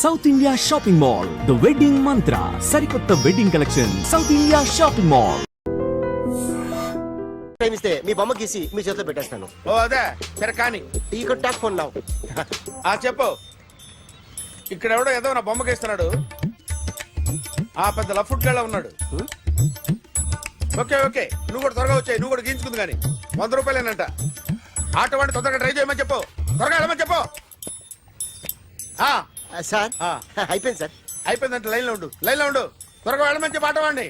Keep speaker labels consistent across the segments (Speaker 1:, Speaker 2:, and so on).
Speaker 1: South India shopping mall, the wedding మంత్ర, సరికొత్త wedding collection, south India shopping mall.
Speaker 2: ప్రేమిస్తే మీ బొమ్మ గీసి మీ చేతిలో పెట్టేస్తాను.
Speaker 3: ఓ అదే సరే కానీ
Speaker 2: ఈ కుడ్ టాక్ ఫోన్ నౌ.
Speaker 3: చెప్పు. ఇక్కడ ఎవడో ఏదో నా బొమ్మకి ఇస్తున్నాడు. ఆ పెద్ద లఫుట్ గళ్ళ ఉన్నాడు. ఓకే ఓకే నువ్వు కూడా త్వరగా వచ్చాయి. నువ్వు కూడా గీంచుకుంది కానీ 100 రూపాయలేనంట. ఆటో వాడిని తొందరగా ట్రై చేయమని చెప్పు. త్వరగా వెళ్ళమని చెప్పు.
Speaker 2: సార్ అయిపోయింది సార్.
Speaker 3: అయిపోయిందంటే లైన్లో ఉండు, లైన్లో ఉండు. త్వరగా వెళ్ళమని చెప్పు ఆటో వాడిని.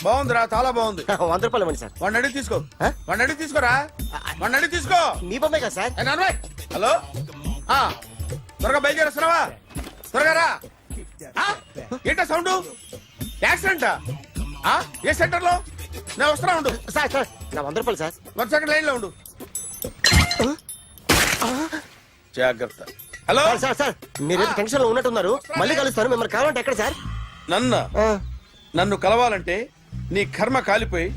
Speaker 3: బాగుందిరా, చాలా బాగుంది.
Speaker 2: 100 రూపాయలు ఇవ్వండి సార్.
Speaker 3: వాడిని అడిగి తీసుకో. వాడిని అడిగి తీసుకోరా. వాడిని అడిగి తీసుకో.
Speaker 2: మీ బొమ్మే కదా సార్.
Speaker 3: హలో త్వరగా బయలుదేరేస్తున్నావా? త్వరగా రా. ఏంటా సౌండ్? యాక్సిడెంట్? ఏ సెంటర్ లో? నేను వస్తున్నా ఉండు.
Speaker 2: సార్ సార్ నా 100 రూపాయలు సార్.
Speaker 3: 1 సెకండ్ లైన్ లో ఉండు. జాగ్రత్త. హలో
Speaker 2: సార్ సార్ సార్ మీరు టెన్షన్ లో ఉన్నట్టున్నారు. మళ్ళీ కలుస్తాను. మిమ్మల్ని కావాలంటే ఎక్కడ సార్?
Speaker 3: నన్ను కలవాలంటే నీ కర్మ కాలిపోయి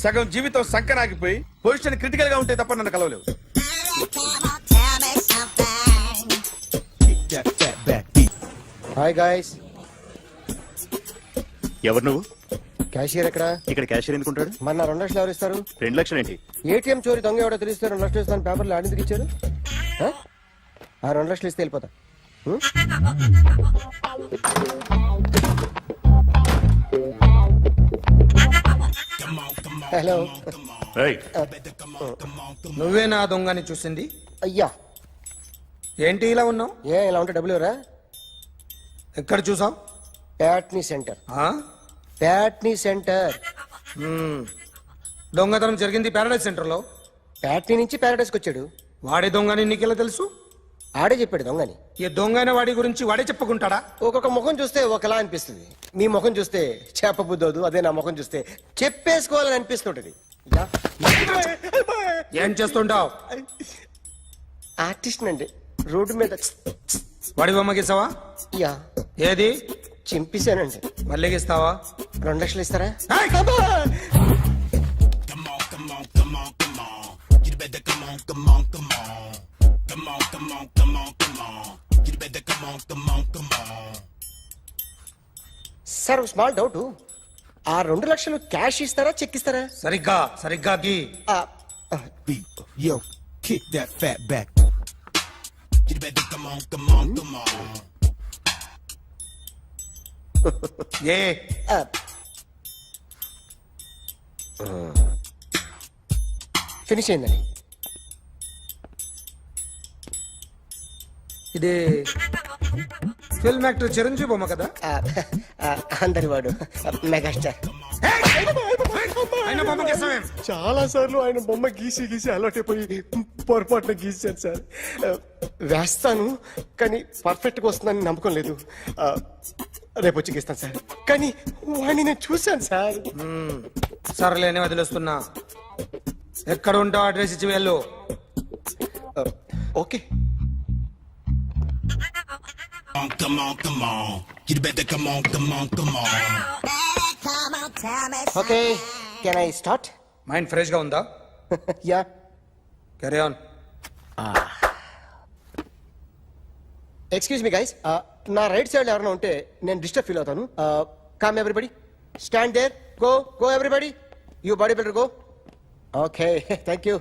Speaker 3: సగం జీవితం సంకనాగిపోయి పొజిషన్ క్రిటికల్ గా ఉంటే తప్ప నన్ను కలవలేవు.
Speaker 2: Hi guys.
Speaker 4: ఎవరు నువ్వు?
Speaker 2: క్యాషియర్ ఎక్కడ?
Speaker 4: ఇక్కడ క్యాషియర్ ఎందుకుంటాడు?
Speaker 2: మన 2 లక్షలు ఎవరు ఇస్తారు?
Speaker 4: 2 లక్షలు ఏంటి?
Speaker 2: ఏటీఎం చోరీ దొంగ ఎవడో తెలిస్తే 2 లక్షలు ఇస్తాను పేపర్లు ఆడిందుకు ఇచ్చారు. ఆ 2 లక్షలు ఇస్తే వెళ్ళిపోతా. హలో.
Speaker 5: నువ్వే నా దొంగని చూసింది?
Speaker 2: అయ్యా
Speaker 5: ఏంటి ఇలా ఉన్నావు?
Speaker 2: ఇలా ఉంటే డబ్బులు ఎవరా?
Speaker 5: ఎక్కడ చూసావు?
Speaker 2: ప్యాట్నీ సెంటర్. ప్యాట్నీ సెంటర్.
Speaker 5: దొంగతనం జరిగింది ప్యారడైజ్ సెంటర్ లో.
Speaker 2: ప్యాట్నీ నుంచి ప్యారడైజ్కి వచ్చాడు.
Speaker 5: వాడే దొంగని నీకెలా తెలుసు?
Speaker 2: ఆడే చెప్పాడు దొంగని.
Speaker 5: ఈ దొంగైన వాడి గురించి వాడే చెప్పుకుంటాడా?
Speaker 2: ఒక్కొక్క ముఖం చూస్తే ఒకలా అనిపిస్తుంది. మీ ముఖం చూస్తే చెప్పబుద్దోదు. అదే నా ముఖం చూస్తే చెప్పేసుకోవాలని అనిపిస్తుంటది.
Speaker 5: ఏం చేస్తుంటావు?
Speaker 2: ఆర్టిస్ట్ అండి. రోడ్డు మీద
Speaker 5: వాడి బొమ్మ గీసావా?
Speaker 2: యా.
Speaker 5: ఏది?
Speaker 2: చింపేశానండి.
Speaker 5: మళ్ళీ గీస్తావా?
Speaker 2: 2 లక్షలు ఇస్తారా? Sir small doubt. ఆ 2 లక్షలు క్యాష్ ఇస్తారా చెక్ ఇస్తారా?
Speaker 5: సరిగ్గా సరిగ్గా గీ.
Speaker 6: Yo, kick that fat back. You better come on.
Speaker 5: A
Speaker 2: finish అయిందండి.
Speaker 5: ఇది ఫిల్మ్ యాక్టర్ చిరంజీవి బొమ్మ కదా?
Speaker 2: అందరి వాడు మెగాస్టార్.
Speaker 5: ఆయన బొమ్మ గీసావేం?
Speaker 2: చాలా సార్లు ఆయన బొమ్మ గీసి గీసి అలవాటైపోయి పొరపాటున గీసాను సార్. వేస్తాను కానీ పర్ఫెక్ట్ గా వస్తుందని నమ్మకం లేదు. రేపు వచ్చి గీస్తాను సార్. కానీ వాడిని నేను చూశాను సార్.
Speaker 5: సర్లేని వదిలేస్తున్నా. ఎక్కడ ఉంటావు అడ్రస్ ఇచ్చి వెళ్ళు.
Speaker 2: Okay.
Speaker 6: Come on. You better come on.
Speaker 2: Okay can I start?
Speaker 5: Mind fresh గా ఉందా?
Speaker 2: Yeah.
Speaker 5: Carry on.
Speaker 2: Excuse me guys. నా రైట్ సైడ్ ఎవరైనా ఉంటే నేను డిస్టర్బ్ ఫీల్ అవుతాను. Come everybody, stand there, go everybody, you body builder go. Okay thank you.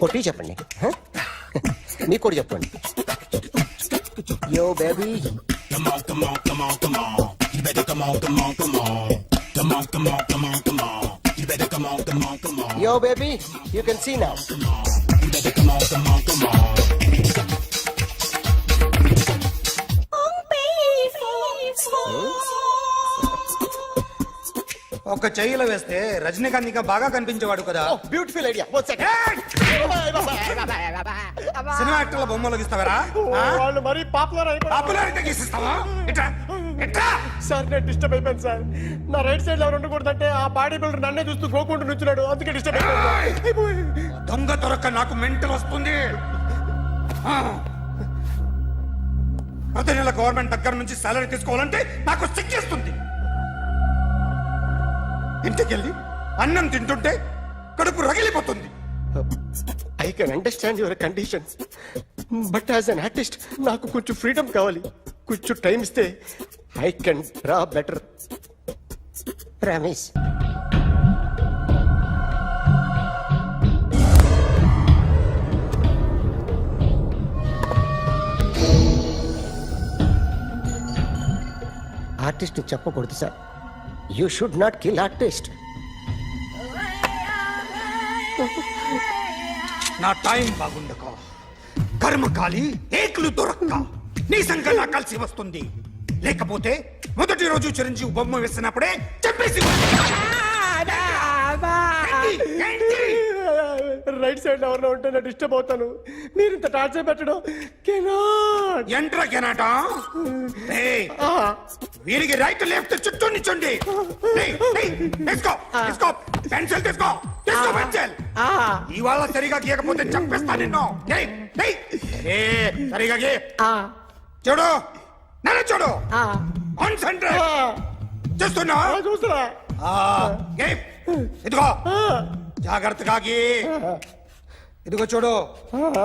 Speaker 2: కొట్టి చెప్పండి. మీకు కూడా చెప్పండి. Yo baby.
Speaker 6: Come on. You better come on. Come on. You better come on.
Speaker 2: Yo baby, you can see now.
Speaker 6: You better come on.
Speaker 5: ఒక చెయ్యిలో వేస్తే రజనీకాంత్ ఇంకా బాగా కనిపించేవాడు కదా.
Speaker 2: Beautiful idea.
Speaker 5: సినిమా యాక్టర్ల బొమ్మలు గీస్తావరా?
Speaker 2: వాళ్ళు మరీ
Speaker 5: పాపులారిటీ గీసిస్తావా?
Speaker 2: సార్ నేను డిస్టర్బ్ అయిపోయాను సార్. నా రైట్ సైడ్ ఎవరు ఉండకూడదంటే ఆ బాడీ బిల్డర్ నన్నే చూస్తూ గోకుంటూ నుంచున్నాడు. అందుకే డిస్టర్బ్ అయిపోయాను.
Speaker 5: దొంగ దొరక్క నాకు మెంటల్ వస్తుంది. ప్రతి నెల గవర్నమెంట్ దగ్గర నుంచి సాలరీ తీసుకోవాలంటే నాకు సిగ్గేస్తుంది. ఇంటికెళ్ళి అన్నం తింటుంటే కడుపు రగిలిపోతుంది.
Speaker 2: I can understand your conditions, but as an artist నాకు కొంచెం ఫ్రీడమ్ కావాలి. కొంచెం టైం ఇస్తే I can draw better. Ramesh, artist చెప్పకూడదు sir. You should not kill artist.
Speaker 5: నా టైం బాగుండక కర్మకాలి ఏకులు దొరక్క నీ సంకల్లా కలిసి వస్తుంది. లేకపోతే మొదటి రోజు చిరంజీవి బొమ్మ వేసినప్పుడే చెప్పేసి
Speaker 2: రైట్ సైడ్ ఎవరిలో ఉంటే నేను డిస్టర్బ్ అవుతాను. మీరు ఇంత టార్చర్ పెట్టడం కెనాట్.
Speaker 5: ఎంట్రా కెనాట. వీరికి రైట్ లెఫ్ట్ చుట్టూ నిచ్చండి. తీసుకో పెన్సిల్ తీసుకో పెన్సిల్. ఇవాళ సరిగా గీయకపోతే చంపేస్తా నిన్ను. సరిగా గీ. చూడు నన్ను చూడు. కాన్సంట్రేట్ చేస్తున్నా.
Speaker 2: చూస్తున్నా.
Speaker 5: ఇదిగో జాగ్రత్తగా గీ. ఇదిగో చూడు.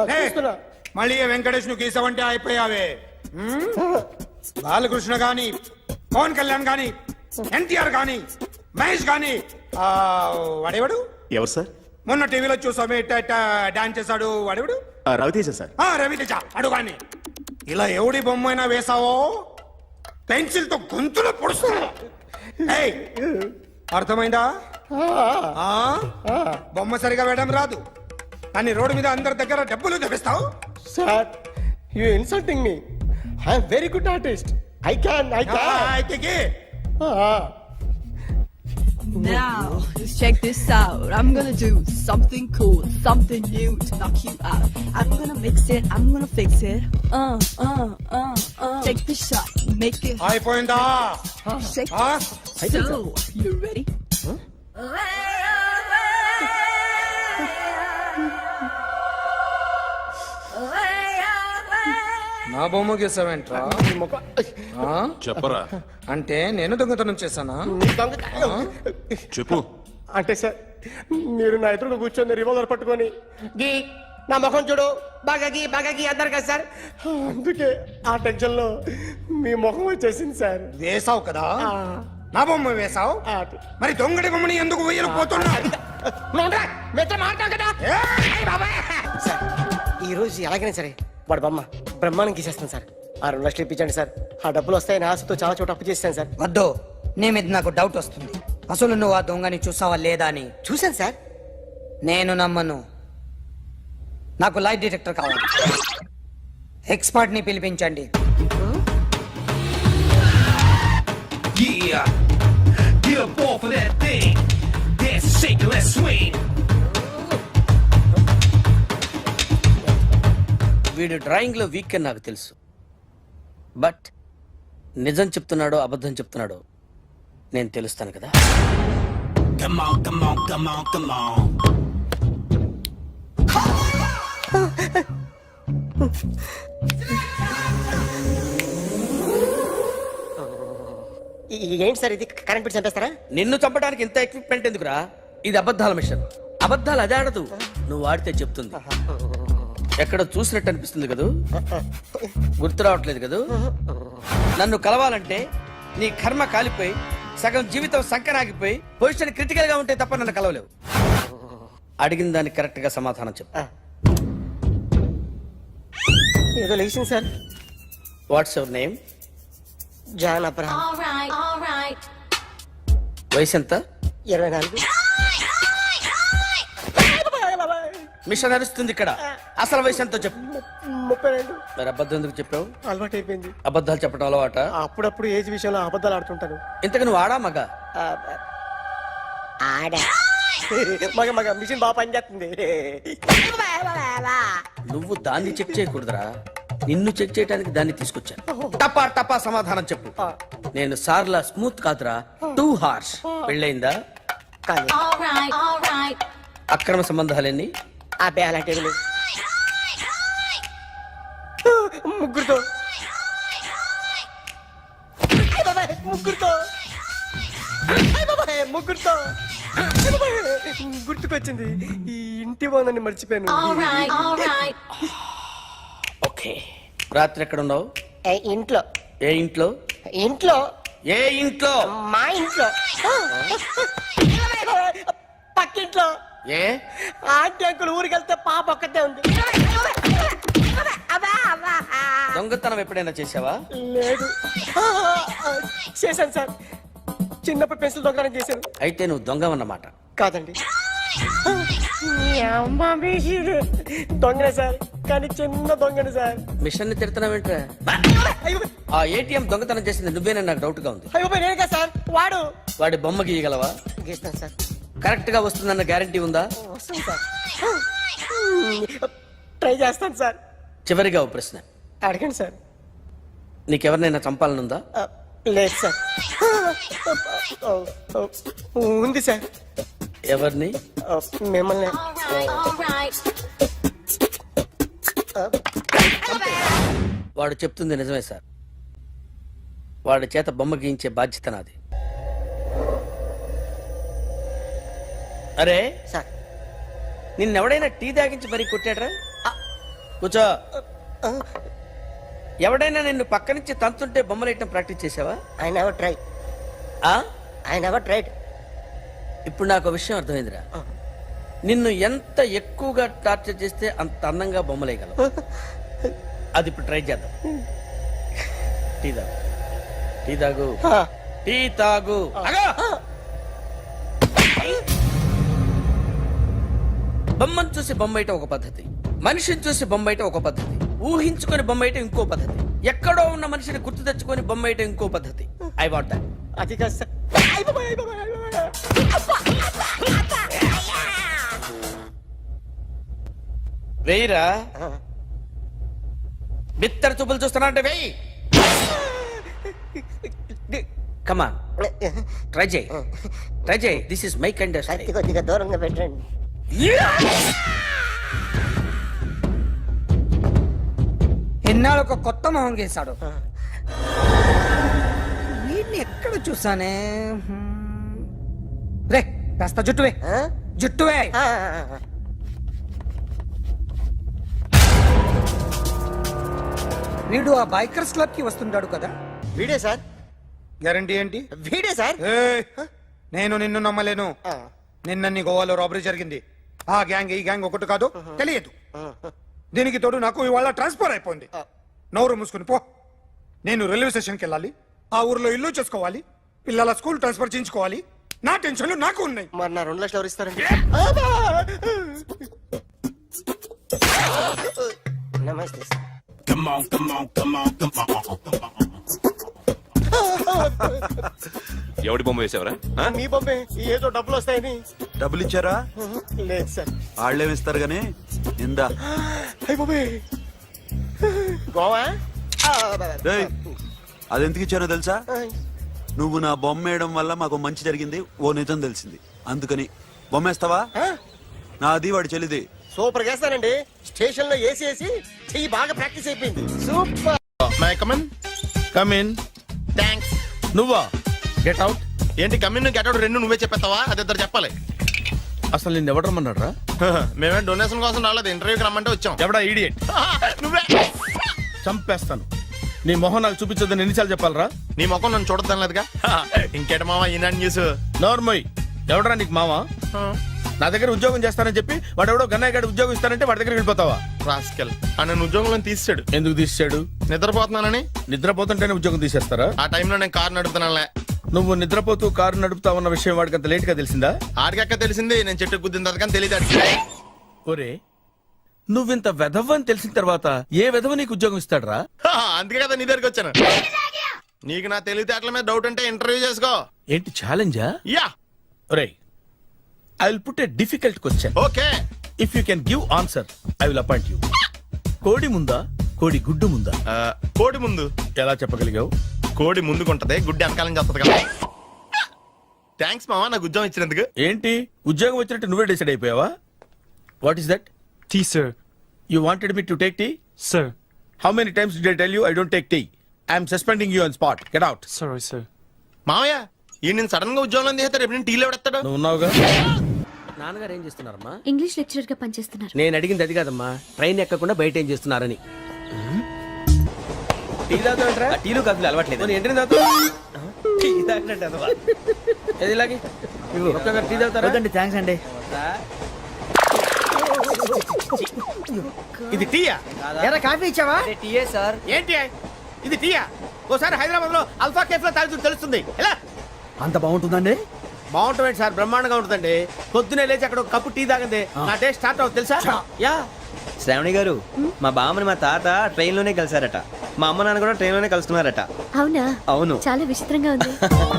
Speaker 2: చూస్తున్నా.
Speaker 5: మళ్ళీ వెంకటేష్ ను గీసావంటే అయిపోయావే. బాలకృష్ణ గాని, పవన్ కళ్యాణ్ గాని, ఎన్టీఆర్ గాని, మహేష్ గాని, వాడేవాడు
Speaker 4: ఎవరు సార్?
Speaker 5: మొన్న టీవీలో చూసామే డాన్స్ చేశాడు వాడేవాడు?
Speaker 4: రవితేజ సార్.
Speaker 5: రవితేజ అడు గాని. ఇలా ఎవడి బొమ్మ అయినా వేసావో పెన్సిల్ తో గొంతులో పొడుస్తా. అర్థమైందా? బొమ్మ సరిగా వేయడం రాదు కానీ రోడ్డు మీద అందరి దగ్గర డబ్బులు తెప్పిస్తావు.
Speaker 2: Sir, you insulting me. I'm very good artist. I can.
Speaker 7: Now, let's check this out. I'm gonna do something cool, something new to knock you out. I'm gonna mix it, I'm gonna fix it. Take the shot, make it hot.
Speaker 5: అయిపోయిందా?
Speaker 7: Shake it. So, you ready?
Speaker 5: నా బొమ్మ గీసావేంట్రా?
Speaker 4: చెప్పరా.
Speaker 5: అంటే నేను దొంగతనం చేశానా?
Speaker 4: చెప్పు.
Speaker 2: అంటే సార్, మీరు నా ఎదురుగా కూర్చొని రివాల్వర్ పట్టుకొని గీ నా ముఖం చూడు బాగా గీ అన్నారు కదా సార్. అందుకే ఆ టెన్షన్ లో మీ ముఖం వచ్చేసింది సార్.
Speaker 5: వేసావు కదా, నా బొమ్మ వేసావు. మరి దొంగడి బొమ్మని ఎందుకు వేయలు పోతున్నా?
Speaker 2: సార్, ఈ రోజు ఎలాగైనా సరే వాడు బొమ్మ బ్రహ్మాండం గీసేస్తాను సార్. 6 లక్షలు ఇప్పించండి సార్. ఆ డబ్బులు వస్తాయని ఆశతో చాలా చోట అప్పు చేస్తాను సార్.
Speaker 8: వద్దు, నీ మీద నాకు డౌట్ వస్తుంది. అసలు నువ్వు ఆ దొంగని చూసావా లేదా అని.
Speaker 2: చూశాను సార్.
Speaker 8: నేను నమ్మను. నాకు లైట్ డిటెక్టర్ కావాలి. ఎక్స్పర్ట్ ని పిలిపించండి.
Speaker 9: Yeah, get up off of that thing. Dance, shake, let's swing.
Speaker 10: వీడు డ్రాయింగ్ లో వీక్ అని నాకు తెలుసు. బట్ నిజం చెప్తున్నాడో అబద్ధం చెప్తున్నాడో నేను తెలుస్తాను కదా.
Speaker 9: Come on, come on, come on, come on.
Speaker 2: ఏంటి సార్ ఇది? కరెంట్ బిల్ చంపేస్తారా?
Speaker 10: నిన్ను చంపడానికి ఇంత ఎక్విప్మెంట్ ఎందుకురా? ఇది అబద్ధాల మిషన్. అబద్ధాలు అదే ఆడదు, నువ్వు వాడితే చెప్తుంది. ఎక్కడ చూసినట్టు అనిపిస్తుంది కదూ? గుర్తు రావట్లేదు కదూ? నన్ను కలవాలంటే నీ కర్మ కాలిపోయి సగం జీవితం సంకనాగిపోయి పొజిషన్ క్రిటికల్ గా ఉంటే తప్ప నన్ను కలవలేవు. అడిగిన దానికి కరెక్ట్ గా సమాధానం చెప్పు.
Speaker 2: ఏదో లేచింది sir.
Speaker 10: What's your name?
Speaker 2: John Abraham.
Speaker 10: వయసు ఎంత?
Speaker 2: 24.
Speaker 10: మిషన్ నడుస్తుంది ఇక్కడ. అసలు వయసు ఎంతో చెప్పు.
Speaker 2: 32.
Speaker 10: మరి అబద్ధం ఎందుకు చెప్పావు?
Speaker 2: అలవాటు అయిపోయింది.
Speaker 10: అబద్ధాలు చెప్పడం అలవాట?
Speaker 2: అప్పుడప్పుడు ఏజ్ విషయంలో అబద్ధాలు ఆడుతుంటాను.
Speaker 10: ఇంతకు నువ్వు ఆడా మగ?
Speaker 2: ఆడా. మగ మిషన్ బాగా పనిచేస్తుంది.
Speaker 10: నువ్వు దాన్ని చెక్ చేయకూడదురా, నిన్ను చెక్ చేయడానికి దాన్ని తీసుకొచ్చాను. టపా టపా సమాధానం చెప్పు. నేను సార్లా స్మూత్ కాదురా, టూ హార్ష్. పెళ్ళయిందా?
Speaker 2: కానీ
Speaker 10: అక్రమ సంబంధాలన్నీ?
Speaker 2: అబ్బే అలాంటివి లేవు. ముగ్గురుతో. ముగ్గురుతో. ముగ్గురుతో గుర్తుకొచ్చింది. ఈ ఇంటి వాళ్ళని మర్చిపోయాను.
Speaker 10: ఓకే, రాత్రి ఎక్కడ ఉన్నావు?
Speaker 2: ఇంట్లో.
Speaker 10: ఏ ఇంట్లో?
Speaker 2: ఇంట్లో.
Speaker 10: ఏ ఇంట్లో?
Speaker 2: మా ఇంట్లో. పక్కింట్లో.
Speaker 10: ఏ
Speaker 2: ఆంటీ అంకుల్ ఊరికి వెళ్తే పాప ఒక్కతే ఉంది.
Speaker 10: దొంగతనం ఎప్పుడైనా చేసావా?
Speaker 2: లేదు. చేశాను సార్, చిన్నప్పుడు పెన్సిల్ దొంగతనం చేశాను.
Speaker 10: అయితే నువ్వు దొంగవన్నమాట.
Speaker 2: కాదండి, దొంగనే సార్, కానీ చిన్న దొంగని సార్.
Speaker 10: మిషన్ ని తిడుతున్నావేంట్రా?
Speaker 2: అయ్యో
Speaker 10: ఆ ఏటీఎం దొంగతనం చేసింది నువ్వేనని నాకు డౌట్ గా ఉంది.
Speaker 2: అయ్యో నేను కదా సార్, వాడు.
Speaker 10: వాడి బొమ్మ గీయగలవా?
Speaker 2: గీస్తాను సార్.
Speaker 10: కరెక్ట్ గా వస్తుందన్న గ్యారంటీ ఉందా?
Speaker 2: వస్తాను సార్, ట్రై చేస్తాను సార్.
Speaker 10: చివరిగా ఓ ప్రశ్న
Speaker 2: అడగండి సార్.
Speaker 10: నీకెవరినైనా చంపాలనుందా?
Speaker 2: లేదు సార్. ఉంది సార్.
Speaker 10: ఎవరిని?
Speaker 2: మిమ్మల్ని.
Speaker 10: వాడు చెప్తుంది నిజమే సార్. వాడి చేత బొమ్మ గీయించే బాధ్యత నాది. అరే
Speaker 2: సార్,
Speaker 10: నిన్నెవడైనా టీ తాగించి మరీ కొట్టాడ్రా? కూర్చో. ఎవడైనా నిన్ను పక్క నుంచి తంతుంటే బొమ్మలేయటం ప్రాక్టీస్ చేసావా?
Speaker 2: I never try. I never tried.
Speaker 10: ఇప్పుడు నాకు విషయం అర్థమైందిరా. నిన్ను ఎంత ఎక్కువగా టార్చర్ చేస్తే అంత అందంగా బొమ్మలేయగలవు. అది ఇప్పుడు ట్రై చేద్దాం. టీ తాగు, టీ తాగు, టీ తాగు. బొమ్మను చూసి బొమ్మేయటం ఒక పద్ధతి, మనిషిని చూసి బొమ్మేయటం ఒక పద్ధతి, ఊహించుకొని బొమ్మేయటం ఇంకో పద్ధతి, ఎక్కడో ఉన్న మనిషిని గుర్తు తెచ్చుకొని బొమ్మేయటం ఇంకో పద్ధతి. I want that.
Speaker 2: అది కాదు సార్.
Speaker 10: వెయ్యిరా. బిత్తర చూపులు చూస్తున్నా అంటే వెయ్యి. కమాన్, ట్రై చేయి, ట్రై చేయి. This is my kind of style.
Speaker 2: కొద్దిగా దూరంగా పెట్టండి.
Speaker 8: ఎన్నాళ్ళు ఒక కొత్త మొహం గీశాడు. వీడిని ఎక్కడ చూసానే? రే కాస్త జుట్టువే, జుట్టువే. వీడు ఆ బైకర్స్ క్లబ్ కి వస్తుంటాడు కదా?
Speaker 2: వీడే సార్.
Speaker 5: గ్యారంటీ ఏంటి?
Speaker 2: వీడే సార్.
Speaker 5: ఏయ్, నేను నిన్ను నమ్మలేను. నిన్న నీ గోవాలో రాబరీ జరిగింది. ఆ గ్యాంగ్ ఈ గ్యాంగ్ ఒకటి కాదు, తెలియదు. దీనికి తోడు నాకు ఇవాళ ట్రాన్స్ఫర్ అయిపోయింది. నోరు మూసుకుని పో. నేను రైల్వే స్టేషన్కి వెళ్ళాలి, ఆ ఊర్లో ఇల్లు చేసుకోవాలి, పిల్లల స్కూల్ ట్రాన్స్ఫర్ చేయించుకోవాలి. నా టెన్షన్లు నాకు ఉన్నాయి.
Speaker 2: మరి నా 2 లక్షలు ఎవరు ఇస్తారండి? నమస్తే sir.
Speaker 6: Come on, come on, come on, come on.
Speaker 4: ఎవడి బొమ్మ వేసావరా?
Speaker 2: మీ బొమ్మే, ఏదో డబ్బులు వస్తాయని.
Speaker 11: డబ్బులు ఇచ్చారా?
Speaker 2: లేదు సార్.
Speaker 11: వాళ్ళేమిస్తారు గానీ ఇందా.
Speaker 2: అయ్య బాబే, గోవా.
Speaker 11: డేయ్, అదెందుకు ఇచ్చానో తెలుసా? నువ్వు నా బొమ్మ వేయడం వల్ల మాకు మంచి జరిగింది, ఓ నిజం తెలిసింది. అందుకని బొమ్మేస్తావా? నాది వాడి చెల్లిది.
Speaker 2: సూపర్ చేస్తానండి. స్టేషన్ లో ఏసీ వేసి చెయ్యి బాగా ప్రాక్టీస్ అయిపోయింది. Super.
Speaker 3: May I come in. Come in.
Speaker 2: Thanks.
Speaker 3: నువ్వా? Get out.
Speaker 2: ఏంటి కమిన్ గెట్ అవుట్ రెండు నువ్వే చెప్పేస్తావా? అది ఇద్దరు చెప్పాలి.
Speaker 3: అసలు నిన్ను ఎవడు రమ్మన్నాడు రా?
Speaker 2: మేమే డొనేషన్ కోసం రాలేదు, ఇంటర్వ్యూకి రమ్మంటే వచ్చాం.
Speaker 3: ఎవడా ఈడియట్?
Speaker 2: నువ్వే.
Speaker 3: చంపేస్తాను. నీ మొహం నాకు చూపించొద్దని ఎన్నిసార్లు చెప్పాలరా?
Speaker 2: నీ ముఖం నన్ను చూడద్దాం లేదుగా. ఇంకేట మావా ఈనాడు న్యూస్.
Speaker 3: నోర్మోయ్, ఎవడరా నీకు మావా? నా దగ్గర ఉద్యోగం చేస్తానని చెప్పి వాడు ఎవడో గన్నయ్య గారి ఉద్యోగం ఇస్తానంటే వాడి దగ్గర వెళ్ళిపోతావా?
Speaker 2: రాస్కెల్. ఆ నన్ను ఉద్యోగంలో తీసాడు.
Speaker 3: ఎందుకు తీసాడు?
Speaker 2: నిద్రపోతున్నానని.
Speaker 3: నిద్రపోతుంటేనే ఉద్యోగం తీసేస్తారా?
Speaker 2: ఆ టైంలో నేను కారు నడుపుతున్నానులే.
Speaker 3: నువ్వు నిద్రపోతూ కారు నడుపుతా ఉన్న విషయం వాడికి అంత లేట్ గా తెలిసిందా?
Speaker 2: ఆడికక్క తెలిసింది, నేను చెట్టు గుద్దిన తర్వాత కానీ తెలియదు.
Speaker 3: ఒరే, నువ్వింత వెధవ్ అని తెలిసిన తర్వాత ఏ వెధవ నీకు ఉద్యోగం ఇస్తాడరా?
Speaker 2: అందుకే కదా నీ దగ్గరికి వచ్చాను. నీకు నా తెలివితేటల మీద డౌట్ అంటే ఇంటర్వ్యూ చేసుకో.
Speaker 3: ఏంటి ఛాలెంజా?
Speaker 2: యా.
Speaker 3: ఒరే, I will put a difficult question.
Speaker 2: Okay.
Speaker 3: If you can give answer I will appoint you. కోడి ముందా, కోడి గుడ్డు ముందా?
Speaker 2: కోడి ముందు.
Speaker 3: ఎలా చెప్పగలిగావు?
Speaker 2: కోడి ముందుకుంటది, గుడ్డి వెనకాలని చేస్తుంది కదా. థ్యాంక్స్ మావా నాకు ఉద్యోగం ఇచ్చినందుకు.
Speaker 3: ఏంటి ఉద్యోగం వచ్చినట్టు నువ్వే డిసైడ్ అయిపోయావా? What is that?
Speaker 1: Tea sir.
Speaker 3: You wanted me to take tea?
Speaker 1: Sir.
Speaker 3: How many times did I tell you I don't take tea? I am suspending you on spot. Get out.
Speaker 1: Sorry, sir.
Speaker 2: మావయ్య ఈ నేను sudden గా ఉద్యోగంలో తీస్తాడు రేపు నేను టీలో పెడతాడు.
Speaker 10: నువ్వు ఉన్నావుగా. నాన్నగారు ఏం చేస్తున్నారమ్మా?
Speaker 12: ఇంగ్లీష్ లెక్చరర్ గా పనిచేస్తున్నారు.
Speaker 10: నేను అడిగింది అది కాదమ్మా, ట్రైన్ ఎక్కకుండా బయట ఏం చేస్తున్నారని. టీ తాగుతాంట్రా? టీలు కాఫీలు అలవాట్లేదు. ఎంట్రీ తాగుతా టీ తాగినట్టు అదవా. ఏది ఇలాగే ఒక్కగారు టీ తాగుతారా? థ్యాంక్స్ అండి.
Speaker 3: ఇది టీయా?
Speaker 8: ఎరా కాఫీ ఇచ్చావా?
Speaker 10: టీయే సార్.
Speaker 3: ఏంటి ఇది టీయా? ఓసారి హైదరాబాద్ లో అల్ఫా కేఫ్ లో తాగుతూ తెలుస్తుంది. ఎలా
Speaker 10: అంత బాగుంటుందండి?
Speaker 3: బాగుంటుంది సార్, బ్రహ్మాండంగా ఉంటుందండి. పొద్దునే లేచి అక్కడ ఒక కప్పు టీ తాగండి నా టేస్ట్ స్టార్ట్ అవుతుంది తెలుసా? యా.
Speaker 10: శ్రావణి గారు, మా బామ్మని మా తాత ట్రైన్ లోనే కలిసారట. మా అమ్మ నాన్న కూడా ట్రైన్ లోనే కలుస్తున్నారట.
Speaker 12: అవునా?
Speaker 10: అవును.
Speaker 12: చాలా విచిత్రంగా ఉంది.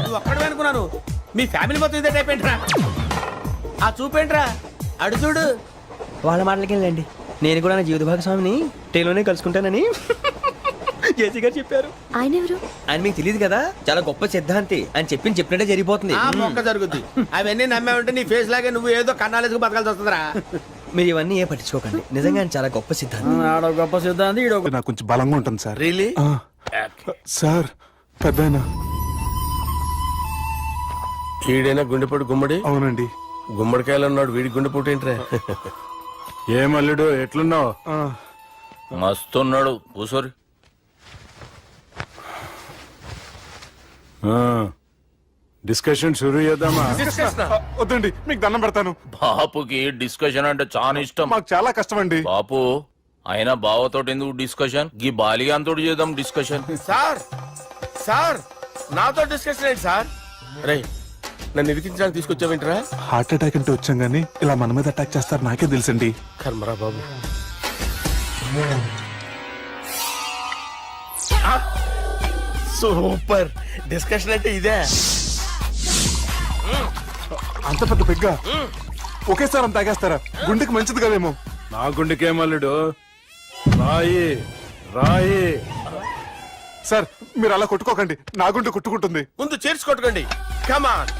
Speaker 3: నువ్వు ఒక్కడే అనుకున్నాను, మీ ఫ్యామిలీ మొత్తం ఇదే టైప్ ఏంట్రా? ఆ చూపేంట్రా అడు చూడు.
Speaker 10: వాళ్ళ మాటలకి వెళ్ళండి, నేను కూడా నా జీవిత భాగస్వామిని ట్రైన్ లోనే కలుసుకుంటానని జేసీ గారు చెప్పారు.
Speaker 12: ఆయన ఎవరు?
Speaker 10: ఆయన మీకు తెలియదు కదా, చాలా గొప్ప సిద్ధాంతి అని చెప్పినట్టే జరిగిపోతుంది.
Speaker 3: ఆ మొక్క జరుగుద్ది. అవన్నీ నమ్మే ఉంటే నీ ఫేస్ లాగే నువ్వు ఏదో కన్నాలేసుకు బతకాల్సి వస్తుందిరా.
Speaker 10: మీరు ఇవన్నీ ఏ పట్టించుకోకండి, నిజంగా ఆయన చాలా గొప్ప సిద్ధాంతి.
Speaker 5: ఆడో గొప్ప సిద్ధాంతి, ఈడో
Speaker 6: నాకు కొంచెం బలంగా ఉంటుంది సార్.
Speaker 3: రియలీ?
Speaker 6: సార్ పెద్దయినా.
Speaker 3: ఈడైనా గుండెపోటు గుమ్మడి?
Speaker 6: అవునండి.
Speaker 3: గుమ్మడికాయలు ఉన్నాడు, వీడి గుండెపోటు ఏంట్రా?
Speaker 6: ఏమల్లుడు ఎట్లున్నావు?
Speaker 4: మస్తున్నాడు కూసోరి.
Speaker 6: డిస్కషన్ షురూ చేద్దామా? వద్దండి, మీకు దండం పెడతాను.
Speaker 4: బాపుకి డిస్కషన్ అంటే చాలా ఇష్టం.
Speaker 6: మాకు చాలా కష్టం అండి.
Speaker 4: బాపు అయినా బావతోటి ఎందుకు డిస్కషన్? గీ బాలిగాంతోటి చేద్దాం డిస్కషన్.
Speaker 3: సార్ సార్ నాతో డిస్కషన్ ఏంటి సార్? రే నన్ను ఇరికించడానికి తీసుకొచ్చావేంట్రా?
Speaker 6: హార్ట్ అటాక్ అంటే వచ్చాం గానీ ఇలా మన మీద అటాక్ చేస్తారు నాకే తెలుసండి.
Speaker 3: కర్మరా బాబు. సూపర్ డిస్కషన్ అంటే ఇదే.
Speaker 6: అంత పెద్ద పెగ్గ ఒకేసారి అంత తాగేస్తారా? గుండెకి మంచిది కదేమో. నా గుండెకేమల్లుడు రాయి రాయి. సార్ మీరు అలా కొట్టుకోకండి, నా గుండె కొట్టుకుంటుంది.
Speaker 3: ముందు చేర్చి కొట్టుకోండి. కమాన్.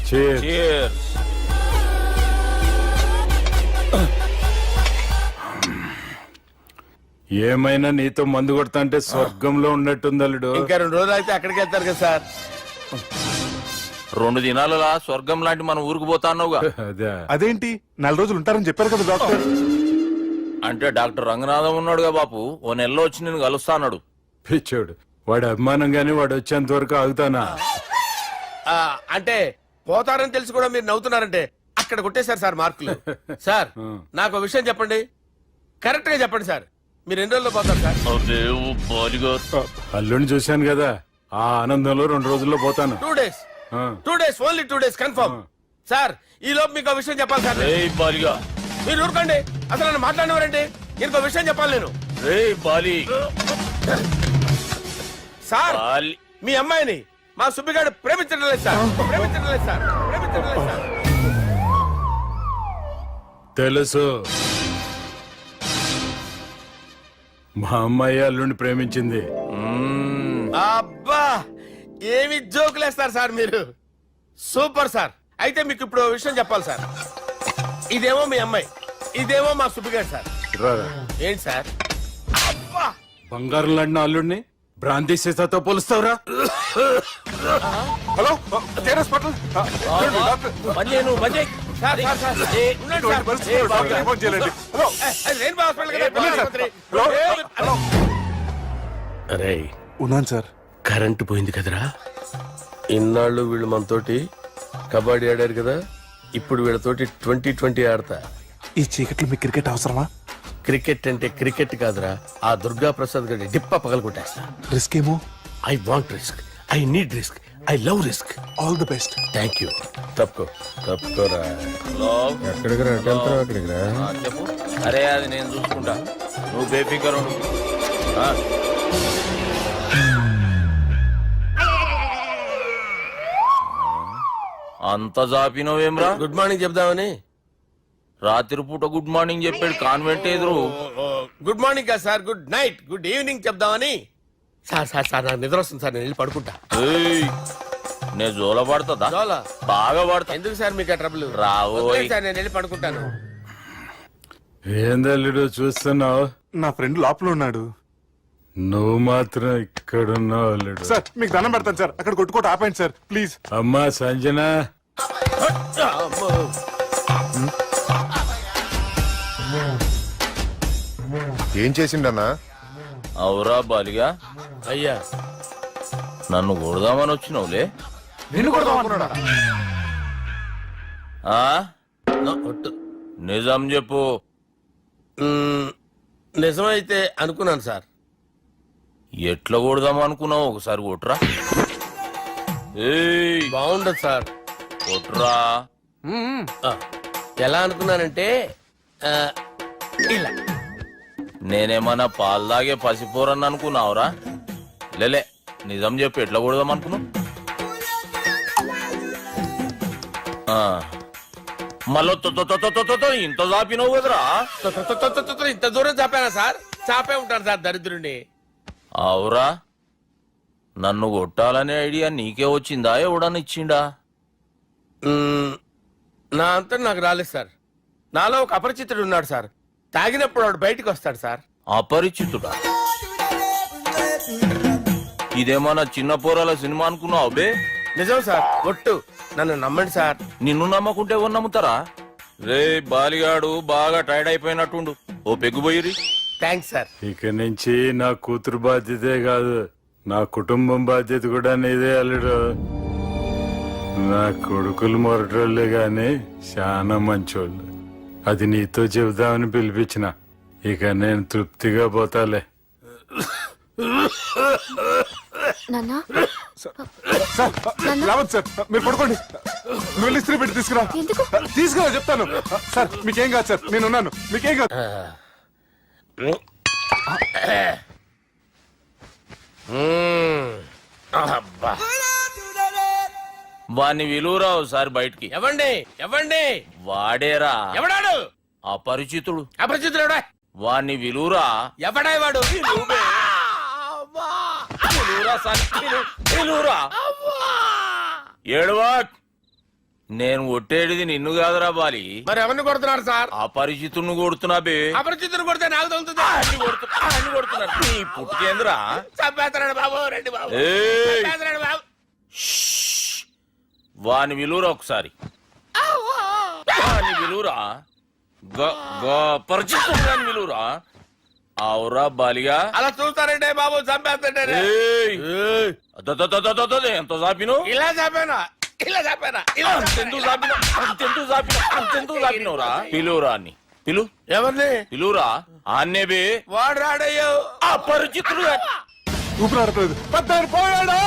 Speaker 4: Cheers.
Speaker 6: ఏమైనా నీతో మందు కొడతా అంటే స్వర్గంలో ఉన్నట్టుంది అల్లుడు.
Speaker 3: ఇంకా 2 రోజులు అయితే అక్కడికి వెళ్తారు కదా సార్.
Speaker 4: 2 దినాలలా స్వర్గం లాంటి మన ఊరికి పోతాన్నావుగా.
Speaker 6: అదేంటి 4 రోజులు ఉంటారని చెప్పారు కదా డాక్టర్.
Speaker 4: అంటే డాక్టర్ రంగనాథం ఉన్నాడుగా బాపు, ఓ నెలలో వచ్చి నేను కలుస్తా అన్నాడు.
Speaker 6: పిచ్చోడు, వాడు అభిమానంగానే వాడు వచ్చేంత వరకు ఆగుతానా?
Speaker 3: అంటే పోతారని తెలిసి కూడా మీరు నవ్వుతున్నారంటే అక్కడ కొట్టేశారు సార్ మార్కులు. సార్ నాకు ఒక విషయం చెప్పండి, కరెక్ట్ గా చెప్పండి సార్. మీరు ఎన్ని రోజుల్లో పోతారు సార్?
Speaker 6: అల్లుడిని చూశాను కదా, ఆ ఆనందంలో 2 రోజుల్లో పోతాను.
Speaker 3: 2 days. 2 days, only 2 days confirm. Sir ఈ లోపు మీకు విషయం చెప్పాలి సార్.
Speaker 4: బాలిగా
Speaker 3: మీరు ఊరుకోండి, అసలు నన్ను మాట్లాడినవారండి. ఇంకో విషయం చెప్పాలి నేను.
Speaker 4: బాలి
Speaker 3: సార్
Speaker 4: బాలి
Speaker 3: మీ అమ్మాయిని మా సుబ్బిగాడు ప్రేమించడం లేదు సార్. ప్రేమించడం లేదు సార్. ప్రేమించడం లేదు సార్.
Speaker 6: తెలుసు, మా అమ్మాయి అల్లుడిని ప్రేమించింది.
Speaker 3: అబ్బా ఏమి జోకులేస్తారు సార్ మీరు. Super sir. అయితే మీకు ఇప్పుడు ఓ విషయం చెప్పాలి సార్. ఇదేమో మీ అమ్మాయి, ఇదేమో మా సుబ్బిగాడు సార్.
Speaker 6: రారా.
Speaker 3: ఏంటి సార్? అబ్బా
Speaker 6: బంగారం లాంటి అల్లుడిని భ్రాంతి సీతాతో పోలుస్తావురా? Hello hospital.
Speaker 3: Sir, sir, sir. ఉండండి సార్. రెయిన్బో హాస్పిటల్ కదా. అరే
Speaker 6: ఉన్నాను సార్.
Speaker 3: కరెంటు పోయింది కదరా. ఇన్నాళ్ళు వీళ్ళు మనతోటి కబడ్డీ ఆడారు కదా, ఇప్పుడు వీళ్ళతోటి 2020 ఆడతా.
Speaker 6: ఈ చీకట్లో మీకు క్రికెట్ అవసరమా?
Speaker 3: క్రికెట్ అంటే క్రికెట్ కాదురా, ఆ దుర్గా ప్రసాద్ గారి డిప్ప పగలగొట్టేస్తా.
Speaker 6: రిస్క్ ఏమో.
Speaker 3: I want risk, I need risk, I love risk.
Speaker 6: All the best.
Speaker 3: Thank you. తప్పుకోరా. ఎక్కడికి రా? అక్కడికి రా.
Speaker 4: చెప్పు. అరే అది నేను చూసుకుంటా, నువ్వు బేఫికర్ ఉండు. అంత జాపినవేమ్రా?
Speaker 3: గుడ్ మార్నింగ్ చెప్దామని.
Speaker 4: రాత్రి పూట గుడ్ మార్నింగ్ చెప్పాడు కాన్వెంట్ ఎదురు.
Speaker 3: గుడ్ మార్నింగ్ కాదు sir, good night, good evening చెప్దామని. సార్ సార్ సార్ నాకు నిద్ర వస్తుంది సార్, నేను వెళ్ళి పడుకుంటా.
Speaker 4: నేను జోల పడుతుందా?
Speaker 3: జోలా?
Speaker 4: బాగా పడతా.
Speaker 3: ఎందుకు సార్ మీకు ఆ ట్రబుల్?
Speaker 4: రావోయ్
Speaker 3: సార్ నేను వెళ్ళి పడుకుంటాను.
Speaker 6: ఏందల్లుడు చూస్తున్నావు? నా ఫ్రెండ్ లోపల ఉన్నాడు. నువ్వు మాత్రం ఇక్కడున్నావు అల్లుడు.
Speaker 2: సార్ మీకు దండం పెడతాను సార్, అక్కడ కొట్టుకోట ఆపండి సార్ ప్లీజ్.
Speaker 6: అమ్మా సంజన,
Speaker 2: ఏం చేసిండన్నా?
Speaker 4: అవురా బాలిగా,
Speaker 10: అయ్యా
Speaker 4: నన్ను కొడదామని వచ్చినావులే. ఆ? నిజం చెప్పు.
Speaker 10: నిజమైతే అనుకున్నాను సార్.
Speaker 4: ఎట్లా కొడదాం అనుకున్నావు? ఒకసారి కొట్రా. ఏయ్,
Speaker 10: బాగుండదు సార్.
Speaker 4: కొట్రా.
Speaker 10: ఆ, ఎలా అనుకున్నానంటే ఇలా.
Speaker 4: నేనేమన్నా పాలు తాగే పసిపోరని అనుకున్నావురా? లేలే, నిజం చెప్పు, ఎట్లా కొడదాం అనుకున్నావు? మళ్ళీ ఇంత చాపినావు కదరా?
Speaker 10: ఇంత దూరం చాపానా సార్? చాపే ఉంటాను సార్ దరిద్రుడిని.
Speaker 4: అవురా, నన్ను కొట్టాలనే ఐడియా నీకే వచ్చిందా? ఎవడని ఇచ్చిండా?
Speaker 10: నా అంతా నాకు రాలేదు సార్. నాలో ఒక అపరిచితుడు ఉన్నాడు సార్. తాగినప్పుడు వాడు బయటికి వస్తాడు సార్.
Speaker 4: అపరిచితుడా? ఇదేమన్నా చిన్న పోరాల సినిమా అనుకున్నావు బే?
Speaker 10: నిజం సార్, ఒట్టు. నన్ను నమ్మండి సార్.
Speaker 4: నిన్ను నమ్మకుంటే ఎవరు నమ్ముతారా? రే బాలిగాడు బాగా టైర్డ్ అయిపోయినట్టుండు, ఓ పెగ్గుబోయిరి.
Speaker 10: Thanks sir.
Speaker 6: ఇక నుంచి నా కూతురు బాధ్యతే కాదు, నా కుటుంబం బాధ్యత కూడా నీదే అల్లుడు. నా కొడుకులు మొరటోళ్ళే గాని చాలా మంచోళ్ళు. అది నీతో చెబుదామని పిలిపించిన. ఇక నేను తృప్తిగా పోతాలే.
Speaker 12: నాన్నా
Speaker 2: సార్ రావద్దు సార్, మీరు పడుకోండి. నువ్వు వెళ్ళి ఇస్త్రీ పెట్టి తీసుకురా.
Speaker 12: ఎందుకు?
Speaker 2: తీసుకురా చెప్తాను. సార్ మీకేం కాదు సార్, నేనున్నాను, మీకేం కాదు.
Speaker 10: అబ్బా.
Speaker 4: వాణ్ణి విలువరా ఒకసారి బయటికి.
Speaker 10: ఎవండి ఎవండి?
Speaker 4: వాడేరా,
Speaker 10: ఎవడాడు?
Speaker 4: అపరిచితుడు.
Speaker 10: అపరిచితుడు ఎవడా?
Speaker 4: వాణ్ణి విలువరా.
Speaker 10: ఎవడా వాడు?
Speaker 4: ఏడవా, నేను కొట్టేడిది నిన్ను కాదురా బాలి.
Speaker 10: మరి ఎవరిని కొడుతున్నారు సార్?
Speaker 4: అపరిచితుడిని కొడుతున్నా బే.
Speaker 10: అపరిచితుడు కొడితే నాకు తగులుతుంది.
Speaker 4: అన్ని కొడుతున్నారు. నీ పుట్టుకేంద్రా?
Speaker 10: చంపేస్తున్నాడు బాబు, రండి బాబు.
Speaker 4: ఏయ్,
Speaker 10: చంపేస్తున్నాడు బాబు.
Speaker 4: వాని విలువరా ఒకసారి. వాని విలువరా. పరిచితుడు అని విలువరా. అవురా బాలిగా.
Speaker 10: అలా చూస్తారంటే బాబు, చంపేస్తాడే.
Speaker 4: ఎంత చాపిను?
Speaker 10: ఇలా చంపానా? ఇలా చంపానా? ఇలా
Speaker 4: అంతెందుకు చాపినవురా? పిలువురా అని. పిలు.
Speaker 10: ఎవరిని
Speaker 4: పిలువురా. ఆన్నే బే.
Speaker 10: వాడు రాడయ్యో.
Speaker 4: అపరిచితుడు.
Speaker 2: ఊపిరాడలేదు, పెద్దాయన పోయాడు.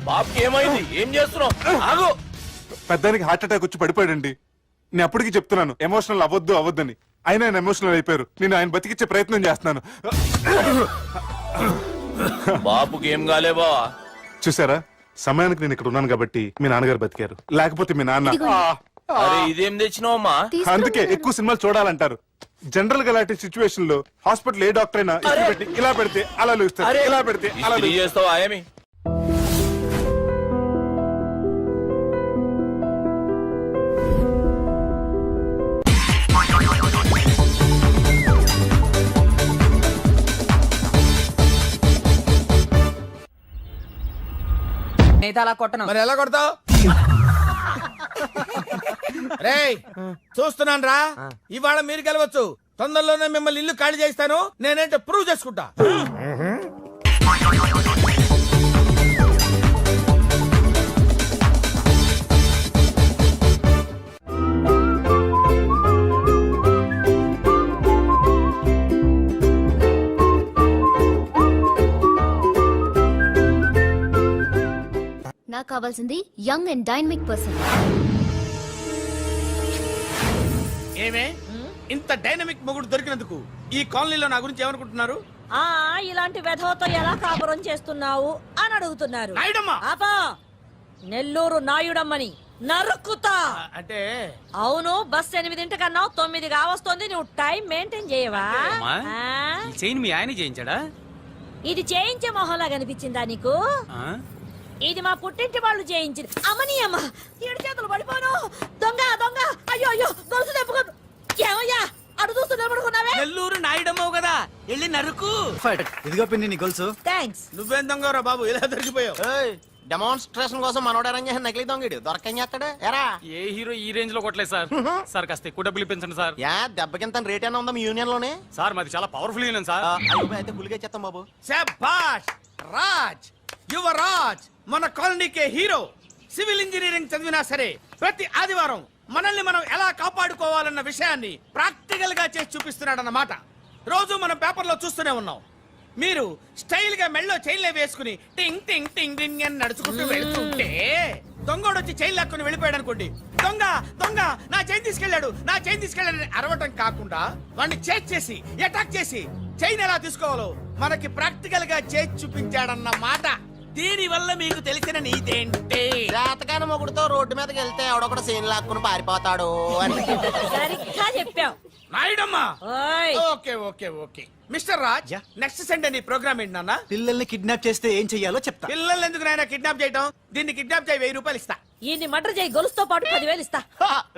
Speaker 4: బాబుకి ఏమైంది? ఏం చేస్తున్నావు? ఆగు.
Speaker 2: పెద్దానికి హార్ట్ అటాక్ వచ్చి పడిపోయాడండి. నేను అప్పటికి చెప్తున్నాను ఎమోషనల్ అవ్వద్దని. ఆయన ఎమోషనల్ అయిపోయారు. నేను ఆయన బతికిచ్చే ప్రయత్నం చేస్తున్నాను.
Speaker 4: బాబుకి ఏం కాలే బావా?
Speaker 2: చూసారా, సమయానికి నేను ఇక్కడ ఉన్నాను కాబట్టి మీ నాన్నగారు బతికారు. లేకపోతే మీ నాన్న.
Speaker 4: అరే ఇదేం తెచ్చినావమ్మా?
Speaker 2: అందుకే ఎక్కువ సినిమాలు చూడాలంటారు. జనరల్ గా ఇలాంటి సిచ్యువేషన్ లో హాస్పిటల్ ఏ డాక్టర్ అయినా ఇస్త్రీ పెట్టి ఇలా పెడితే అలా లూస్తారు, ఇలా పెడితే అలా
Speaker 4: చేస్తావా ఏమి?
Speaker 10: మరి ఎలా కొడతావు? రేయ్ చూస్తున్నాను రా, ఇవాళ మీరు గెలవచ్చు. తొందరలోనే మిమ్మల్ని ఇల్లు ఖాళీ చేస్తాను. నేనేంటో ప్రూవ్ చేసుకుంటా.
Speaker 12: నాకు కావాల్సింది యంగ్ అండ్ డైనమిక్ పర్సన్.
Speaker 10: ఏమే ఇంత డైనమిక్ మొగుడు దొరికినందుకు ఈ కాలనీలో నా గురించి ఏమనుకుంటున్నారు?
Speaker 7: ఇలాంటి వెధవతో ఎలా కాపురం చేస్తున్నావు అని అడుగుతున్నారు.
Speaker 10: నాయుడమ్మా.
Speaker 7: ఆపా, నెల్లూరు నాయుడమ్మని నరుక్కుతా.
Speaker 10: అంటే
Speaker 7: అవును, బస్ 8:00 9 కావస్తుంది. నువ్వు టైం మెయింటైన్ చేయవా?
Speaker 9: మీ ఆయన చేయించాడా?
Speaker 7: ఇది చేయించే మొహంలా కనిపించిందా నీకు? ఇది మా పుట్టింటి వాళ్ళు చేయించింది. అమ్మని అమ్మ, 7 చేతులు పడిపోను. దొంగ దొంగ, అయ్యో అయ్యో, గొలుసు తెప్పుకో. ఏమయ్యా అటు చూస్తూ నిలబడుకున్నావే
Speaker 10: నెల్లూరు నాయుడమ్మవు కదా వెళ్ళి నరుకు.
Speaker 8: ఇదిగో పిన్ని నీ గొలుసు.
Speaker 7: థ్యాంక్స్.
Speaker 10: నువ్వేం దొంగరా బాబు ఇలా దొరికిపోయావు?
Speaker 2: డెమాన్స్ట్రేషన్ కోసం మనోడు అరేంజ్ చేసిన నకిలీ దొంగడు దొరకం చేస్తాడు ఎరా
Speaker 13: ఏ హీరో ఈ రేంజ్ లో కొట్టలేదు సార్. సార్ కాస్త ఎక్కువ డబ్బులు ఇప్పించండి సార్.
Speaker 2: యా దెబ్బకింత రేట్ అయినా ఉందా మీ యూనియన్ లోనే
Speaker 13: సార్ మాది చాలా పవర్ఫుల్ యూనియన్ సార్.
Speaker 2: అయితే గులిగా చేస్తాం బాబు.
Speaker 10: శభాష్ రాజ్, యువరాజ్, మన కాలనీకే హీరో. సివిల్ ఇంజనీరింగ్ చదివినా సరే ప్రతి ఆదివారం మనల్ని మనం ఎలా కాపాడుకోవాలన్న విషయాన్ని ప్రాక్టికల్ గా చేసి చూపిస్తున్నాడన్నమాట. రోజు మనం పేపర్లో చూస్తూనే ఉన్నాం. మీరు స్టైల్ గా మెళ్ళో చైన్లే వేసుకుని టింగ్ టింగ్ టింగ్ టింగ్ అని నడుచుకుంటూ వెళ్తుంటే దొంగోడు వచ్చి చైన్ లాక్కుని వెళ్ళిపోయాడు అనుకోండి. దొంగ దొంగ నా చైన్ తీసుకెళ్ళాడు, నా చైన్ తీసుకెళ్ళాడని అరవటం కాకుండా వాడిని చేజ్ చేసి అటాక్ చేసి చైన్ ఎలా తీసుకోవాలో మనకి ప్రాక్టికల్ గా చేసి చూపించాడన్న మాట. దీని వల్ల మీకు తెలిసిన నీతేంటి?
Speaker 2: జాతకాన మొగుడుతో రోడ్డు మీదకి వెళ్తే ఎవడొకడు సీన్ లాక్కుని పారిపోతాడు అని.
Speaker 7: సరిగ్గా చెప్పావు.
Speaker 10: నాయుడమ్మా.
Speaker 7: ఓయ్.
Speaker 10: Okay okay okay mister Raj, next Sunday నీ ప్రోగ్రామ్ ఏంటి నాన్న?
Speaker 8: పిల్లల్ని కిడ్నాప్ చేస్తే ఏం చెయ్యాలో చెప్తా.
Speaker 10: పిల్లలు ఎందుకు నాయన కిడ్నాప్ చేయటం? దీన్ని కిడ్నాప్ చేయి, 1000 రూపాయలు ఇస్తా.
Speaker 7: ఈయన్ని మటర్ చేయి, గొలుసుతో పాటు 10,000 ఇస్తా.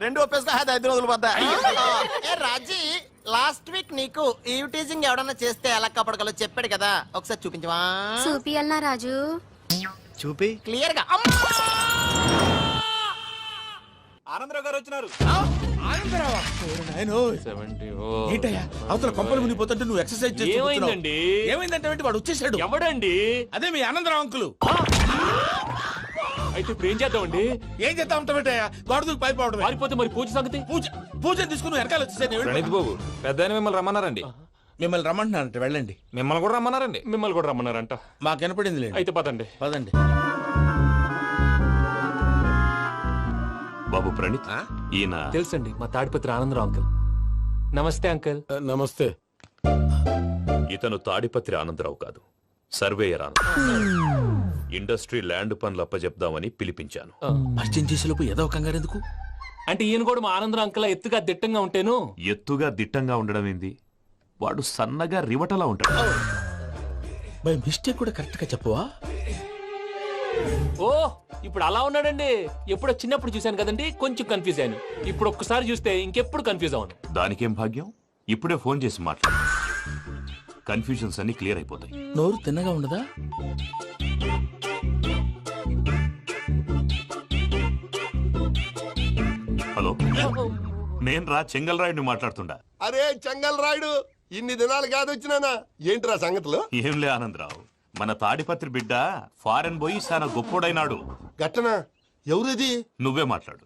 Speaker 2: రెండు ఒప్పేసుకో 5 రోజులు పడ్డా. ఏ రాజీ, లాస్ట్ వీక్ నీకు ఈవ్ టీజింగ్ ఎవడన్నా చేస్తే ఎలా కాపాడగలో చెప్పాడు కదా, ఒకసారి చూపించవా?
Speaker 12: చూపియల్నా రాజు?
Speaker 8: చూపి.
Speaker 2: క్లియర్ గా.
Speaker 11: ఆనందరావు గారు వచ్చినారు.
Speaker 3: ఏంటయ్యా అవతల కొంపలు మునిగిపోతుంటే నువ్వు ఎక్సర్సైజ్ చేస్తూ
Speaker 13: ఏమైందండి?
Speaker 3: ఏమైందంటే వాడు వచ్చేసాడు.
Speaker 13: ఎవడండి?
Speaker 3: అదే మీ ఆనందరావు అంకులు.
Speaker 13: అయితే ఇప్పుడు ఏం చేద్దామండి?
Speaker 3: ఏం చేస్తా ఉంటావేటయ్యా, గోడ దూకి పైపోవడం.
Speaker 13: పారిపోతే మరి పూజ సంగతి?
Speaker 3: పూజ తీసుకుని వెనకాల వచ్చేసాను.
Speaker 6: ప్రణీత్ బాబు పెద్ద మిమ్మల్ని రమ్మన్నారండి.
Speaker 3: మిమ్మల్ని రమ్మంటున్నానంట, వెళ్ళండి.
Speaker 6: మిమ్మల్ని కూడా రమ్మన్నారండి.
Speaker 13: మిమ్మల్ని కూడా రమ్మన్నారంట.
Speaker 3: మాకు వినపడింది లేదు.
Speaker 13: అయితే పదండి.
Speaker 3: పదండి.
Speaker 11: బాబు ప్రణీత్, ఈయన
Speaker 13: తెలుసండి, మా తాడిపత్రి ఆనందరావు అంకుల్. నమస్తే అంకుల్.
Speaker 6: నమస్తే.
Speaker 11: ఇతను తాడిపత్రి ఆనందరావు కాదు, సర్వేయర్ ఆనందరావు. ఇండస్ట్రీ ల్యాండ్ పనులు అప్పజెప్దామని పిలిపించాను.
Speaker 3: పరిచయం చేసేలోపు ఏదో కంగారు ఎందుకు?
Speaker 13: అంటే ఈయన కూడా మా ఆనందరావు అంకుల్ ఎత్తుగా దిట్టంగా ఉంటేను.
Speaker 11: ఎత్తుగా దిట్టంగా ఉండడం ఏంది, వాడు సన్నగా రివటలా ఉంటాడు.
Speaker 3: బై మిస్టేక్ కూడా కరెక్ట్ గా చెప్పవా?
Speaker 13: ఓ ఇప్పుడు అలా ఉన్నాడండి. ఎప్పుడో చిన్నప్పుడు చూశాను కదండి, కొంచెం కన్ఫ్యూజ్ అయ్యాను. ఇప్పుడు ఒక్కసారి చూస్తే ఇంకెప్పుడు కన్ఫ్యూజ్ అవును.
Speaker 11: దానికేం భాగ్యం, ఇప్పుడే ఫోన్ చేసి మాట్లాడు. కన్ఫ్యూజన్స్ అన్ని క్లియర్ అయిపోతాయి.
Speaker 3: నోరు తిన్నగా ఉండదా?
Speaker 11: హలో, నేను రా చెంగల్ రాయుడిని మాట్లాడుతుండా.
Speaker 2: అరే చెంగల్ రాయుడు, ఇన్ని దినాలు కాదు వచ్చినానా? ఏంట్రా సంగతులు?
Speaker 11: ఏంలే ఆనందరావు, మన తాడిపత్రి బిడ్డ ఫారెన్ పోయి చాలా గొప్పోడైనాడు.
Speaker 2: గట్టనా? ఎవరిది?
Speaker 11: నువ్వే మాట్లాడు.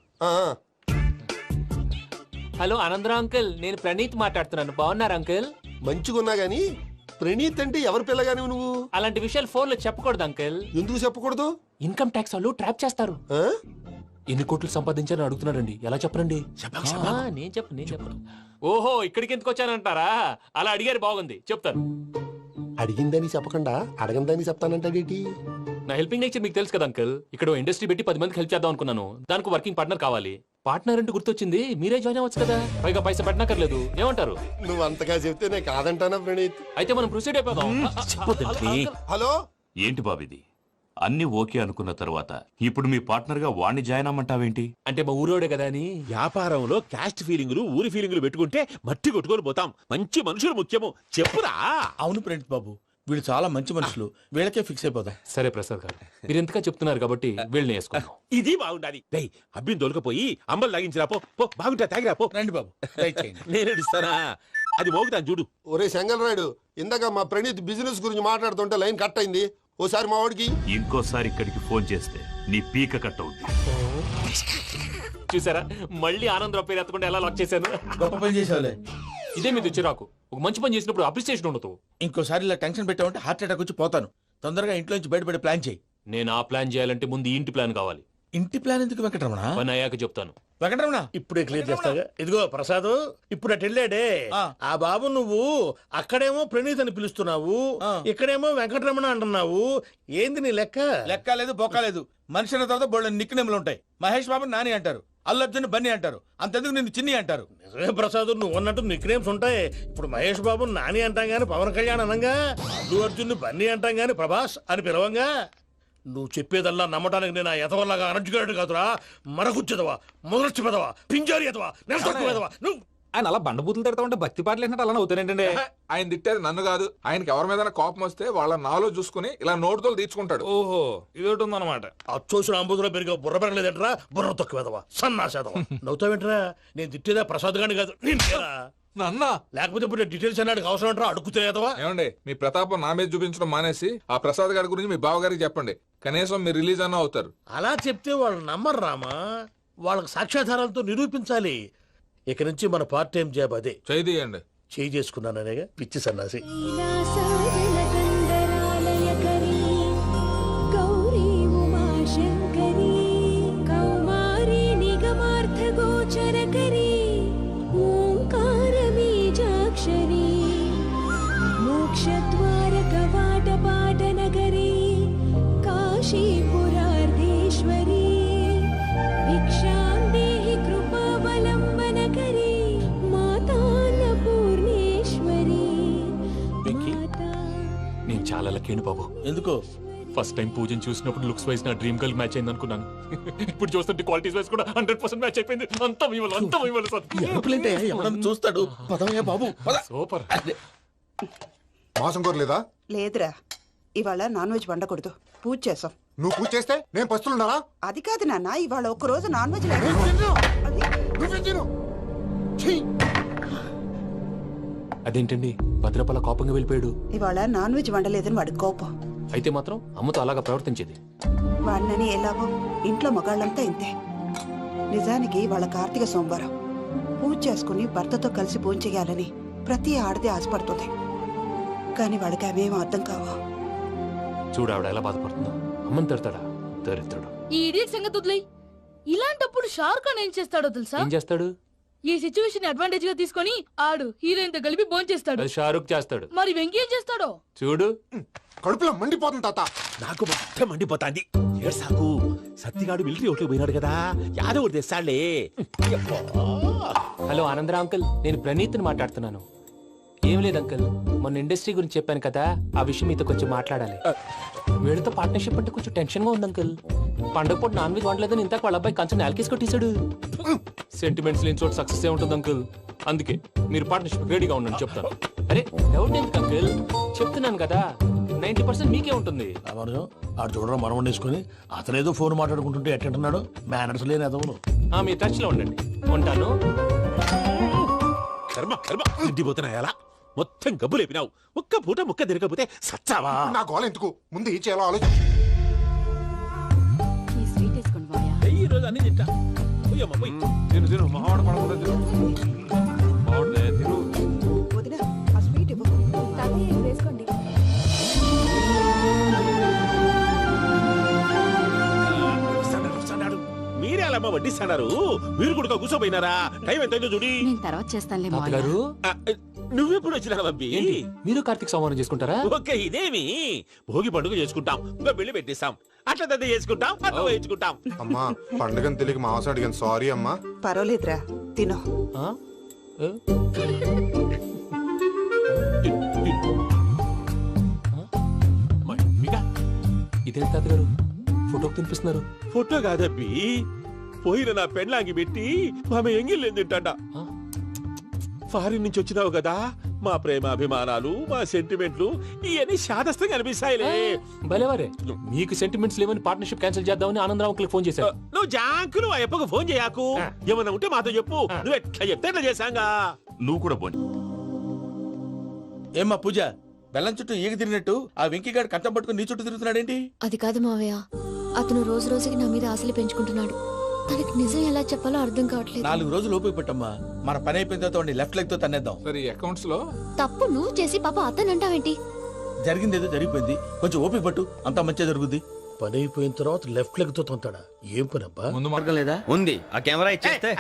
Speaker 13: హలో ఆనందరావు అంకుల్, నేను ప్రణీత్ మాట్లాడుతున్నాను. బాగున్నారు అంకుల్?
Speaker 2: మంచిగున్నా గాని ప్రణీత్ అంటే ఎవరి పిల్లగాని నువ్వు?
Speaker 13: అలాంటి విషయాలు ఫోన్ లో చెప్పకూడదు అంకుల్.
Speaker 2: ఎందుకు చెప్పకూడదు?
Speaker 13: ఇన్కమ్ ట్యాక్స్ వాళ్ళు ట్రాప్ చేస్తారు.
Speaker 2: ఆ?
Speaker 13: ఎన్ని కోట్లు సంపాదించాలని అడుగుతున్నారండి. ఎలా చెప్పరండి? నేను చెప్పను. ఓహో, ఇక్కడికి ఎందుకు వచ్చానంటారా? అలా అడిగారు, బాగుంది, చెప్తాను.
Speaker 2: అడిగిందని చెప్పకుండా అడగందని చెప్తానంటాడేటి?
Speaker 13: నా హెల్పింగ్ నేచర్ మీకు తెలుసు కదా అంకుల్. ఇక్కడ ఇండస్ట్రీ పెట్టి 10 మందికి హెల్ప్ చేద్దాం అనుకున్నాను. దానికి వర్కింగ్ పార్ట్నర్ కావాలి. పార్ట్నర్ అంటే గుర్తొచ్చింది, మీరే జాయిన్ అవ్వచ్చు కదా, పైగా పైసా పెట్టనక్కర్లేదు. ఏమంటారు?
Speaker 2: నువ్వు అంతగా చెప్తేనే కాదంటానా ప్రణీత్?
Speaker 13: అయితే మనం ప్రొసీడ్ అయిపోదాం.
Speaker 2: హలో,
Speaker 11: ఏంటి బాబిది, అన్ని ఓకే అనుకున్న తర్వాత ఇప్పుడు మీ పార్ట్నర్ గా వాణ్ణి జాయిన్ అమ్మంటావేంటి?
Speaker 13: అంటే మా ఊరోడే కదా అని.
Speaker 3: వ్యాపారంలో క్యాస్ట్ ఫీలింగులు ఊరి ఫీలింగులు పెట్టుకుంటే మట్టి కొట్టుకొని పోతాం. మంచి మనుషులు ముఖ్యము, చెప్పురా. అవును ప్రణీత్ బాబు, వీళ్ళు చాలా మంచి మనుషులు, వీళ్ళకే ఫిక్స్ అయిపోతాం.
Speaker 13: సరే ప్రసాద్ గారు, మీరు ఎంతగా చెప్తున్నారు కాబట్టి వీళ్ళని వేసుకున్నాం.
Speaker 3: ఇది బాగుండాలి. డై అబ్బిని దొలకపోయి అంబలు తాగించిరా పో. బాగుంటా తాగిరా పో. రండి బాబు, నేను ఇస్తానా? అది మోగుతాను చూడు.
Speaker 2: ఒరే చెంగల్ రాయుడు, ఇందాక మా ప్రణీత్ బిజినెస్ గురించి మాట్లాడుతుంటే లైన్ కట్ అయింది. ఓసారి మా వాడికి
Speaker 11: ఇంకోసారి ఇక్కడికి ఫోన్ చేస్తే నీ పీక కట్ అవుద్ది.
Speaker 13: చూసారా, మళ్ళీ ఆనందరావు పేరు ఎత్తకుండా ఎలా లాక్ చేశాను.
Speaker 3: గొప్ప పని చేసేవాళ్ళే.
Speaker 13: ఇదే మీద చిరాకు. ఒక మంచి పని చేసినప్పుడు అప్రిసియేషన్ ఉండదు.
Speaker 3: ఇంకోసారి ఇలా టెన్షన్ పెట్టామంటే హార్ట్ అటాక్ వచ్చి పోతాను. తొందరగా ఇంట్లో నుంచి బయటపడే ప్లాన్ చేయి.
Speaker 13: నేను ఆ ప్లాన్ చేయాలంటే ముందు ఈ ఇంటి ప్లాన్ కావాలి.
Speaker 3: ఇంటి ప్లాన్ ఎందుకు వెంకటరమణ?
Speaker 13: పని అయ్యాక చెప్తాను.
Speaker 3: వెంకటరమణ
Speaker 14: ఇప్పుడే క్లియర్ చేస్తాగా. ఇదిగో ప్రసాద్, ఇప్పుడు అటు వెళ్ళాడే ఆ బాబు, నువ్వు అక్కడేమో ప్రణీత్ అని పిలుస్తున్నావు, ఇక్కడేమో వెంకటరమణ అంటున్నావు. ఏంది నీ లెక్క?
Speaker 3: లెక్క లేదు, బొక్క లేదు. మనిషి అన్న తర్వాత బోళ్ళ నిక్ నేమ్లు ఉంటాయి. మహేష్ బాబు నాని అంటారు, అల్లు అర్జున్ బన్నీ అంటారు, అంతెందుకు నిన్ను చిన్ని అంటారు.
Speaker 14: నిజమే ప్రసాద్, నువ్వు అన్నట్టు నిక్ నేమ్స్ ఉంటాయి. ఇప్పుడు మహేష్ బాబు నాని అంటాం గాని పవన్ కళ్యాణ్ అనంగా, అల్లు అర్జున్ బన్నీ అంటాం గాని ప్రభాస్ అని పిలవంగా. నువ్వు చెప్పేదల్లా నమ్మటానికి నేను ఎతవల్లాగా అనర్జుకేటెడ్ కాదురా. మరగుచ్చదవా, మొదలచ్చి పెదవా, పింజారి ఎదవా, నెలసొక్కు పెదవా నువ్వు.
Speaker 6: ఆయన అలా బండబూతులు తిడతా ఉంటే భక్తి పాటలు ఏంటంటే అలా అవుతానేంటండి. ఆయన తిట్టేది నన్ను కాదు, ఆయనకి ఎవరి మీద కోపం వస్తే వాళ్ళ నాలో చూసుకుని ఇలా నోటుతో తీర్చుకుంటాడు. ఓహో, ఇదొకటి ఉందన్నమాట.
Speaker 14: అచ్చోసిన అంబుధులో పెరిగే బుర్ర పెరగలేదంటరా, బుర్ర తొక్కువేదవా సన్నాసేదవా. నవ్వుతావేంట్రా? నేను తిట్టేదా ప్రసాద్ గాని కాదు నిన్నేరా.
Speaker 6: నన్నా?
Speaker 14: లేకపోతే ఇప్పుడు డీటెయిల్స్ అన్నాడు అవసరం అంటారా? అడుగుతాయేదవా.
Speaker 6: ఏమండి, మీ ప్రతాపం నా మీద చూపించడం మానేసి ఆ ప్రసాద్ గారి గురించి మీ బావగారికి చెప్పండి. కనీసం మీరు రిలీజ్ అన్న అవుతారు.
Speaker 14: అలా చెప్తే వాళ్ళు నమ్మరు రామా. వాళ్ళకి సాక్ష్యాధారాలతో నిరూపించాలి. ఇక నుంచి మన పార్ట్ టైం జాబ్ అదే.
Speaker 6: చేయండి.
Speaker 14: చేయి చేసుకున్నాననేగా పిచ్చి సన్నాసి.
Speaker 13: నేను చాలా లక్కీ బాబు.
Speaker 14: ఎందుకో?
Speaker 13: ఫస్ట్ టైం పూజను చూసినప్పుడు లుక్స్ వైజ్ నా డ్రీమ్ గర్ల్ మ్యాచ్ అయింది అనుకున్నాను. ఇప్పుడు చూస్తుంటే క్వాలిటీస్ వైజ్ కూడా 100% మ్యాచ్ అయిపోయింది. అంతా మీ వల్ల, అంతా మీ వల్ల సార్.
Speaker 14: ఎవడన్నా చూస్తాడు. పదవయ్యా బాబు, పద.
Speaker 13: సూపర్.
Speaker 6: మాసం కోరలేదా?
Speaker 7: లేదురా, ఇవాళ నాన్ వెజ్ వండకూడదు. పూజ చేసాం.
Speaker 6: నువ్వు పూజ చేస్తే నేను పస్తులున్నారా?
Speaker 7: అది కాదు నాన్న, ఇవాళ ఒక్క రోజు నాన్ వెజ్
Speaker 13: అదేంటండి భద్రపల కోపంగా వెళ్ళిపోయాడు?
Speaker 7: ఇవాళ నాన్ వెజ్ వండలేదని వాడి కోపం.
Speaker 13: అయితే మాత్రం అమ్మతో అలాగా ప్రవర్తించేది.
Speaker 7: వాడినని ఎలాగో ఇంట్లో మగాళ్ళంతా ఇంతే. నిజానికి వాళ్ళ కార్తీక సోమవారం పూజ చేసుకుని భర్తతో కలిసి పూజ చేయాలని ప్రతి ఆడది ఆశపడుతుంది. కానీ వాడికి అవేమో అర్థం కావు.
Speaker 13: చూడు ఆవిడ ఎలా బాధపడుతుందో. అమ్మని తిడతాడా? దరిద్రుడు.
Speaker 12: ఈ ఇడియట్ సంగతి వదిలేయ్. ఇలాంటప్పుడు షారుఖ్ ఖాన్ ఏం చేస్తాడో తెలుసా?
Speaker 13: ఏం చేస్తాడు?
Speaker 12: ఈ సిచ్యువేషన్ అడ్వాంటేజ్ గా తీసుకొని ఆడు హీరోయిన్ తో కలిపి బోన్ చేస్తాడు.
Speaker 13: అది షారుఖ్ చేస్తాడు.
Speaker 12: మరి వెంకీ ఏం చేస్తాడో
Speaker 13: చూడు.
Speaker 6: కడుపులో మండిపోతుంది తాత.
Speaker 14: నాకు మొత్తం మండిపోతాంది. సాకు సత్తిగాడు మిలిటరీ ఓట్లకు పోయినాడు కదా, యాదవ్ తెస్తాడులే.
Speaker 13: హలో ఆనందరా అంకుల్, నేను ప్రణీత్ని మాట్లాడుతున్నాను. ఏం లేదు అంకుల్, మొన్న ఇండస్ట్రీ గురించి చెప్పాను కదా, ఆ విషయం మీతో కొంచెం మాట్లాడాలి. వీళ్ళతో పార్ట్నర్షిప్ అంటే కొంచెం టెన్షన్ గా ఉంది అంకుల్. పండగ పూట నాన్ వెజ్ వండలేదని ఇంతకు వాళ్ళ అబ్బాయి కంచెం నేలకేసి కొట్టేశాడు. సెంటిమెంట్స్ లేని చోట సక్సెస్ ఏ ఉంటుంది అంకుల్. అందుకే మీరు పార్ట్నర్షిప్ రెడీగా ఉండండి చెప్తాను. అరే డౌట్ ఎందుకు అంకుల్, చెప్తున్నాను కదా 90% మీకే ఉంటుంది.
Speaker 14: ఆడు చూడడం మనం వండేసుకుని అతనేదో ఫోన్ మాట్లాడుకుంటుంటే ఎట్టంటున్నాడు. మేనర్స్ లేని అదవును.
Speaker 13: మీ టచ్ లో ఉండండి. ఉంటాను.
Speaker 14: కర్మ కర్మ ఇంటిపోతున్నా ఎలా మొత్తం గబ్బు లేపినావు. ఒక్క పూట ముక్క తిరగకపోతే సచ్చావా?
Speaker 6: నా గోల ఎందుకు, ముందు ఏం చేయాలో ఆలోచించు.
Speaker 14: ఈ రోజు అన్ని తింటా.
Speaker 6: తిను తిను, మావాడు పడకుండా తిను. మావాడులే, తిను.
Speaker 7: వదిన, ఆ స్వీట్ ఇవ్వు.
Speaker 12: వేసుకోండి.
Speaker 14: మీరే అలా వడ్డిస్తాడారు. మీరు కూడా కూర్చోపోయినారా? టైం ఎంతైందో చూడి.
Speaker 12: నేను తర్వాత చేస్తానులే
Speaker 13: తాతగారు,
Speaker 14: నువ్వెప్పుడు వచ్చినా బంబి?
Speaker 13: ఏంటి మీరు కార్తీక్ సంహారం చేసుకుంటారా?
Speaker 14: ఓకే, ఇదేమి భోగి పండుగ చేసుకుంటాం, ఇంకా బిల్లు పెట్టిస్తాం, అట్లా దద్ద చేసుకుంటాం, అట్లా వేయించుకుంటాం.
Speaker 6: అమ్మా, పండుగని తెలియక మాంసం అడిగాను, సారీ అమ్మా.
Speaker 7: పర్వాలేదురా, తినో.
Speaker 13: ఆ? ఏ? ఇదేంటి తాతగారు ఫోటోకి తినిపిస్తున్నారు?
Speaker 14: ఫోటో కాదబ్బి, పోయిన నా పెళ్ళాంగి పెట్టి ఆమె ఎంగిల్ తింటాడ. ఫారిన్ నుంచి వచ్చినావు కదా, మా ప్రేమ అభిమానాలు, మా సెంటిమెంట్లు ఇవన్నీ శాదస్తంగా అనిపిస్తాయిలే.
Speaker 13: భలేవారే, మీకు సెంటిమెంట్స్ లేవని పార్ట్నర్షిప్ క్యాన్సిల్ చేద్దామని ఆనందరావు అంకుల్ ఫోన్ చేశారు.
Speaker 14: నువ్వు జాంకులు ఆ ఎప్పకు ఫోన్ చేయకు. ఏమన్నా ఉంటే మాతో చెప్పు. నువ్వు ఎట్లా చెప్తే ఎట్లా చేశాంగా.
Speaker 3: నువ్వు కూడా పోనీ.
Speaker 10: ఏమ్మా పూజ, బెల్లం చుట్టూ ఈగ తిరిగినట్టు ఆ వెంకీగాడు కంటం పట్టుకుని నీ చుట్టూ తిరుగుతున్నాడేంటి?
Speaker 12: అది కాదు మావయ్య, అతను రోజు రోజుకి నా మీద ఆశలు పెంచుకుంటున్నాడు. తనకి నిజం ఎలా చెప్పాలో అర్థం కావట్లేదు.
Speaker 10: 4 రోజులు ఓపిక పెట్టమ్మా, మన పని అయిపోయిన తర్వాత లెఫ్ట్ లెగ్ తో తన్నేద్దాం.
Speaker 6: సరే, అకౌంట్స్ లో
Speaker 12: తప్పు నువ్వు చేసి పాప అతను అంటావేంటి?
Speaker 10: జరిగింది ఏదో జరిగిపోయింది, కొంచెం ఓపిక పట్టు, అంతా మంచిగా జరుగుద్ది.
Speaker 14: పని అయిపోయిన తర్వాత లెఫ్ట్ లెగ్ తో తొంతాడా? ఏం పని అబ్బా?
Speaker 6: ముందు మార్గం లేదా?
Speaker 3: ఉంది. ఆ కెమెరా ఇచ్చేస్తే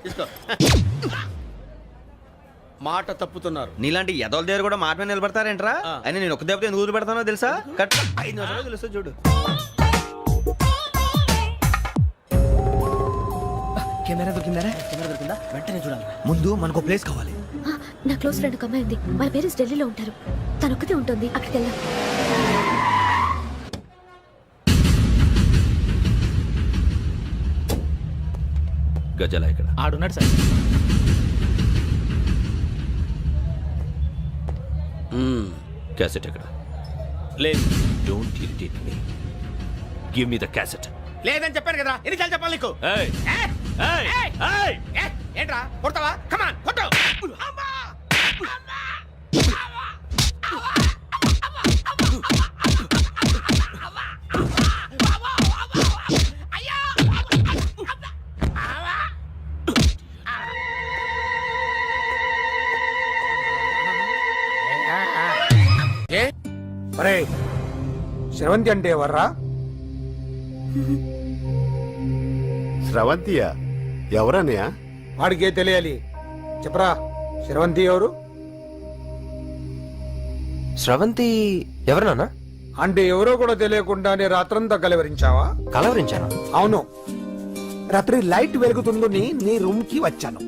Speaker 10: తీసుకో. మాట తప్పుతున్నారు.
Speaker 3: నీలాంటి ఎదల దగ్గర కూడా మాట మీద నిలబడతారేంట్రా? అని నేను ఒక దెబ్బతో ఎందుకు ఊరు పెడతానో తెలుసా? కట్ 5 నిమిషాలు తెలుసు చూడు.
Speaker 8: కెమెరా దొరికిందా? వెంటనే చూడాలి. ముందు మనకు ప్లేస్ కావాలి.
Speaker 12: నా క్లోజ్ ఫ్రెండ్ ఒక అమ్మాయి ఉంది, వాళ్ళ పేరెంట్స్ ఢిల్లీలో ఉంటారు. తను ఒక్కతే ఉంటుంది, అక్కడికి వెళ్దాం.
Speaker 1: గజాల ఇక్కడ
Speaker 13: ఆడున్నాడు సార్.
Speaker 1: క్యాసెట్ ఎక్కడ?
Speaker 10: లేదు.
Speaker 1: Don't irritate me. Give me the cassette.
Speaker 10: లేదని చెప్పాను కదా, ఎన్నిసార్లు చెప్పాలి నీకు?
Speaker 1: ఏయ్ ఏయ్ ఏయ్
Speaker 10: ఏంట్రా కొడతావా? కమాన్ కొట్టు.
Speaker 5: అరే శ్రవంతి అంటే ఎవర్రా?
Speaker 2: స్రవంతియా? ఎవరన్నయ్య?
Speaker 5: వాడికే తెలియాలి. చెప్పరా, శ్రవంతి ఎవరు?
Speaker 13: స్రవంతి ఎవరు నాన్న?
Speaker 5: అంటే ఎవరో కూడా తెలియకుండానే రాత్రంతా కలవరించావా?
Speaker 13: కలవరించాను.
Speaker 5: అవును, రాత్రి లైట్ వెలుగుతుందని నీ రూమ్ కి వచ్చాను.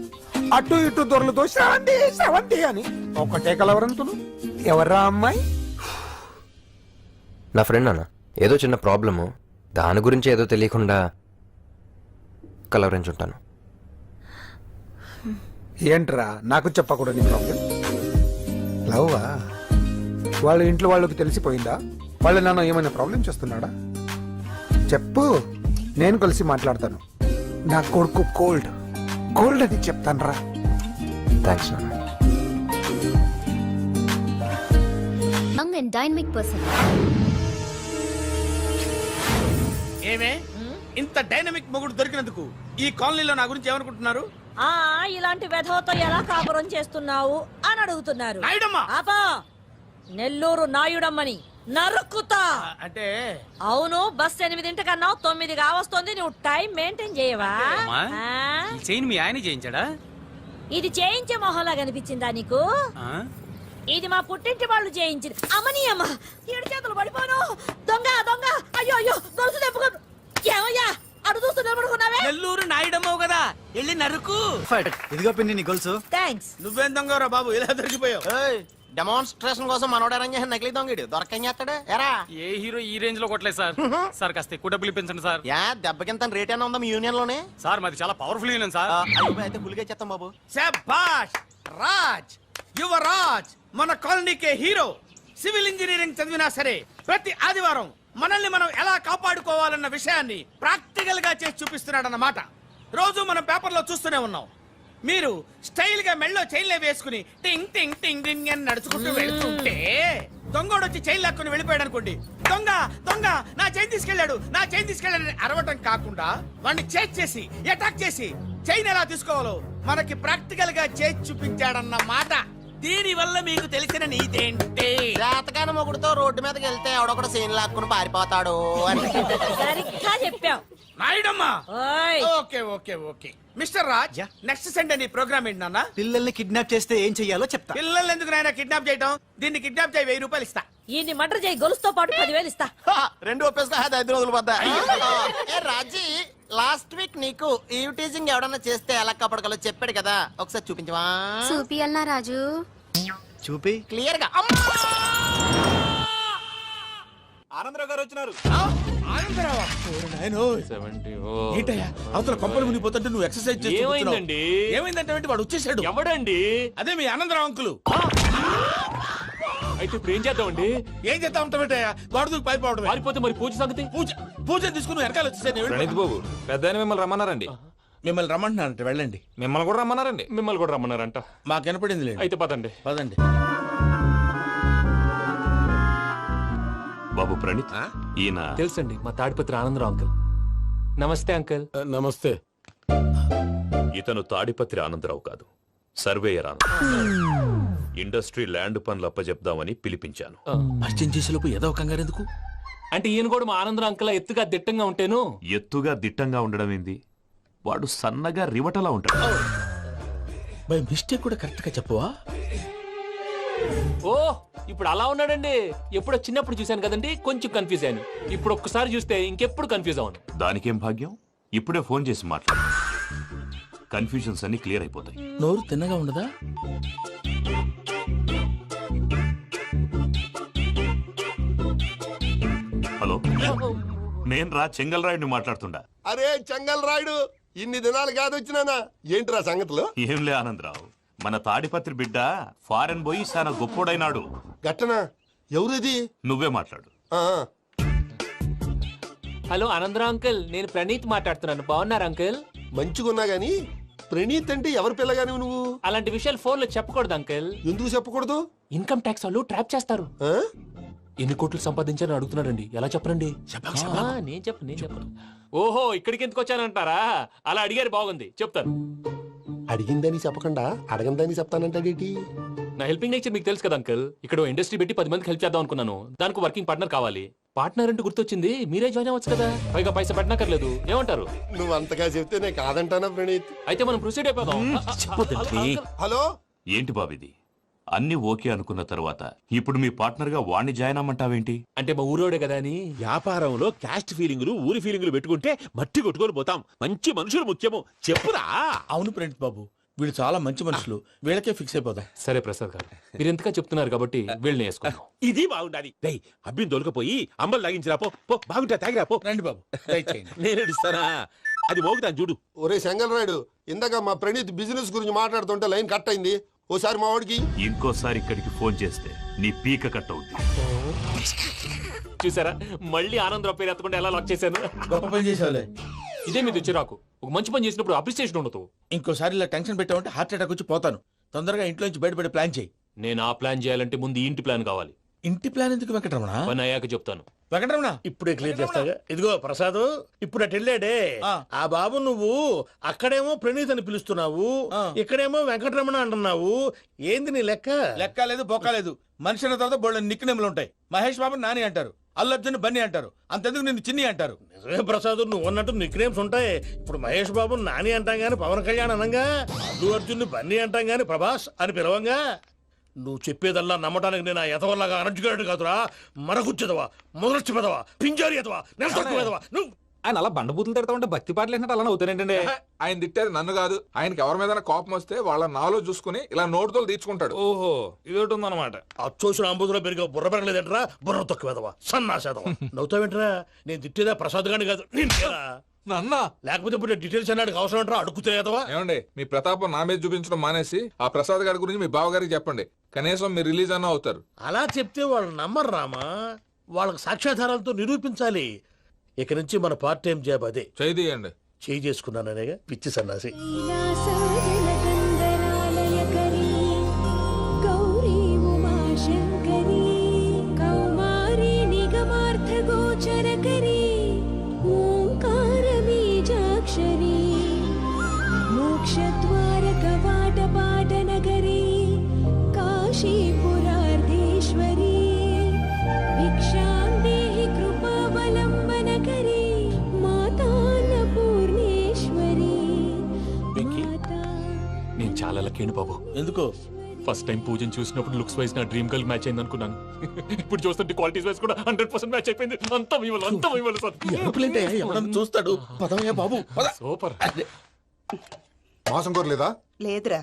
Speaker 5: అటు ఇటు దొరలతో శ్రవంతి శ్రవంతి అని ఒకటే కలవరంతులు. ఎవర్రా అమ్మాయి?
Speaker 13: నా ఫ్రెండ్ అన్న, ఏదో చిన్న ప్రాబ్లము, దాని గురించి ఏదో తెలియకుండా కలవరించుంటాను.
Speaker 5: ఏంట్రా నాకు చెప్పకూడదు నీ ప్రాబ్లం? లవ్వా? వాళ్ళ ఇంట్లో వాళ్ళకి తెలిసిపోయిందా? వాళ్ళ నాన్న ఏమైనా ప్రాబ్లం చేస్తున్నాడా? చెప్పు, నేను కలిసి మాట్లాడతాను. నా కొడుకు కోల్డ్ కోల్డ్ అని చెప్తాను రా.
Speaker 13: థ్యాంక్స్ నాన్న.
Speaker 12: Young and dynamic person.
Speaker 10: ఏమే ఇంత డైనమిక్ మొగుడు దొరికినందుకు ఈ కాలనీలో నా గురించి ఏమనుకుంటున్నారు?
Speaker 8: ఇలాంటి వెధవతో ఎలా కాపురం చేస్తున్నావు అని అడుగుతున్నారు.
Speaker 10: నాయుడమ్మా!
Speaker 8: ఆపా! నెల్లూరు నాయుడమ్మని నరుక్కుతా.
Speaker 10: అంటే
Speaker 8: అవును, బస్ 8 9 కావస్తుంది. నువ్వు టైం మెయింటైన్ చేయవా?
Speaker 13: చైన్ మీ ఆయన చేయించాడా?
Speaker 8: ఇది చేయించే మొహంలా కనిపించిందా నీకు? ఇది మా పుట్టింటి వాళ్ళు చేయించింది. అమ్మని అమ్మ, 7 చేతులు పడిపోను. దొంగ దొంగ! అయ్యో అయ్యో, గొలుసు తెప్పుకో. ఏమయ్యా అడు చూస్తూ నిలబడుకున్నావే?
Speaker 10: నెల్లూరు నాయుడమ్మవు కదా, వెళ్ళి నరుకు.
Speaker 11: ఇదిగో పిన్ని నీ గొలుసు.
Speaker 8: థ్యాంక్స్.
Speaker 10: నువ్వేం దొంగరా బాబు, ఇలా దొరికిపోయావు?
Speaker 2: డెమాన్స్ట్రేషన్ కోసం మనోడు అరేంజ్ చేసిన నకిలీ దొంగడు దొరకని చేస్తాడు. ఎరా
Speaker 13: ఏ హీరో ఈ రేంజ్ లో కొట్టలేదు సార్. సార్ కాస్త ఎక్కువ డబ్బులు ఇప్పించండి సార్.
Speaker 2: యా దెబ్బకింత రేట్ అయినా ఉందా మీ యూనియన్ లోనే?
Speaker 13: సార్ మాది చాలా పవర్ఫుల్ యూనియన్ సార్.
Speaker 2: అయితే ఫుల్గా చేస్తాం బాబు.
Speaker 10: శభాష్ రాజ్, యువరాజ్, మన కాలనీకే హీరో. సివిల్ ఇంజనీరింగ్ చదివినా సరే ప్రతి ఆదివారం మనల్ని మనం ఎలా కాపాడుకోవాలన్న విషయాన్ని ప్రాక్టికల్ గా చేసి చూపిస్తున్నాడన్నమాట. రోజు మనం పేపర్లో చూస్తూనే ఉన్నాం. మీరు స్టైల్ గా మెళ్ళో చైన్లే వేసుకుని టింగ్ టింగ్ టింగ్ టింగ్ అని నడుచుకుంటూ వెళ్తుంటే దొంగోడు వచ్చి చైన్ లాక్కుని వెళ్ళిపోయాడు అనుకోండి. దొంగ దొంగ నా చైన్ తీసుకెళ్లాడు, నా చైన్ తీసుకెళ్లాడని అరవటం కాకుండా వాడిని చేజ్ చేసి అటాక్ చేసి చైన్ ఎలా తీసుకోవాలో మనకి ప్రాక్టికల్ గా చేసి చూపించాడన్న మాట. దీని వల్ల మీకు తెలిసిన నీతేంటి?
Speaker 2: జాతకాన మొగుడుతో రోడ్డు మీదకి వెళ్తే ఎవడొకడు సీన్ లాక్కుని పారిపోతాడు అని.
Speaker 8: సరిగ్గా చెప్పావు
Speaker 10: నాయుడమ్మా.
Speaker 8: ఓయ్.
Speaker 10: Okay okay okay mister Raj, next Sunday నీ ప్రోగ్రామ్ ఏంటి నాన్న?
Speaker 11: పిల్లల్ని కిడ్నాప్ చేస్తే ఏం చెయ్యాలో చెప్తా.
Speaker 10: పిల్లల్ని ఎందుకు నాయన కిడ్నాప్ చేయటం? దీన్ని కిడ్నాప్ చేయి, 1000 రూపాయలు ఇస్తా.
Speaker 8: ఈ మటర్ చేయి, గొలుసుతో పాటు 10,000 ఇస్తా.
Speaker 2: రెండు ఒప్పేసుకో, 5 రోజులు పడ్డా. రాజీ, లాస్ట్ వీక్ నీకు ఈవ్ టీజింగ్ ఎవడన్నా చేస్తే ఎలా కాపాడగలో చెప్పాడు కదా, ఒకసారి చూపించవా?
Speaker 12: చూపియల్నా రాజు?
Speaker 11: చూపి.
Speaker 2: క్లియర్ గా.
Speaker 11: ఆనందరావు గారు వచ్చినారు.
Speaker 10: ఆనందరావా? ఏంటయ్యా అవతల కొంపలు మునిగిపోతుంటే నువ్వు ఎక్సర్సైజ్ చేస్తూ
Speaker 13: ఏమైందండి?
Speaker 10: ఏమైందంటే వాడు వచ్చేసాడు.
Speaker 13: ఎవడండి?
Speaker 10: అదే మీ ఆనందరావు అంకులు.
Speaker 13: అయితే ఇప్పుడు ఏం చేద్దామండి?
Speaker 10: ఏం చేస్తా ఉంటావేటయ్యా, గొడవకు పైపోవడం.
Speaker 13: పారిపోతే మరి పూజ సంగతి?
Speaker 10: పూజ తీసుకుని వెనకాల వచ్చేసాను.
Speaker 6: బాబు పెద్ద మిమ్మల్ని రమ్మన్నారండి.
Speaker 10: మిమ్మల్ని రమ్మంటున్నారంట, వెళ్ళండి.
Speaker 6: మిమ్మల్ని కూడా రమ్మన్నారండి.
Speaker 13: మిమ్మల్ని కూడా రమ్మన్నారంట.
Speaker 10: మాకు వినపడింది లేదు.
Speaker 13: అయితే పదండి.
Speaker 10: పదండి.
Speaker 14: బాబు ప్రణీత్, ఈయన
Speaker 13: తెలుసండి, మా తాడిపత్రి ఆనందరావు అంకుల్. నమస్తే అంకుల్.
Speaker 14: నమస్తే. ఇతను తాడిపత్రి ఆనందరావు కాదు, సర్వేయర్ ఆనందరావు. ఇండస్ట్రీ ల్యాండ్ పనులు అప్పచెప్దామని పిలిపించాను.
Speaker 10: పరిచయం చేసేలోపు ఏదో కంగారు ఎందుకు?
Speaker 13: అంటే ఈయన కూడా మా ఆనందరావు అంకుల్ ఎత్తుగా దిట్టంగా ఉంటేను.
Speaker 14: ఎత్తుగా దిట్టంగా ఉండడం ఏంది, వాడు సన్నగా రివటలా ఉంటాడు.
Speaker 10: బై మిస్టేక్ కూడా కరెక్ట్ గా చెప్పవా?
Speaker 13: ఓ ఇప్పుడు అలా ఉన్నాడండి. ఎప్పుడో చిన్నప్పుడు చూశాను కదండి, కొంచెం కన్ఫ్యూజ్ అయ్యాను. ఇప్పుడు ఒక్కసారి చూస్తే ఇంకెప్పుడు కన్ఫ్యూజ్ అవ్వను.
Speaker 14: దానికేం భాగ్యం, ఇప్పుడే ఫోన్ చేసి మాట్లాడు, కన్ఫ్యూజన్స్ అన్ని క్లియర్ అయిపోతాయి.
Speaker 10: నోరు తిన్నగా ఉండదా?
Speaker 14: హలో, నేను రా చెంగల్ రాయుడిని మాట్లాడుతుండా.
Speaker 2: అరే చెంగల్ రాయుడు, ఇన్ని దినాలు కాదు వచ్చినానా ఏంట్రా సంగతులు?
Speaker 14: ఏంలే ఆనందరావు, మన తాడిపత్రి బిడ్డ ఫారెన్ పోయి చాలా గొప్పోడైనాడు.
Speaker 2: గట్టనా? ఎవరిది?
Speaker 14: నువ్వే మాట్లాడు.
Speaker 13: హలో ఆనందరావు అంకుల్, నేను ప్రణీత్ మాట్లాడుతున్నాను. బాగున్నారు అంకుల్?
Speaker 2: మంచిగున్నా గాని ప్రణీత్ అంటే ఎవరి పిల్లగాని నువ్వు?
Speaker 13: అలాంటి విషయాలు ఫోన్ లో చెప్పకూడదు అంకుల్.
Speaker 2: ఎందుకు చెప్పకూడదు?
Speaker 13: ఇన్కమ్ ట్యాక్స్ వాళ్ళు ట్రాప్ చేస్తారు.
Speaker 2: ఆ?
Speaker 13: ఎన్ని కోట్లు సంపాదించాలని అడుగుతున్నారండి. ఎలా చెప్పరండి? నేను చెప్పను. ఓహో, ఇక్కడికి ఎందుకు వచ్చానంటారా? అలా అడిగారు, బాగుంది, చెప్తాను.
Speaker 2: అడిగిందని చెప్పకుండా అడగందని చెప్తానంటాడేటి?
Speaker 13: నా హెల్పింగ్ నేచర్ మీకు తెలుసు కదా అంకుల్. ఇక్కడ ఇండస్ట్రీ పెట్టి 10 మందికి హెల్ప్ చేద్దాం అనుకున్నాను. దానికి వర్కింగ్ పార్ట్నర్ కావాలి. పార్ట్నర్ అంటే గుర్తొచ్చింది, మీరే జాయిన్ అవ్వచ్చు కదా. పైగా పైసా పెట్టనక్కర్లేదు. ఏమంటారు?
Speaker 2: నువ్వు అంతగా చెప్తే నేను కాదంటానా ప్రణీత్?
Speaker 13: అయితే మనం ప్రొసీడ్ అయిపోదాం.
Speaker 2: హలో,
Speaker 14: ఏంటి బాబిది? అన్ని ఓకే అనుకున్న తర్వాత ఇప్పుడు మీ పార్ట్నర్ గా వాణ్ణి జాయిన్ అమ్మంటావేంటి?
Speaker 13: అంటే మా ఊరోడే కదా అని.
Speaker 14: వ్యాపారంలో క్యాస్ట్ ఫీలింగులు, ఊరి ఫీలింగులు పెట్టుకుంటే మట్టి కొట్టుకొని పోతాం. మంచి మనుషులు ముఖ్యము, చెప్పురా.
Speaker 10: అవును ప్రణీత్ బాబు, వీళ్ళు చాలా మంచి మనుషులు, వీళ్ళకే ఫిక్స్ అయిపోదాం.
Speaker 13: సరే ప్రసాద్ గారు, మీరు ఎంతగా చెప్తున్నారు కాబట్టి వీళ్ళని వేసుకుందాం.
Speaker 14: ఇది బాగుండాలి. అబ్బిని దొలకపోయి అంబలు లాగించిరా పో. బాగుంటా, తాగిరా పో.
Speaker 10: రండి బాబు, దయచేయండి.
Speaker 14: నేను ఇస్తానా? అది మోగుతాను చూడు.
Speaker 2: ఒరే చెంగల్ రాయుడు, ఇందాక మా ప్రణీత్ బిజినెస్ గురించి మాట్లాడుతుంటే లైన్ కట్ అయింది. ఓసారి మా వాడికి
Speaker 14: ఇంకోసారి ఇక్కడికి ఫోన్ చేస్తే నీ పీక కట్ అవుద్ది.
Speaker 13: చూసారా, మళ్ళీ ఆనందరావు పేరు ఎత్తకుండా ఎలా లాక్ చేశాను.
Speaker 10: గొప్ప పని చేసేవాళ్ళే.
Speaker 13: ఇదే మీద చిరాకు. ఒక మంచి పని చేసినప్పుడు అప్రిసియేషన్ ఉండదు.
Speaker 10: ఇంకోసారి ఇలా టెన్షన్ పెట్టామంటే హార్ట్ అటాక్ వచ్చి పోతాను. తొందరగా ఇంట్లో నుంచి బయటపడే ప్లాన్ చేయి.
Speaker 13: నేను ఆ ప్లాన్ చేయాలంటే ముందు ఈ ఇంటి ప్లాన్ కావాలి.
Speaker 10: ఇంటి ప్లాన్ ఎందుకు వెంకటరమణ?
Speaker 13: పని అయ్యాక చెప్తాను.
Speaker 10: వెంకటరమణ
Speaker 3: ఇప్పుడే క్లియర్ చేస్తాగా. ఇదిగో ప్రసాద్, ఇప్పుడు అటు వెళ్ళాడే ఆ బాబు, నువ్వు అక్కడేమో ప్రణీత్ అని పిలుస్తున్నావు, ఇక్కడేమో వెంకటరమణ అంటున్నావు. ఏంది నీ లెక్క?
Speaker 10: లెక్క లేదు, బొక్క లేదు. మనిషి అన్న తర్వాత బోళ్ళ నిక్నెములు ఉంటాయి. మహేష్ బాబు నాని అంటారు, అల్లు అర్జున్ బన్నీ అంటారు, అంతెందుకు నిన్ను చిన్ని అంటారు.
Speaker 3: నిజమే ప్రసాద్, నువ్వు అన్నట్టు నిక్నేమ్స్ ఉంటాయి. ఇప్పుడు మహేష్ బాబు నాని అంటాం గాని పవన్ కళ్యాణ్ అనంగా, అల్లు అర్జున్ బన్నీ అంటాం గాని ప్రభాస్ అని పిలవంగా. నువ్వు చెప్పేదల్లా నమ్మటానికి నేను ఎతవల్లాగా అనర్జుకేటెడ్ కాదురా. మరగుచ్చదవా, మొదలచ్చి పెదవా, పింజారి ఎదవా, నెలసొక్కుదవా నువ్వు.
Speaker 6: ఆయన అలా బండబూతులు తిడతా ఉంటే భక్తి పాటలు ఏంటంటే అలా అవుతానంటే. ఆయన తిట్టేది నన్ను కాదు, ఆయనకి ఎవరి మీద కోపం వస్తే వాళ్ళ నాలో చూసుకుని ఇలా నోటుతో తీర్చుకుంటాడు.
Speaker 3: ఓహో, ఇదొకటి ఉందన్నమాట. అచ్చోసిన అంబుధులో పెరిగే బుర్ర పెరగలేదంటరా, బుర్ర తొక్కువేదవా, సన్నాసేదవా. నవ్వుతావేంటరా? నేను తిట్టేదా ప్రసాద్ గాని కాదు, నిన్నేరా.
Speaker 6: నన్న
Speaker 3: లేకపోతే ఇప్పుడు డీటెయిల్స్ అన్నాడు అవసరం అంటారా? అడుగుతాయేదవా.
Speaker 6: ఏమండి, మీ ప్రతాపం నా మీద చూపించడం మానేసి ఆ ప్రసాద్ గారి గురించి మీ బావగారికి చెప్పండి. కనీసం మీరు రిలీజ్ అన్న అవుతారు.
Speaker 3: అలా చెప్తే వాళ్ళు నమ్మరు రామా. వాళ్ళకి సాక్ష్యాధారాలతో నిరూపించాలి. ఇక నుంచి మన పార్ట్ టైం జాబ్ అదే.
Speaker 6: చేయండి.
Speaker 3: చేయి చేసుకున్నాననేగా పిచ్చి సన్నాసి.
Speaker 13: నేను చాలా లక్కీ బాబు.
Speaker 10: ఎందుకు?
Speaker 13: ఫస్ట్ టైం పూజను చూసినప్పుడు లుక్స్ వైజ్ నా డ్రీమ్ గర్ల్ మ్యాచ్ అయింది అనుకున్నాను. ఇప్పుడు చూస్తుంటే క్వాలిటీస్ వైజ్ కూడా 100% మ్యాచ్ అయిపోయింది. అంతా ఇవ్వాలి సార్.
Speaker 10: ఎవడన్నా చూస్తాడు. పదవయ్యా బాబు, పద.
Speaker 13: సూపర్.
Speaker 6: మాసం కోరలేదా?
Speaker 7: లేదురా,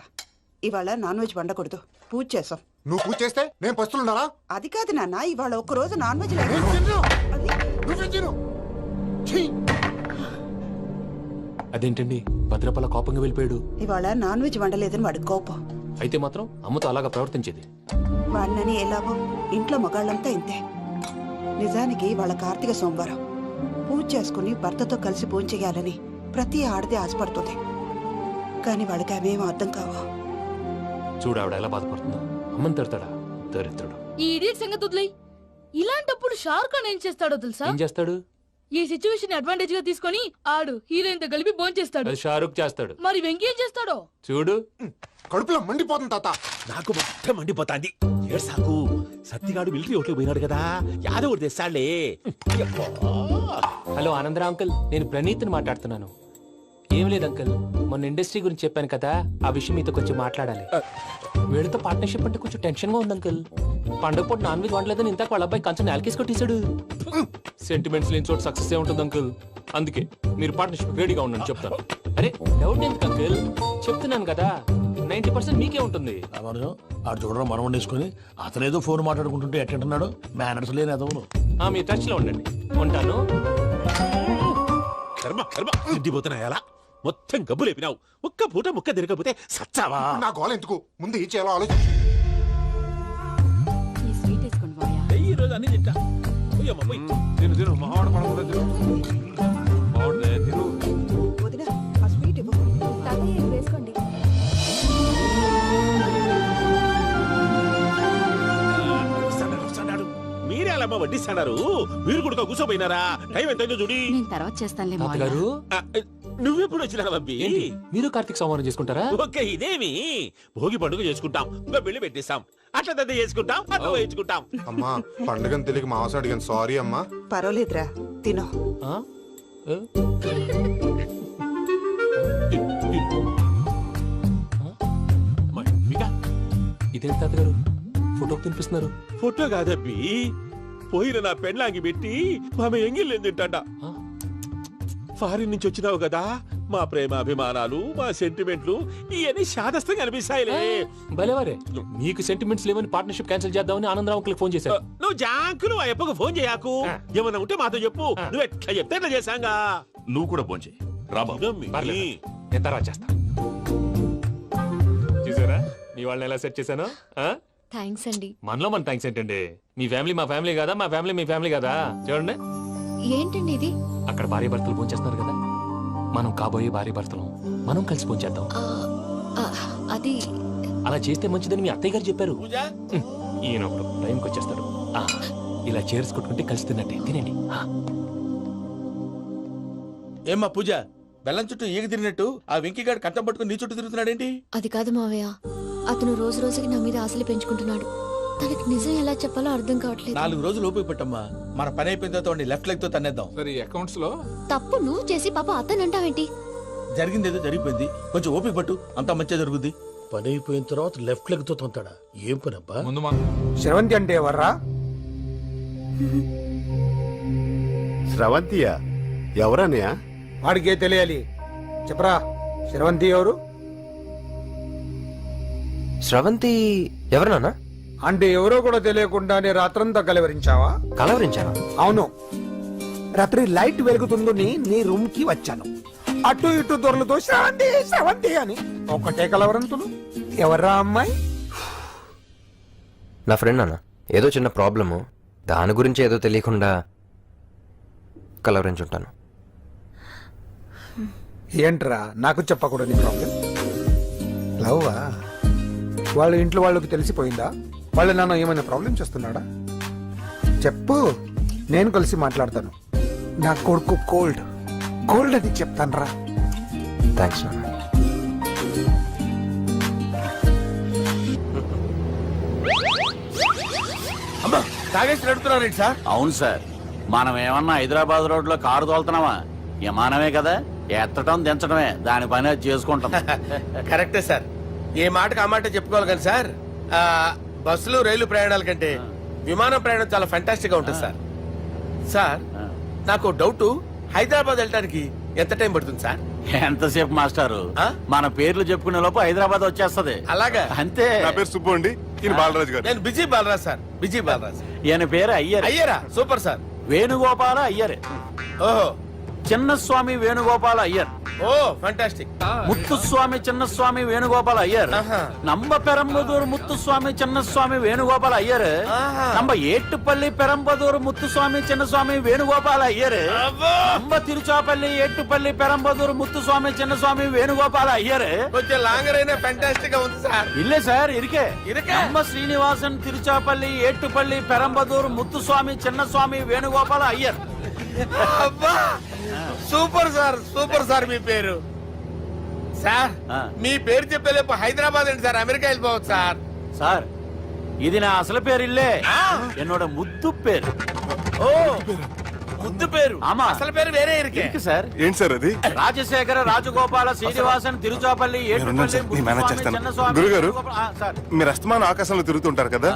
Speaker 7: ఇవాళ నాన్ వెజ్ వండకూడదు. పూజ చేసాం.
Speaker 6: నువ్వు పూజ చేస్తే నేను పస్తులున్నారా?
Speaker 7: అది కాదు నాన్న, ఇవాళ ఒక్కరోజు నాన్ వెజ్ లేదు.
Speaker 13: అదేంటండి, భద్రపల కోపంగా వెళ్ళిపోయాడు.
Speaker 7: ఇవాళ నాన్ వెజ్ వండలేదని వాడి కోపం.
Speaker 13: అయితే మాత్రం అమ్మతో అలాగా ప్రవర్తించేది.
Speaker 7: వాడినని ఎలాగో ఇంట్లో మగాళ్ళంతా ఇంతే. నిజానికి వాళ్ళ కార్తీక సోమవారం పూజ చేసుకుని భర్తతో కలిసి పూజ చేయాలని ప్రతి ఆడది ఆశపడుతుంది. కానీ వాళ్ళకి అవేం అర్థం కావు.
Speaker 13: చూడు ఆవిడ ఎలా బాధపడుతుందో. అమ్మని తిడతాడా దరిద్రుడు.
Speaker 8: ఈ ఇడియట్ సంగతి వదిలేయ్. ఇలాంటప్పుడు షారుఖ్ ఖాన్ ఏం చేస్తాడో తెలుసా?
Speaker 13: ఏం చేస్తాడు?
Speaker 8: ఈ సిచ్యువేషన్ అడ్వాంటేజ్ గా తీసుకొని ఆడు హీరోయిన్ తో కలిపి బోన్ చేస్తాడు.
Speaker 13: అది షారుఖ్ చేస్తాడు.
Speaker 8: మరి వెంకీ ఏం చేస్తాడో
Speaker 13: చూడు.
Speaker 6: కడుపులో మండిపోతుంది తాత.
Speaker 14: నాకు మొత్తం మండిపోతాంది. సాకు సత్తిగాడు మిలిటరీ ఓట్లు పోయినాడు కదా, యాదవ్ తెస్తాడులే.
Speaker 13: హలో ఆనందరావు అంకుల్, నేను ప్రణీత్ని మాట్లాడుతున్నాను. ఏం లేదు అంకుల్, మొన్న ఇండస్ట్రీ గురించి చెప్పాను కదా, ఆ విషయం మీతో కొంచెం మాట్లాడాలి. వీళ్ళతో పార్ట్నర్షిప్ అంటే కొంచెం టెన్షన్ గా ఉంది అంకుల్. పండుగ పూట నాన్ వెజ్ వండలేదని ఇంతకు వాళ్ళ అబ్బాయి కంచెం నేలకేసి కొట్టేశాడు. సెంటిమెంట్స్ లేని చోట సక్సెస్ ఏ ఉంటుంది అంకుల్. అందుకే మీరు పార్ట్నర్షిప్ రెడీగా ఉండండి చెప్తాను. అరే డౌట్ ఎందుకు అంకుల్, చెప్తున్నాను కదా, 90% మీకే ఉంటుంది.
Speaker 3: ఆడు చూడడం మనం వండేసుకొని అతనేదో ఫోన్ మాట్లాడుకుంటుంటే ఎట్టంటున్నాడు. మేనర్స్ లేని అదవును.
Speaker 13: మీ టచ్ లో ఉండండి. ఉంటాను.
Speaker 14: కర్మ కర్మ తిండిపోతున్నాయి. అలా మొత్తం గబ్బు లేపినావు. ఒక్క పూట ముక్క తిరగకపోతే సచ్చావా?
Speaker 6: నా గోల ఎందుకు ముందు ఏం చేయాలో ఆలోచించు.
Speaker 8: ఈ స్వీట్ వేసుకోండి మావయ్య.
Speaker 14: ఈ రోజు అన్ని తింటా. పోయమ్మ, పోయ్.
Speaker 6: తిను తిను మావాడు పడకుండా తిను. మావాడులే, తిను.
Speaker 7: వదిన ఆ స్వీట్ ఇవ్వు.
Speaker 12: తాతయ్య ఇది వేసుకోండి.
Speaker 14: వస్తాడాడు. మీరే అలా అమ్మ వడ్డిస్తాడారు. మీరు కూడా కూర్చోపోయినారా? టైం ఎంతైందో చూడి.
Speaker 8: నేను తర్వాత చేస్తానులే మావయ్య.
Speaker 13: తాతగారు
Speaker 14: ఆ, నువ్వెప్పుడు వచ్చినా బంబి?
Speaker 13: ఏంటి మీరు కార్తీక్ సంహారం చేసుకుంటారా?
Speaker 14: ఓకే, ఇదేమి భోగి పండుగ చేసుకుంటాం, ఇంకా పెళ్లి పెట్టేస్తాం, అట్లా దద్ద చేసుకుంటాం, అట్లా వేయించుకుంటాం.
Speaker 6: అమ్మా పండుగని తెలియక మాంస అడిగాను, సారీ అమ్మా.
Speaker 7: పర్వాలేదురా తినో.
Speaker 13: ఆ? ఏ?
Speaker 14: మమ్మిగా,
Speaker 13: ఇదేంటి తాతగారు ఫోటోకి తినిపిస్తున్నారు?
Speaker 14: ఫోటో కాదబ్బి, పోయిన నా పెళ్ళాంగి పెట్టి ఆమె ఎంగిల్లేం తింటాడ.
Speaker 13: ఆ?
Speaker 14: ఫారిన్ నుంచి వచ్చినావు కదా, మా ప్రేమ అభిమానాలు, మా సెంటిమెంట్లు ఇవన్నీ శాదస్తంగా అనిపిస్తాయిలే.
Speaker 13: భలేవారే, మీకు సెంటిమెంట్స్ లేవని పార్ట్నర్షిప్ క్యాన్సిల్ చేద్దామని ఆనందరావు అంకుల్ ఫోన్ చేశారు.
Speaker 14: నువ్వు జాంకులు ఆ అప్పకు ఫోన్ చేయకు. ఏమన్నా ఉంటే మాతో చెప్పు. నువ్వు ఎట్లా చెప్తే ఎట్లా చేశాంగా.
Speaker 9: నువ్వు కూడా ఫోన్ చేయి రాబాబు.
Speaker 14: ఇదమ్మి.
Speaker 13: పర్లేదు, నేను తర్వాత చేస్తా. చూసారా మీ వాళ్ళని ఎలా సెట్ చేశాను?
Speaker 12: థ్యాంక్స్ అండి.
Speaker 13: మనలో మన థ్యాంక్స్ ఏంటండి? మీ ఫ్యామిలీ మా ఫ్యామిలీ కదా, మా ఫ్యామిలీ మీ ఫ్యామిలీ కదా. చూడండి,
Speaker 12: ఏంటండి ఇది?
Speaker 13: అక్కడ భార్య భర్తలు ఫోన్ చేస్తున్నారు కదా, మనం కాబోయే భార్య భర్తలు మనం కలిసి ఫోన్ చేద్దాం.
Speaker 12: ఆ, అది
Speaker 13: అలా చేస్తే మంచిదని మీ అత్తయ్య గారు చెప్పారు.
Speaker 3: పూజ,
Speaker 13: ఈయన ఒకడు టైంకి వచ్చేస్తాడు. ఆ, ఇలా చేర్స్ కొట్టుకుంటే కలిసి తిన్నట్టే తినండి. ఆ.
Speaker 3: ఏమ్మా పూజ, బెల్లం చుట్టూ ఈగ తిరిగినట్టు ఆ వెంకీగాడు కట్టం పట్టుకుని నీ చుట్టూ తిరుగుతున్నాడేంటి?
Speaker 12: అది కాదు మావయ్య, అతను రోజు రోజుకి నా మీద ఆశలు పెంచుకుంటున్నాడు. తనకి నిజం ఎలా చెప్పాలో అర్థం కావట్లేదు.
Speaker 3: 4 రోజులు ఓపిక పట్టమ్మా, మన పని అయిపోయిన తర్వాత లెఫ్ట్ లెగ్ తో తన్నేద్దాం.
Speaker 6: సరే అకౌంట్స్ లో
Speaker 12: తప్పు నువ్వు చేసి పాప అతను అంటావేంటి?
Speaker 3: జరిగింది ఏదో జరిగిపోయింది, కొంచెం ఓపిక పట్టు, అంతా మంచిగా జరుగుద్ది.
Speaker 10: పని అయిపోయిన తర్వాత లెఫ్ట్ లెగ్ తో తొంతాడా? ఏం పని అబ్బా?
Speaker 6: ముందు మా
Speaker 5: శ్రవంతి అంటే ఎవర్రా?
Speaker 2: స్రవంతియా? ఎవరన్నయ్యా?
Speaker 5: వాడికే తెలియాలి, చెప్పరా. శ్రవంతి ఎవరు?
Speaker 10: స్రవంతి ఎవరన్నా?
Speaker 5: అంటే ఎవరో కూడా తెలియకుండానే రాత్రంతా కలవరించావా?
Speaker 10: కలవరించాను.
Speaker 5: అవును, రాత్రి లైట్ వెలుగుతుందని నీ రూమ్ కి వచ్చాను. అటు ఇటు దొరలతో శ్రవంతి శ్రవంతి అని ఒకటే కలవరంతులు. ఎవర్రా అమ్మాయి?
Speaker 10: నా ఫ్రెండ్ అన్న, ఏదో చిన్న ప్రాబ్లము, దాని గురించి ఏదో తెలియకుండా కలవరించుంటాను.
Speaker 5: ఏంట్రా నాకు చెప్పకూడదు నీ ప్రాబ్లం? లవ్వా? వాళ్ళ ఇంట్లో వాళ్ళకి తెలిసిపోయిందా? వాళ్ళ నాన్న ఏమైనా ప్రాబ్లం చేస్తున్నాడా? చెప్పు, నేను కలిసి మాట్లాడతాను. నా కొడుకు కోల్డ్ కోల్డ్ అని చెప్తాను రా.
Speaker 10: థ్యాంక్స్ నాన్న.
Speaker 3: అమ్మా, తాగేసి నడుపుతున్నారేంటి సార్?
Speaker 4: అవును సార్, మనం ఏమన్నా హైదరాబాద్ రోడ్ లో కారు తోలుతున్నావా? విమానమే కదా, ఎత్తడం దించడమే దాని పని అది చేసుకుంటాం.
Speaker 3: కరెక్టే సార్, ఏ మాటకు ఆ మాట చెప్పుకోవాలి కానీ సార్, బస్సులు రైలు ప్రయాణాల కంటే విమానం ప్రయాణం చాలా ఫంటాస్టిక్ గా ఉంటుంది సార్. సార్, నాకు డౌట్, హైదరాబాద్ వెళ్ళడానికి ఎంత టైం పడుతుంది సార్?
Speaker 4: ఎంతసేపు మాస్టారు, మన పేర్లు చెప్పుకునే లోపు హైదరాబాద్ వచ్చేస్తది.
Speaker 3: అలాగా?
Speaker 4: అంతే.
Speaker 6: నా పేరు సుబ్బు అండి, ఈయన బాలరాజు గారు.
Speaker 3: నేను busy Balraj sir, busy Balraj.
Speaker 4: ఈయన పేరు అయ్యర్.
Speaker 3: అయ్యరా? Super sir.
Speaker 4: వేణుగోపాల అయ్యర్.
Speaker 3: ఓహో,
Speaker 4: చిన్నస్వామి వేణుగోపాల అయ్యర్.
Speaker 3: Oh fantastic.
Speaker 4: ముత్తుస్వామి చిన్నస్వామి వేణుగోపాల అయ్యర్.
Speaker 3: ఆహా.
Speaker 4: నంబ పెరంబదూరు ముత్తుస్వామి చిన్నస్వామి వేణుగోపాల అయ్యర్.
Speaker 3: ఆహా.
Speaker 4: నంబ ఏట్టుపల్లి పెరంబదూరు ముత్తుస్వామి చిన్నస్వామి వేణుగోపాల అయ్యర్.
Speaker 3: అబ్బో!
Speaker 4: నంబ తిరుచాపల్లి ఏట్టుపల్లి పెరంబదూరు ముత్తుస్వామి చిన్నస్వామి వేణుగోపాల అయ్యర్.
Speaker 3: కొంచెం లాంగర్ అయినా ఫంటాస్టిక్ గా ఉంది సార్.
Speaker 4: ఇల్లే సార్, ఇరికే.
Speaker 3: ఇరికే?
Speaker 4: నంబ శ్రీనివాసన్ తిరుచాపల్లి ఏట్టుపల్లి పెరంబదూరు ముత్తుస్వామి చిన్నస్వామి వేణుగోపాల అయ్యర్.
Speaker 3: అబ్బా, సూపర్ సార్, సూపర్ సార్. మీ పేరు సార్, మీ పేరు చెప్పేలేపు హైదరాబాద్ అండి సార్, అమెరికా వెళ్ళిపోవచ్చు సార్.
Speaker 4: సార్, ఇది నా అసలు పేరు ఇల్లే, என்னோட ముద్దు పేరు.
Speaker 3: ఓ, ముద్దు పేరు.
Speaker 4: ఆమా.
Speaker 3: అసలు పేరు వేరే ఇరికే.
Speaker 4: ఇరికి సార్.
Speaker 6: ఏంటి సార్ అది?
Speaker 4: రాజశేఖర రాజగోపాల శ్రీనివాసన్ తిరుచాపల్లి
Speaker 6: నేనున్నాను సార్, నేను మేనేజ్ చేస్తాను. గురుగారు, మీరు అస్తమానం ఆకాశంలో తిరుగుతుంటారు కదా,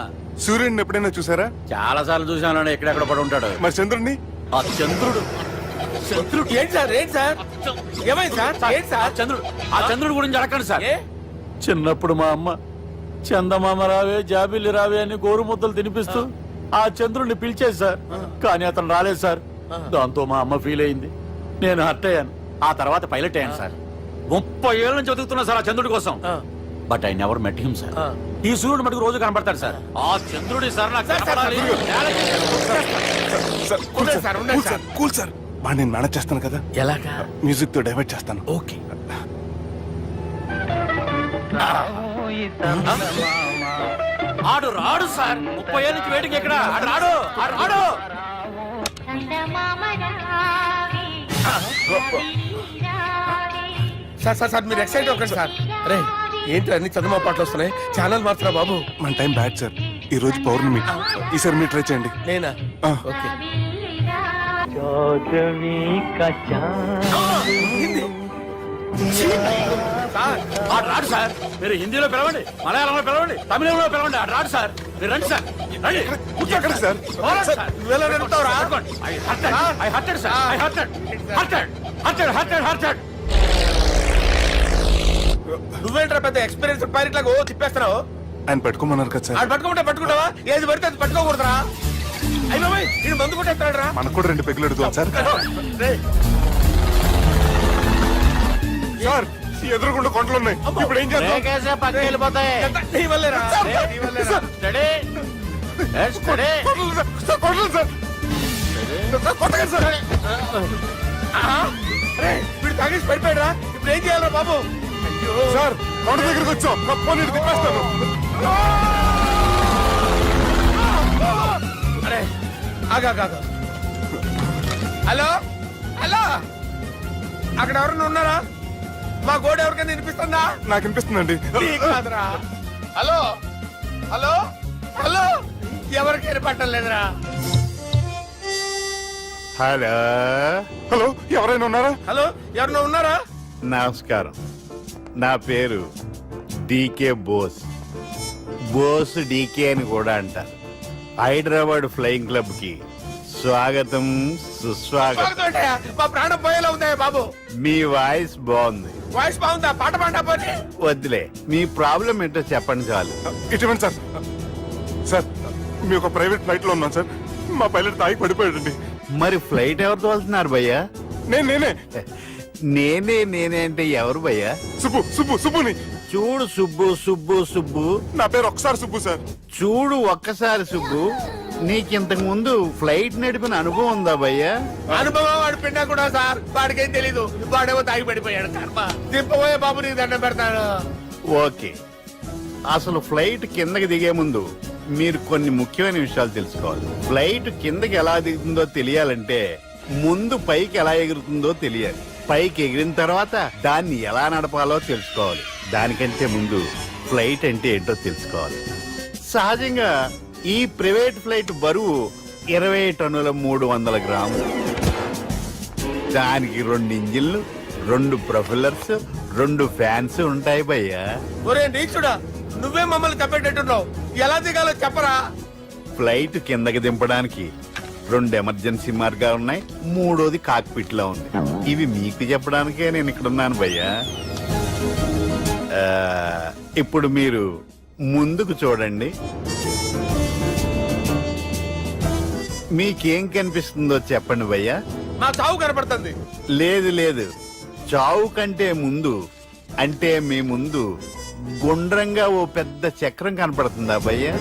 Speaker 6: సూర్యుడిని ఎప్పుడైనా చూసారా?
Speaker 4: చాలా సార్లు చూసాను, ఎక్కడెక్కడ పడి ఉంటాడు.
Speaker 6: మరి చంద్రుడిని?
Speaker 4: ఆ చంద్రుడు.
Speaker 3: చంద్రుడు ఏంటి సార్? ఏంటి సార్? ఏమైంది సార్? ఏంటి సార్?
Speaker 4: చంద్రుడు. ఆ చంద్రుడు గురించి అడగండి సార్.
Speaker 3: ఏ?
Speaker 4: చిన్నప్పుడు మా అమ్మ చందమామ రావే జాబిల్లి రావే అని గోరు ముద్దలు తినిపిస్తూ ఆ చంద్రుడిని పిలిచేది సార్, కానీ అతను రాలేదు సార్. దాంతో మా అమ్మ ఫీల్ అయింది, నేను హర్ట్ అయ్యాను. ఆ తర్వాత పైలట్ అయ్యాను సార్. 30 ఏళ్ళ నుంచి వెతుకుతున్నా సార్ ఆ చంద్రుడి కోసం. But I never met him sir. ఈ సూర్యుడు మటుకు రోజు కనబడతాడు సార్. ఆ చంద్రుడి సార్ నాకు కనపడాలి.
Speaker 6: కూల్ సార్ బాగా నేను మేనేజ్ చేస్తాను కదా.
Speaker 10: ఎలాగా?
Speaker 6: మ్యూజిక్ తో డైవర్ట్ చేస్తాను.
Speaker 10: ఓకే.
Speaker 4: ఆడు రాడు సార్. 30 ఏళ్ళ నుంచి వెయిటింగ్ ఎక్కడ? ఆడు రాడు, ఆడు రాడు.
Speaker 3: సార్ సార్ సార్ మీరు ఎక్సైట్ అవ్వకండి సార్. అరే ఏంటి అన్ని చందమా పాటలు వస్తున్నాయి, ఛానల్ మారుతున్నా బాబు.
Speaker 6: మన టైం బ్యాడ్ సార్. ఈ రోజు పౌర్ణమి. ఈసారి మీరు ట్రై చేయండి.
Speaker 3: నేనా?
Speaker 6: ఆ.
Speaker 3: ఓకే.
Speaker 4: ఆడు రాడు సార్. మీరు హిందీలో పిలవండి, మలయాళంలో పిలవండి, తమిళంలో పిలవండి. ఆడు రాడు సార్. మీరు రండి సార్, రండి.
Speaker 6: ఎక్కడ సార్?
Speaker 4: పోరాడు సార్.
Speaker 3: నువ్వెలా నిలుపుతావురా?
Speaker 4: I hurted, sir. I hurted.
Speaker 3: నువ్వేంట్రా పెద్ద ఎక్స్పీరియన్స్ పైరెట్ లాగా ఓ తిప్పేస్తున్నావు?
Speaker 6: ఆయన పెట్టుకోమన్నారు కదా సార్.
Speaker 3: ఆడు పట్టుకుంటే పట్టుకుంటావా? ఏది పడితే అది పట్టుకోకూడదురా. అయ్యి బాబాయ్ ఇది మందు కొట్టేస్తాడు రా.
Speaker 6: మనకు కూడా 2 పెగ్గులు అడుగుతాం సార్. సార్ ఎదురుకుండా కొండలు ఉన్నాయి. ఇప్పుడు ఏం చేద్దాం?
Speaker 4: పక్కకి వెళ్ళిపోతాయి.
Speaker 3: నీ వల్లేరా? వీడు తాగేసి పడిపోయాడు రా. ఇప్పుడు ఏం చేయాలరా బాబు?
Speaker 6: సార్ కొండ దగ్గరికి వచ్చాం. పోనీ తిప్పేస్తాను.
Speaker 3: అరే ఆగా. హలో హలో, అక్కడ ఎవరన్నా ఉన్నారా? మా గోడ ఎవరికైనా వినిపిస్తుందా?
Speaker 6: నాకు అనిపిస్తుందండి.
Speaker 3: నీకు కాదురా. హలో హలో హలో, ఎవరికి వినపట్టలేదురా.
Speaker 6: హలో హలో, ఎవరైనా ఉన్నారా?
Speaker 3: హలో ఎవరన్నా ఉన్నారా?
Speaker 15: నమస్కారం, నా పేరు డీకే బోస్. బోస్ డీకే అని కూడా అంటారు. హైదరాబాద్ ఫ్లయింగ్ క్లబ్ కి స్వాగతం సుస్వాగతం.
Speaker 3: మా ప్రాణం పోయేలా ఉందా బాబు?
Speaker 15: మీ వాయిస్ బాగుంది.
Speaker 3: వాయిస్ బాగుందా? పాట పాడా పోనీ.
Speaker 15: వద్దులే, మీ ప్రాబ్లం ఏంటో చెప్పండి చాలు.
Speaker 6: ఇటువంటి సార్. సార్ మీ ఒక ప్రైవేట్ ఫ్లైట్ లో ఉన్నాం సార్. మా పైలట్ తాగి పడిపోయాడండి.
Speaker 15: మరి ఫ్లైట్ ఎవరు తోలుతున్నారు భయ్యా?
Speaker 6: నేనే
Speaker 15: నేనే అంటే ఎవరు భయ్యా?
Speaker 6: సుబ్బుని.
Speaker 15: చూడు సుబ్బు.
Speaker 6: నా పేరు ఒకసారి సుబ్బు సార్.
Speaker 15: చూడు ఒక్కసారి సుబ్బు, నీకింతకు ముందు ఫ్లైట్ నడిపిన అనుభవం ఉందా భయ్యా?
Speaker 3: అనుభవం వాడు పిండా కూడా సార్. వాడికేం తెలీదు. వాడేమో తాగి పడిపోయాడు. కర్మ. దింపబోయే బాబు నీకు దండం పెడతాడు.
Speaker 15: ఓకే, అసలు ఫ్లైట్ కిందకి దిగే ముందు మీరు కొన్ని ముఖ్యమైన విషయాలు తెలుసుకోవాలి. ఫ్లైట్ కిందకి ఎలా దిగుతుందో తెలియాలంటే ముందు పైకి ఎలా ఎగురుతుందో తెలియాలి. పైకి ఎగిరిన తర్వాత దాన్ని ఎలా నడపాలో తెలుసుకోవాలి. దానికంటే ముందు ఫ్లైట్ అంటే ఏంటో తెలుసుకోవాలి. సహజంగా ఈ ప్రైవేట్ ఫ్లైట్ బరువు 20 టన్నుల 300 గ్రాములు. దానికి 2 ఇంజిన్లు, 2 ప్రొఫెల్లర్స్, 2 ఫ్యాన్స్ ఉంటాయి భయ్యా.
Speaker 3: ఒరే నీచుడా, నువ్వే మమ్మల్ని తప్పేటట్టున్నావు. ఎలా దిగాలో చెప్పరా?
Speaker 15: ఫ్లైట్ కిందకి దింపడానికి 2 ఎమర్జెన్సీ మార్గాలు ఉన్నాయి. 3వది కాక్పిట్ లో ఉంది. ఇవి మీకు చెప్పడానికే నేను ఇక్కడ ఉన్నాను భయ్యా. ఇప్పుడు మీరు ముందుకు చూడండి. మీకేం కనిపిస్తుందో చెప్పండి భయ్యా.
Speaker 3: మా చావు కనపడుతుంది.
Speaker 15: లేదు, చావు కంటే ముందు అంటే మీ ముందు గుండ్రంగా ఓ పెద్ద చక్రం కనపడుతుందా భయ్యా?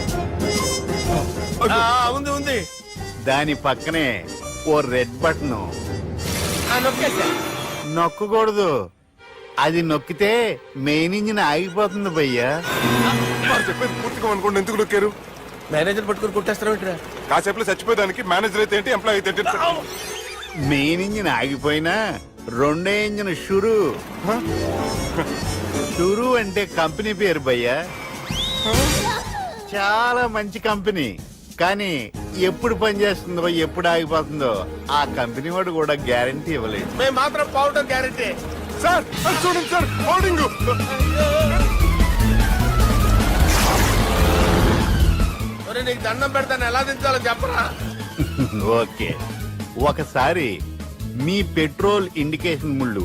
Speaker 3: ఉంది.
Speaker 15: దాని పక్కనే ఓ రెడ్ బటన్. నొక్కకూడదు. అది నొక్కితే మెయిన్ ఇంజిన్ ఆగిపోతుంది భయ్యా.
Speaker 6: చెప్పేది పూర్తిగా అనుకోండి. ఎందుకు నొక్కారు?
Speaker 3: మేనేజర్ పట్టుకుని కుట్టేస్తారా?
Speaker 6: కాసేపులో చచ్చిపోయేదానికి మేనేజర్ అయితే ఏంటి, ఎంప్లాయ్ అయితే ఏంటి?
Speaker 15: మెయిన్ ఇంజిన్ ఆగిపోయినా 2వ ఇంజిన్ షురు. షురు అంటే కంపెనీ పేరు భయ్యా. చాలా మంచి కంపెనీ. కానీ ఎప్పుడు పనిచేస్తుందో ఎప్పుడు ఆగిపోతుందో ఆ కంపెనీ వాడు కూడా గ్యారంటీ ఇవ్వలేదు.
Speaker 3: మేము మాత్రం పోవడం గ్యారంటీ.
Speaker 6: సార్ చూడండి సార్, హోర్డింగ్.
Speaker 3: నీకు దండం పెడతాను, ఎలా దించాలో చెప్పరా?
Speaker 15: ఓకే, ఒకసారి మీ పెట్రోల్ ఇండికేషన్ ముళ్ళు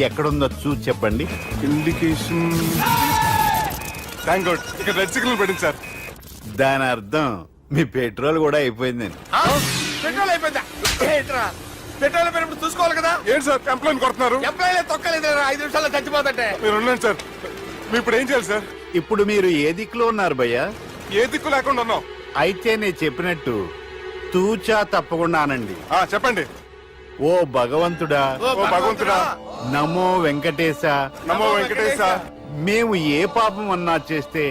Speaker 15: ఎక్కడుందో చూసి చెప్పండి.
Speaker 6: ఇండికేషన్. థ్యాంక్ గాడ్, ఇక్కడ రెడ్ సిగ్నల్ పడింది సార్.
Speaker 15: దాని అర్థం మీ పెట్రోల్ కూడా అయిపోయిందండి.
Speaker 3: పెట్రోల్ అయిపోయిందా? ఏంట్రా పెట్రోల్ పెరిగినప్పుడు చూసుకోవాలి కదా.
Speaker 6: ఏంటి సార్ కంప్లైంట్ కొడుతున్నారు?
Speaker 3: ఎంప్లాయీలే తొక్కలేదు 5 నిమిషాల్లో చచ్చిపోతుంటే.
Speaker 6: మీరు ఉండండి సార్. మీరు ఇప్పుడు ఏం చేయాలి సార్?
Speaker 15: ఇప్పుడు మీరు ఏ దిక్కులో ఉన్నారు భయ్యా?
Speaker 6: ఏ దిక్కు లేకుండా ఉన్నాం.
Speaker 15: అయితే నేను చెప్పినట్టు తూచా తప్పకుండా అనండి.
Speaker 6: చెప్పండి.
Speaker 15: ఓ భగవంతుడా,
Speaker 6: ఓ భగవంతుడా,
Speaker 15: నమో వెంకటేశ,
Speaker 6: నమో వెంకటేశ.
Speaker 15: మేము ఏ పాపం అన్నా చేస్తే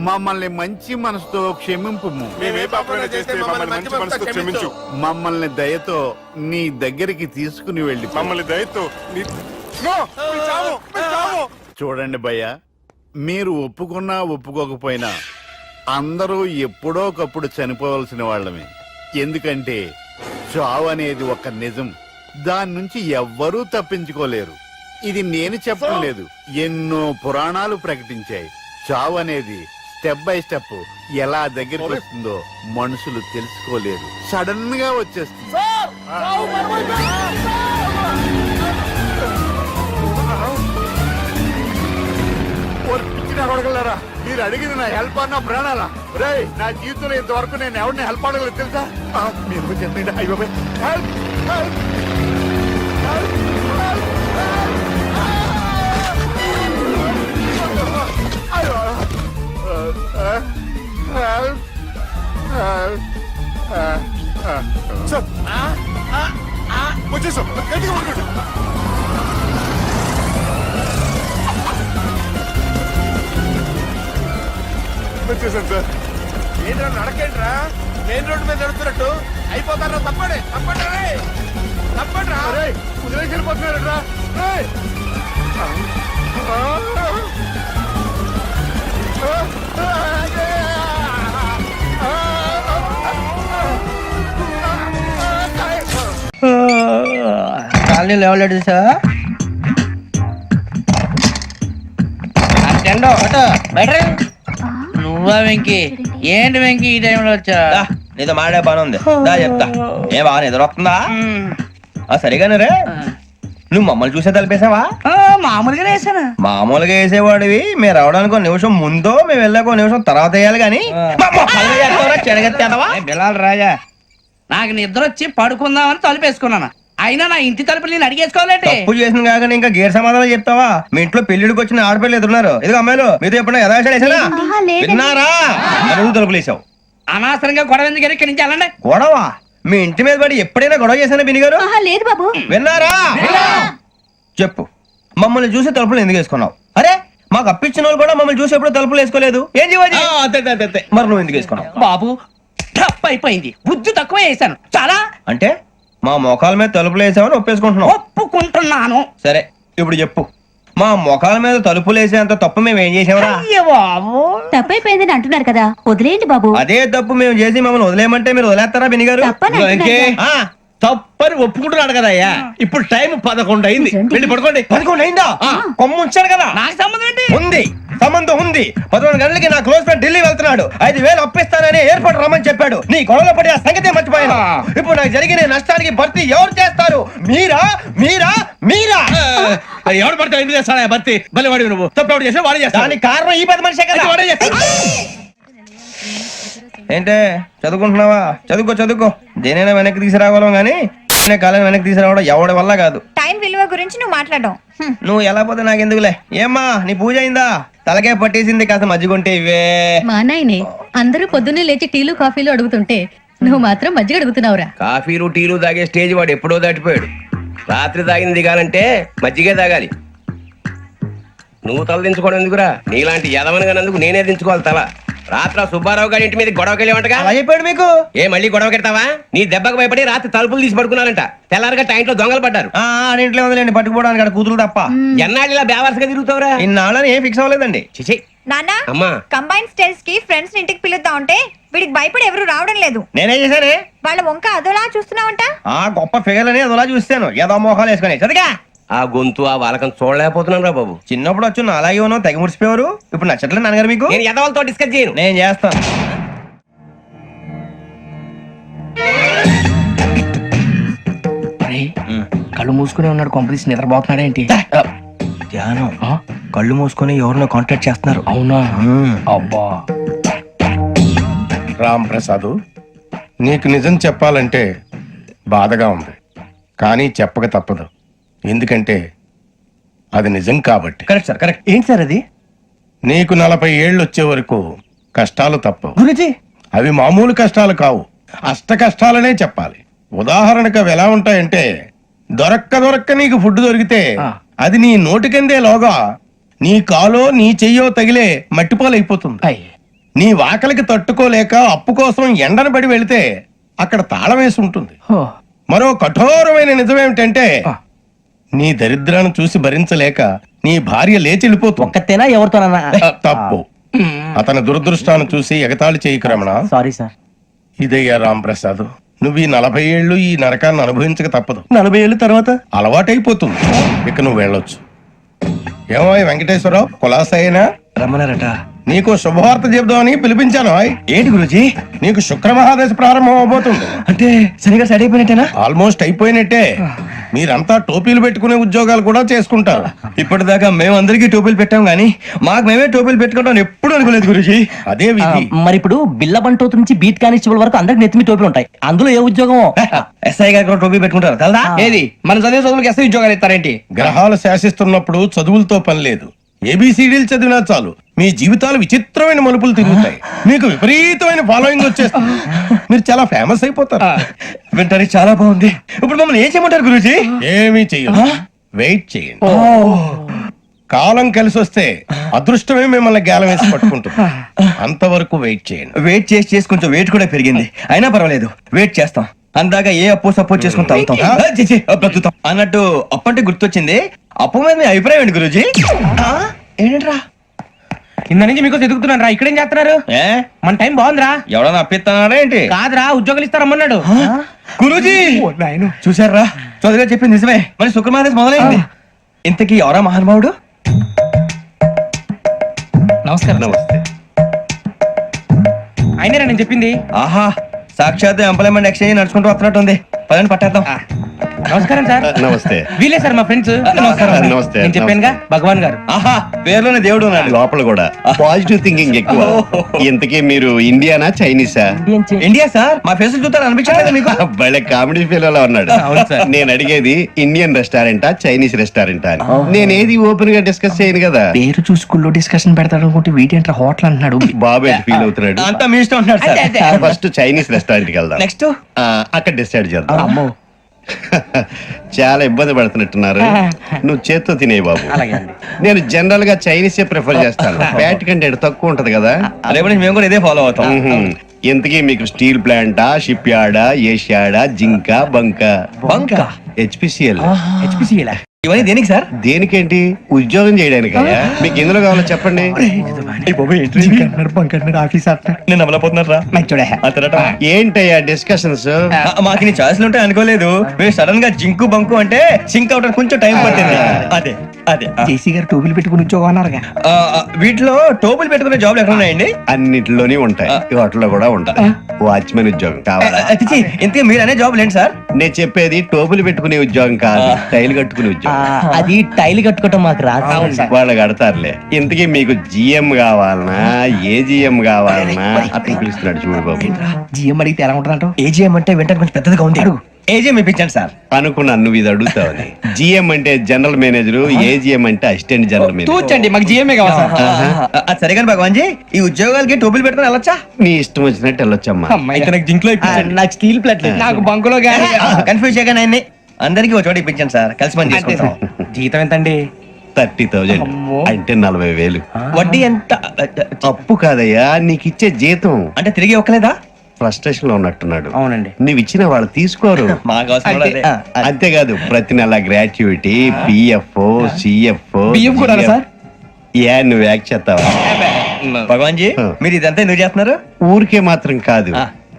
Speaker 15: మమ్మల్ని మంచి మనసుతో క్షమింపు.
Speaker 6: మేమే పాపమైనా చేస్తే మమ్మల్ని మంచి మనసుతో క్షమించు.
Speaker 15: మమ్మల్ని దయతో నీ దగ్గరికి తీసుకుని వెళ్ళి
Speaker 6: మమ్మల్ని దయతో
Speaker 15: చూడండి భయ్య, మీరు ఒప్పుకున్నా ఒప్పుకోకపోయినా అందరూ ఎప్పుడో ఒకప్పుడు చనిపోవలసిన వాళ్ళమే. ఎందుకంటే చావు అనేది ఒక నిజం, దాని నుంచి ఎవ్వరూ తప్పించుకోలేరు. ఇది నేను చెప్పడం లేదు, ఎన్నో పురాణాలు ప్రకటించాయి. చావు అనేది స్టెప్ బై స్టెప్ ఎలా దగ్గరికి వస్తుందో మనుషులు తెలుసుకోలేరు, సడన్ గా వచ్చేస్తుంది. మీరు అడిగింది నా హెల్ప్ అన్న ప్రాణాలా? రే, నా జీవితంలో ఇంతవరకు నేను ఎవరిని హెల్ప్ అడగలేదు తెలుసా? మీరు చెప్పండి. అయ్యో హెల్ప్ హెల్ప్
Speaker 6: వచ్చేసాం. గట్టిగా పట్టుకోండి. వచ్చేసాను సార్.
Speaker 3: ఏంట్రా నడకేంట్రా? మెయిన్ రోడ్డు మీద నడుస్తున్నట్టు అయిపోతారా? తప్పండి తప్పండి తప్పండి రా.
Speaker 6: కుదిరేసి వెళ్ళిపోతున్నారా?
Speaker 10: కాలనీ లేవలేడు సార్. నువ్వా వెంకీ? ఏంటి వెంకీ ఈ టైంలో వచ్చా? నీతో మాడే పని ఉంది, దా చెప్తా. ఏ బాగా నిద్ర వస్తుందా? సరిగానే రే, నువ్వు మమ్మల్ని చూసే తలిపేసావా? మామూలుగా వేసాను. మామూలుగా వేసేవాడివి, మేము రావడానికి ఒక నిమిషం ముందో మేము వెళ్ళాక ఒక నిమిషం తర్వాత వేయాలి కానీ బిలాల్ రాజా, నాకు నిద్ర వచ్చి పడుకుందామని తలుపేసుకున్నాను. అయినా నా ఇంటి తలుపులు నేను అడిగేసుకోవాలంటే తప్పు చేసిన కాక ఇంకా గేర్ సమాధానం చెప్తావా? మీ ఇంట్లో పెళ్లిడికి వచ్చిన ఆడపిల్లలు ఎదురున్నారు. ఇదిగో అమ్మాయిలు, మీతో ఎప్పుడైనా యథాశాలు వేసానా? విన్నారా? అడుగు తలుపులు వేసావు. అనవసరంగా గొడవ ఎందుకు ఇక్కడి నుంచి వెళ్ళండి. గొడవ? మీ ఇంటి మీద పడి ఎప్పుడైనా గొడవ చేశానా బిని గారు? లేదు బాబు. విన్నారా? చెప్పు, మమ్మల్ని చూసి తలుపులు ఎందుకు వేసుకున్నావు? అరే, మాకు అప్పించిన వాళ్ళు కూడా మమ్మల్ని చూసి ఎప్పుడు తలుపులు వేసుకోలేదు. ఏం చేయాలి? మరి నువ్వు ఎందుకు వేసుకున్నావు? బాబు అయిపోయింది, బుద్ధి తక్కువ వేసాను చాలా. అంటే మా మోకాల మీద తలుపులు వేసామని ఒప్పేసుకుంటున్నావు? ఒప్పుకుంటున్నాను. సరే, ఇప్పుడు చెప్పు, మా మొఖాల మీద తలుపులు వేసేంత తప్పు మేము ఏం చేసామరా?
Speaker 12: తప్పు అయిపోయిందని అంటున్నారు కదా, వదిలేయండి బాబు.
Speaker 10: అదే తప్పు మేము చేసి మమ్మల్ని వదిలేయమంటే మీరు వదిలేస్తారా బిని గారు? తప్పని ఒప్పుకుంటున్నాడు కదా అయ్యా. ఇప్పుడు టైం 11 అయింది, వెళ్ళి పడుకోండి. 11 అయిందా? కొమ్ము ఉంచాడు కదా. నాకు సంబంధం ఏంటి? ఉంది, సంబంధం ఉంది. 11 గంటలకి నా క్లోజ్ ఫ్రెండ్ ఢిల్లీ వెళ్తున్నాడు. 5,000 అప్పిస్తానని ఎయిర్పోర్ట్ రమ్మని చెప్పాడు. నీ గొడవలో పడి ఆ సంగతి మర్చిపోయాను. ఇప్పుడు నాకు జరిగిన నష్టానికి భర్తీ ఎవరు చేస్తారు? మీరా మీరా మీరా? ఎవడు పడితే ఎందుకు చేస్తాడా భర్తీ? మళ్ళీ వాడి నువ్వు తప్పు చేసా వాడే చేస్తా. దానికి కారణం ఈ 10 మనిషే కదా. వాడే చేస్తా. ఏంటే చదువుకుంటున్నావా? చదువుకో చదువుకో. దేనైనా వెనక్కి తీసుకురావాలం గానీ కాలం వెనక్కి తీసుకురావడం ఎవడి వల్ల కాదు.
Speaker 12: టైం విలువ గురించి నువ్వు మాట్లాడడం.
Speaker 10: నువ్వు ఎలా పోతే నాకెందుకులే. ఏమ్మా, నీ పూజ అయిందా? తలకే పట్టేసింది, కాస్త మజ్జిగుంటే ఇవే.
Speaker 12: మా నాయనే అందరూ పొద్దున్నే లేచి టీలు కాఫీలు అడుగుతుంటే నువ్వు మాత్రం మజ్జిగ అడుగుతున్నావురా.
Speaker 10: కాఫీలు టీలు తాగే స్టేజ్ వాడు ఎప్పుడో దాటిపోయాడు. రాత్రి తాగింది దిగాలంటే మజ్జిగే తాగాలి. నువ్వు తల దించుకోవడం ఎందుకురా? నీలాంటి యదవనగానందుకు నేనే దించుకోవాలి తల. రాత్రి సుబ్బారావు గారి ఇంటి మీద గొడవకి వెళ్ళేవంటగా. అలా చెప్పాడు మీకు? ఏ మళ్ళీ గొడవ కెడతావా? నీ దెబ్బకు భయపడి రాత్రి తలుపులు తీసి పడుకున్నారంట. తెల్లారగా టైంట్లో దొంగలు పడ్డారు. ఇంట్లో ఉందిలేండి, పట్టుకుపోవడానికి అక్కడ కూతురు తప్ప. ఎన్నాళ్ళు ఇలా బేవర్స్గా తిరుగుతావురా? ఇన్నాళ్ళని ఏం ఫిక్స్ అవ్వలేదండి. చిచి
Speaker 12: నాన్న,
Speaker 10: అమ్మా,
Speaker 12: కంబైన్ స్టైల్స్ కి ఫ్రెండ్స్ ఇంటికి పిలుద్దాం అంటే వీడికి భయపడి ఎవరు రావడం లేదు.
Speaker 10: నేనే చేశానే.
Speaker 12: వాళ్ళ వంక అదోలా చూస్తున్నావంట.
Speaker 10: గొప్ప ఫిగర్ అని అదోలా చూస్తాను, ఏదో మోహాలు వేసుకుని. చదిగా ఆ గొంతు ఆ వాలకం చూడలేకపోతున్నాను రా బాబు. చిన్నప్పుడు వచ్చి నా అలాగే ఉన్నావు, తెగ ముడిచిపోయారు. ఇప్పుడు నచ్చట్లేదు నాన్నగారు మీకు? నేను ఎదవలతో డిస్కస్ చేయను. నేను చేస్తాను. కళ్ళు మూసుకునే ఉన్నాడు, కొంపదీసి నిద్రపోతున్నాడేంటి? ధ్యానం. కళ్ళు మూసుకొని ఎవరినో కాంటాక్ట్ చేస్తున్నారు. అవునా? అబ్బా.
Speaker 6: రామ్ ప్రసాద్, నీకు నిజం చెప్పాలంటే బాధగా ఉంది.
Speaker 2: కానీ చెప్పక తప్పదు, ఎందుకంటే అది నిజం కాబట్టి.
Speaker 10: Correct sir, correct. ఏంటి సార్ అది?
Speaker 2: నీకు 40 ఏళ్ళు వచ్చే వరకు కష్టాలు తప్పవు.
Speaker 10: గురుజీ,
Speaker 2: అవి మామూలు కష్టాలు కావు, అష్ట కష్టాలనే చెప్పాలి. ఉదాహరణకు అవి ఎలా ఉంటాయంటే, దొరక్క నీకు ఫుడ్ దొరికితే అది నీ నోటికందే లోగా నీ కాలో నీ చెయ్యో తగిలే మట్టిపాలైపోతుంది. నీ వాకలికి తట్టుకోలేక అప్పు కోసం ఎండను పడి వెళితే అక్కడ తాళం వేసి ఉంటుంది. మరో కఠోరమైన నిజమేమిటంటే, నీ దరిద్రాన్ని చూసి భరించలేక నీ భార్య లేచి వెళ్ళిపోతుంది.
Speaker 10: ఒక్కతేనా ఎవరితోనన్నా?
Speaker 2: తప్పు. అతని దురదృష్టాన్ని చూసి ఎగతాళి చేయకు రమణ.
Speaker 10: Sorry sir.
Speaker 2: ఇదయ్యా రాంప్రసాద్, నువ్వు ఈ 40 ఏళ్ళు ఈ నరకాన్ని అనుభవించక తప్పదు.
Speaker 10: 40 ఏళ్ళ తర్వాత
Speaker 2: అలవాటైపోతుంది. ఇక నువ్వు వెళ్ళొచ్చు. ఏమో వెంకటేశ్వరరావు, కులాసైనా
Speaker 10: రమ్మన్నారట.
Speaker 2: నీకు శుభవార్త చెబుదామని పిలిపించాను.
Speaker 10: ఏంటి గురుజీ?
Speaker 2: నీకు శుక్ర మహాదశ ప్రారంభం అవబోతుంది.
Speaker 10: అంటే సరిగా సెట్ అయిపోయినట్టేనా?
Speaker 2: ఆల్మోస్ట్ అయిపోయినట్టే. మీరంతా టోపీలు పెట్టుకునే ఉద్యోగాలు కూడా చేసుకుంటారు.
Speaker 10: ఇప్పటిదాకా మేమందరికీ టోపీలు పెట్టాం గానీ మాకు మేమే టోపీలు పెట్టుకుంటాం ఎప్పుడు అనుకోలేదు గురుజీ.
Speaker 2: అదే విధి.
Speaker 10: మరి ఇప్పుడు బిల్ల బంటోతు నుంచి బీట్ కానిస్టేబుల్ వరకు అందరికి నెత్తిమి టోపీలు ఉంటాయి. అందులో ఏ ఉద్యోగం? ఎస్ఐ గారు కూడా టోపీ పెట్టుకుంటారు కదా. ఏది మన చదివే చదువులకు ఎస్ఐ ఉద్యోగాలు ఇస్తారేంటి?
Speaker 2: గ్రహాలు శాసిస్తున్నప్పుడు చదువులతో పని లేదు. ఏబిసిడీలు చదివినా చాలు మీ జీవితాలు విచిత్రమైన మలుపులు తిరుగుతాయి. మీకు విపరీతమైన ఫాలోయింగ్ వచ్చేస్తుంది. మీరు చాలా ఫేమస్ అయిపోతారు.
Speaker 10: వింటానికి చాలా బాగుంది. ఇప్పుడు మమ్మల్ని ఏం చేయమంటారు గురూజీ?
Speaker 2: ఏమీ చెయ్యదు, వెయిట్ చేయండి. కాలం కలిసి వస్తే అదృష్టమే మిమ్మల్ని గేలం వేసి పట్టుకుంటుంది. అంతవరకు వెయిట్ చేయండి.
Speaker 10: వెయిట్ చేసి కొంచెం వెయిట్ కూడా పెరిగింది. అయినా పర్వాలేదు, వెయిట్ చేస్తాం. అందాక ఏ అప్పు సపోర్ట్ చేసుకుని తాగుతాం, బ్రతుకుతాం అన్నట్టు. అప్పు అంటే గుర్తొచ్చింది. అప్పు మీద మీ అభిప్రాయం ఏంటి గురూజీ? ఏంటరా
Speaker 13: కింద నుంచి మీకు ఎదుగుతున్నాను రా. ఇక్కడేం చేస్తున్నారు? మన టైం బాగుందిరా.
Speaker 10: ఎవడన్నా అప్పిస్తున్నారా ఏంటి?
Speaker 13: కాదురా, ఉద్యోగాలు ఇస్తారమ్మన్నాడు
Speaker 10: గురూజీ. చూసారా, చదువుగా చెప్పింది నిజమే. మరి శుక్రమాదేశ్ మొదలైంది. ఇంతకీ ఎవరా మహానుభావుడు?
Speaker 13: నమస్కారం.
Speaker 15: నమస్తే.
Speaker 13: అయినరా నేను చెప్పింది?
Speaker 10: ఆహా, సాక్షాత్ ఎంప్లాయ్మెంట్ ఎక్స్చేంజ్ నడుచుకుంటూ వస్తున్నట్టు ఉంది. పదండి పట్టేద్దాం.
Speaker 13: నమస్కారం సార్.
Speaker 15: నమస్తే.
Speaker 13: వీలే సార్ మా ఫ్రెండ్స్.
Speaker 15: నమస్తే.
Speaker 13: నేను చెప్పానుగా, భగవాన్ గారు.
Speaker 10: ఆహా, పేర్లోనే దేవుడు ఉన్నాడు.
Speaker 15: లోపల కూడా పాజిటివ్ థింకింగ్ ఎక్కువ. ఇంతకీ మీరు ఇండియానా చైనీసా?
Speaker 10: India sir. మా ఫేస్ చూస్తారు అనిపించలేదు మీకు?
Speaker 15: భలే కామెడీ ఫీల్ అలా ఉన్నాడు. నేను అడిగేది ఇండియన్ రెస్టారెంటా చైనీస్ రెస్టారెంటా అని. నేనేది ఓపెన్ గా డిస్కస్ చేయను కదా.
Speaker 13: పేరు చూసుకుల్లో డిస్కషన్ పెడతాడు అనుకుంటే వీటేంట్రా హోటల్ అంటున్నాడు.
Speaker 15: బాబు ఎట్ ఫీల్ అవుతున్నాడు.
Speaker 10: అంతా మీ ఇష్టం ఉంటున్నాడు సార్.
Speaker 15: ఫస్ట్ చైనీస్ రెస్టారెంట్ కి వెళ్దాం.
Speaker 10: నెక్స్ట్
Speaker 15: అక్కడ డిసైడ్ చేద్దాం. చాలా ఇబ్బంది పడుతున్నట్టున్నారు. నువ్వు చేత్తో తినే బాబు. నేను జనరల్ గా చైనీసే ప్రిఫర్ చేస్తాను. ఫ్యాట్ కంటెంట్ తక్కువ ఉంటది కదా.
Speaker 10: రేపు నుంచి మేము కూడా ఇదే ఫాలో అవుతాం.
Speaker 15: ఇంతకీ మీకు స్టీల్ ప్లాంటా, షిప్ యార్డా, ఏషియాడా, జింక, బంకా? హెచ్పిసిఎల్.
Speaker 10: ఇవన్నీ దేనికి సార్?
Speaker 15: దేనికేంటి? ఉద్యోగం చేయడానికి. మీకు ఎందులో కావాలో చెప్పండి.
Speaker 10: నేను అమలపోతున్నారా?
Speaker 15: ఏంటయ్యా డిస్కషన్స్?
Speaker 10: మాకు నీ ఛాయిస్లు ఉంటాయి అనుకోలేదు. మీరు సడన్ గా జింకు బంకు అంటే సింక్ అవడానికి కొంచెం టైం పట్టింది. అదే అదే
Speaker 13: జేసీ గారు టోపీలు పెట్టుకుని ఉద్యోగం అన్నారుగా.
Speaker 10: వీటిలో టోపులు పెట్టుకునే జాబ్లు ఎక్కడ ఉన్నాయండి?
Speaker 15: అన్నిటిలోనే ఉంటాయి, వాటిలో కూడా ఉంటాయి. వాచ్మెన్ ఉద్యోగం కావాలా?
Speaker 10: ఇంతకీ మీరు అనే జాబ్ లేండి సార్?
Speaker 15: నేను చెప్పేది టోపులు పెట్టుకునే ఉద్యోగం కాదు, టైల్ కట్టుకునే ఉద్యోగం.
Speaker 13: అది టైల్ కట్టుకోవటం మాకు రాదు.
Speaker 15: వాళ్ళు కడతారులే. ఇంతకీ మీకు జిఎం కావాలనా, ఏజిఎం కావాలనా? అతను పిలుస్తున్నాడు చూడు బాబు.
Speaker 13: జిఎం అడిగితే ఎలా ఉంటుందంట?
Speaker 10: ఏజిఎం అంటే వెంటనే కొంచెం పెద్దదిగా ఉంది. అడుగు. ఏజిఎం ఇప్పించండి సార్.
Speaker 15: అనుకున్నాను నువ్వు ఇది అడుగుతావని. జిఎం అంటే జనరల్ మేనేజర్, ఏజిఎం అంటే అసిస్టెంట్ జనరల్ మేనేజర్.
Speaker 13: తూచండి, మాకు జిఎంఏ కావాలి సార్.
Speaker 10: అది సరే కానీ భగవాన్ జీ, ఈ ఉద్యోగాలకి టోపులు పెట్టుకుని వెళ్ళొచ్చా?
Speaker 15: నీ ఇష్టం వచ్చినట్టు వెళ్ళొచ్చమ్మా.
Speaker 10: అయితే నాకు జింక్ లో ఇప్పించండి.
Speaker 13: నాకు స్టీల్ ప్లేట్ నాకు బంకులో గానీ.
Speaker 10: కన్ఫ్యూజ్ చేయగానే ఆయన్ని అందరికీ ఒక చోట ఇప్పించండి సార్. కలిసి పని చేసుకుంటాం.
Speaker 13: జీతం ఎంతండి?
Speaker 15: 30,000 అంటే 40,000.
Speaker 10: వడ్డీ ఎంత?
Speaker 15: అప్పు కాదయ్యా, నీకు ఇచ్చే జీతం.
Speaker 10: అంటే తిరిగి ఒక్కలేదా?
Speaker 15: ఫ్రస్ట్రేషన్ లో ఉన్నట్టున్నాడు.
Speaker 13: అవునండి.
Speaker 15: నువ్వు ఇచ్చిన వాళ్ళు తీసుకోరు.
Speaker 10: మాకు అవసరం కూడా అదే.
Speaker 15: అంతేకాదు ప్రతి నెల గ్రాట్యుటీ, పిఎఫ్, సిఎఫ్.
Speaker 13: బియ్యం కూడా సార్?
Speaker 15: ఏ నువ్వు యాక్ చేస్తావా?
Speaker 10: భగవాన్ జీ, మీరు ఇదంతా ఎందుకు చేస్తున్నారు?
Speaker 15: ఊరికే మాత్రం కాదు,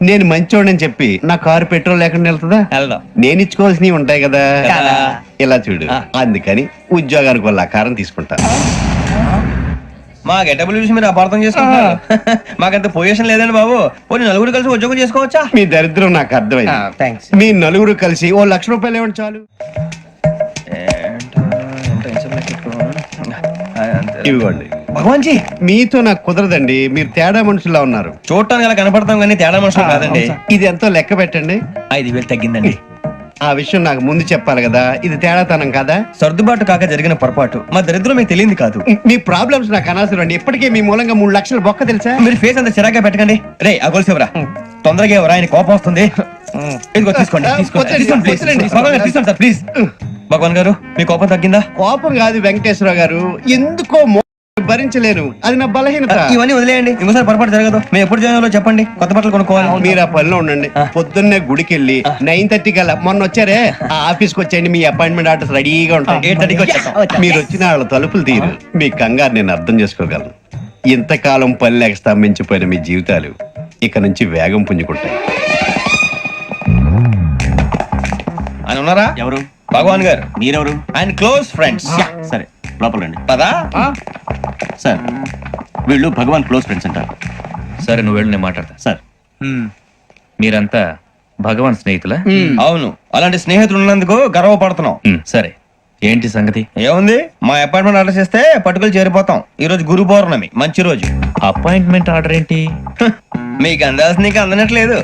Speaker 15: నేను మంచోడని చెప్పి నా కారు పెట్రోల్ లేకుండా వెళ్తుందా?
Speaker 10: వెళ్దాం.
Speaker 15: నేను ఇచ్చుకోవాల్సినవి ఉంటాయి కదా. ఇలా చూడు, అందుకని ఉద్యోగానికి వాళ్ళ ఆకారం తీసుకుంటా.
Speaker 10: మా గెటబుల్ చూసి మీరు అపార్థం చేసుకుంటున్నారు. మాకంత పొజిషన్ లేదండి బాబు. పోనీ నలుగురు కలిసి ఉద్యోగం చేసుకోవచ్చా?
Speaker 15: మీ దరిద్రం నాకు అర్థమైంది. మీ నలుగురు కలిసి ఓ ₹1,00,000 ఇవ్వండి చాలు. ఇవ్వండి.
Speaker 10: భగవాన్ జీ,
Speaker 15: మీతో నాకు కుదరదండి. మీరు తేడా మనుషుల్లా ఉన్నారు.
Speaker 10: చూడటానికి అలా కనపడతాం కానీ తేడా మనుషులు కాదండి.
Speaker 15: ఇది ఎంతో లెక్క పెట్టండి.
Speaker 10: 5,000 తగ్గిందండి.
Speaker 2: ఆ విషయం నాకు ముందు చెప్పాలి కదా, ఇది తేడాతనం కదా.
Speaker 5: సర్దుబాటు కాక జరిగిన పొరపాటు మా దరిద్రం మీకు తెలియదు కాదు.
Speaker 2: మీ ప్రాబ్లమ్స్ నాకు అనవసరం అండి. ఇప్పటికే మీ మూలంగా 3 లక్షల బొక్క తెలుసా.
Speaker 5: మీరు ఫేస్ అంత చిరాగ్గా పెట్టకండి. రే ఆ గొలుసు ఎవరా, తొందరగా ఎవరా, ఆయన కోపం వస్తుంది. ఇదిగో తీసుకోండి, తీసుకోండి ప్లీజ్. భగవాన్ గారు తీసుకోండి సార్ ప్లీజ్. భగవాన్ గారు మీ కోపం తగ్గిందా?
Speaker 2: కోపం కాదు వెంకటేశ్వర గారు, ఎందుకో భరించలేను, అది నా బలహీనత.
Speaker 5: ఇవన్నీ వదిలేయండి, ఇంకోసారి పొరపాటు జరగదు. మేము ఎప్పుడు జాయిన్ అవ్వాలో చెప్పండి, కొత్త బట్టలు కొనుక్కోవాలి.
Speaker 2: మీరు ఆ పనిలో ఉండండి. పొద్దున్నే గుడికి వెళ్ళి 9:30 కల్లా, మొన్న వచ్చారే ఆ ఆఫీస్కి వచ్చేయండి. మీ అపాయింట్మెంట్ ఆర్డర్స్ రెడీగా ఉంటాయి.
Speaker 5: 8:30కి వచ్చేస్తాం.
Speaker 2: మీరు వచ్చిన వాళ్ళ తలుపులు తీరు. మీ కంగారు నేను అర్థం చేసుకోగలను. ఇంతకాలం పని లేక స్తంభించిపోయిన మీ జీవితాలు ఇక నుంచి వేగం పుంజుకుంటాయి.
Speaker 5: ఆయన ఉన్నారా?
Speaker 13: ఎవరు?
Speaker 5: భగవాన్ గారు.
Speaker 13: మీరెవరు?
Speaker 5: ఆయన క్లోజ్ ఫ్రెండ్స్.
Speaker 13: సరే లోపల రండి.
Speaker 5: పదా
Speaker 13: సార్ వీళ్ళు భగవాన్ క్లోజ్ ఫ్రెండ్స్ అంటారు.
Speaker 10: సరే నువ్వు వెళ్ళి నేను మాట్లాడతా.
Speaker 13: సార్
Speaker 10: మీరంతా భగవాన్ స్నేహితులా?
Speaker 5: అవును, అలాంటి స్నేహితులు ఉన్నందుకు గర్వపడుతున్నాం.
Speaker 10: సరే ఏంటి సంగతి?
Speaker 5: ఏముంది, మా అపాయింట్మెంట్ ఆర్డర్ చేస్తే పట్టుకులు చేరిపోతాం. ఈ రోజు గురు పౌర్ణమి, మంచి రోజు.
Speaker 10: అపాయింట్మెంట్ ఆర్డర్ ఏంటి?
Speaker 5: మీకు అందాల్సిన నీకు అందనట్లేదు.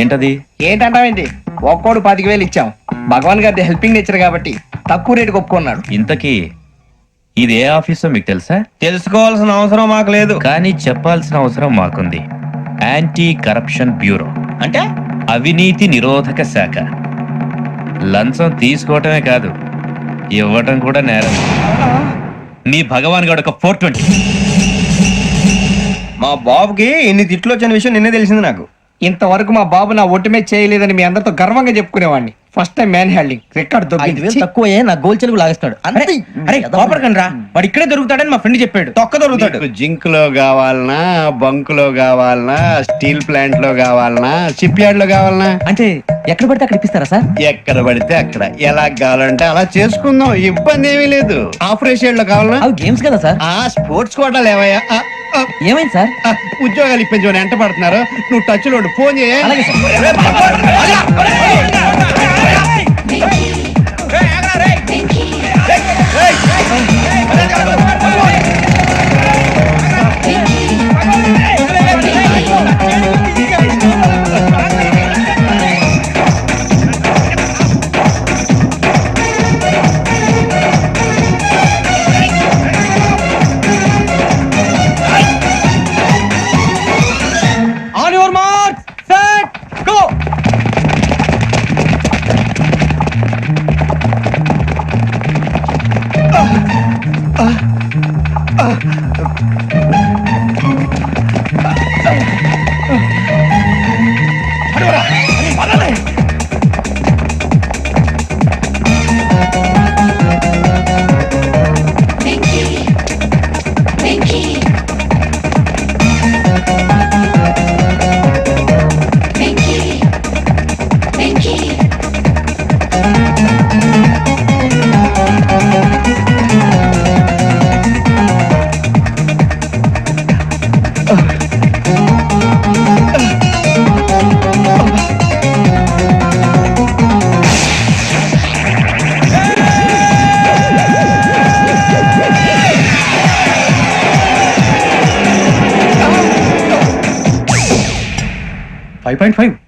Speaker 10: ఏంటది?
Speaker 5: ఏంటంటావేంటి, ఒక్కోడు 25,000 ఇచ్చాం. భగవాన్ గారి హెల్పింగ్ నేచర్ కాబట్టి తక్కువ రేటుకి ఒప్పుకున్నాడు.
Speaker 10: ఇంతకీ ఇది ఏ ఆఫీసో మీకు తెలుసా?
Speaker 5: తెలుసుకోవాల్సిన అవసరం మాకు లేదు,
Speaker 10: కానీ చెప్పాల్సిన అవసరం మాకుంది. యాంటీ కరప్షన్ బ్యూరో
Speaker 5: అంటే
Speaker 10: అవినీతి నిరోధక శాఖ. లంచం తీసుకోవటమే కాదు, ఇవ్వటం కూడా నేరం. మీ భగవాన్ గారు ఒక 420.
Speaker 5: మా బాబుకి ఇన్ని తిట్లు వచ్చిన విషయం నిన్నే తెలిసింది నాకు. ఇంతవరకు మా బాబు నా ఒట్టుమే చేయలేదని మీ అందరితో గర్వంగా చెప్పుకునేవాడిని. First time man handing record
Speaker 13: తక్కువే నా గోల్ చెలుగు లాగేస్తాడు. అరే కోపడకండి రా, వాడు ఇక్కడే దొరుకుతాడని మా ఫ్రెండ్ చెప్పాడు.
Speaker 5: తొక్క దొరుకుతాడు.
Speaker 2: మీకు జింక్ లో కావాలనా, బంక్ లో కావాలనా, స్టీల్ ప్లాంట్ లో కావాలనా, షిప్ యార్డ్ లో కావాలనా?
Speaker 13: అంటే ఎక్కడ పడితే అక్కడ ఇప్పిస్తారా సార్?
Speaker 2: ఎక్కడ పడితే అక్కడ, ఎలా కావాలంటే అలా చేసుకుందాం, ఇబ్బంది ఏమీ లేదు. ఆపరేషన్ లో కావాలనా?
Speaker 13: అవి గేమ్స్ కదా సార్.
Speaker 2: ఆ స్పోర్ట్స్ కోటా లేవయ్యా.
Speaker 13: ఏమైంది సార్?
Speaker 2: ఉద్యోగాలు ఇప్పించమని ఎంట పడుతున్నారు. నువ్వు టచ్ లో ఫోన్ చేయ.
Speaker 13: అలాగే sir.
Speaker 5: On your mark set go.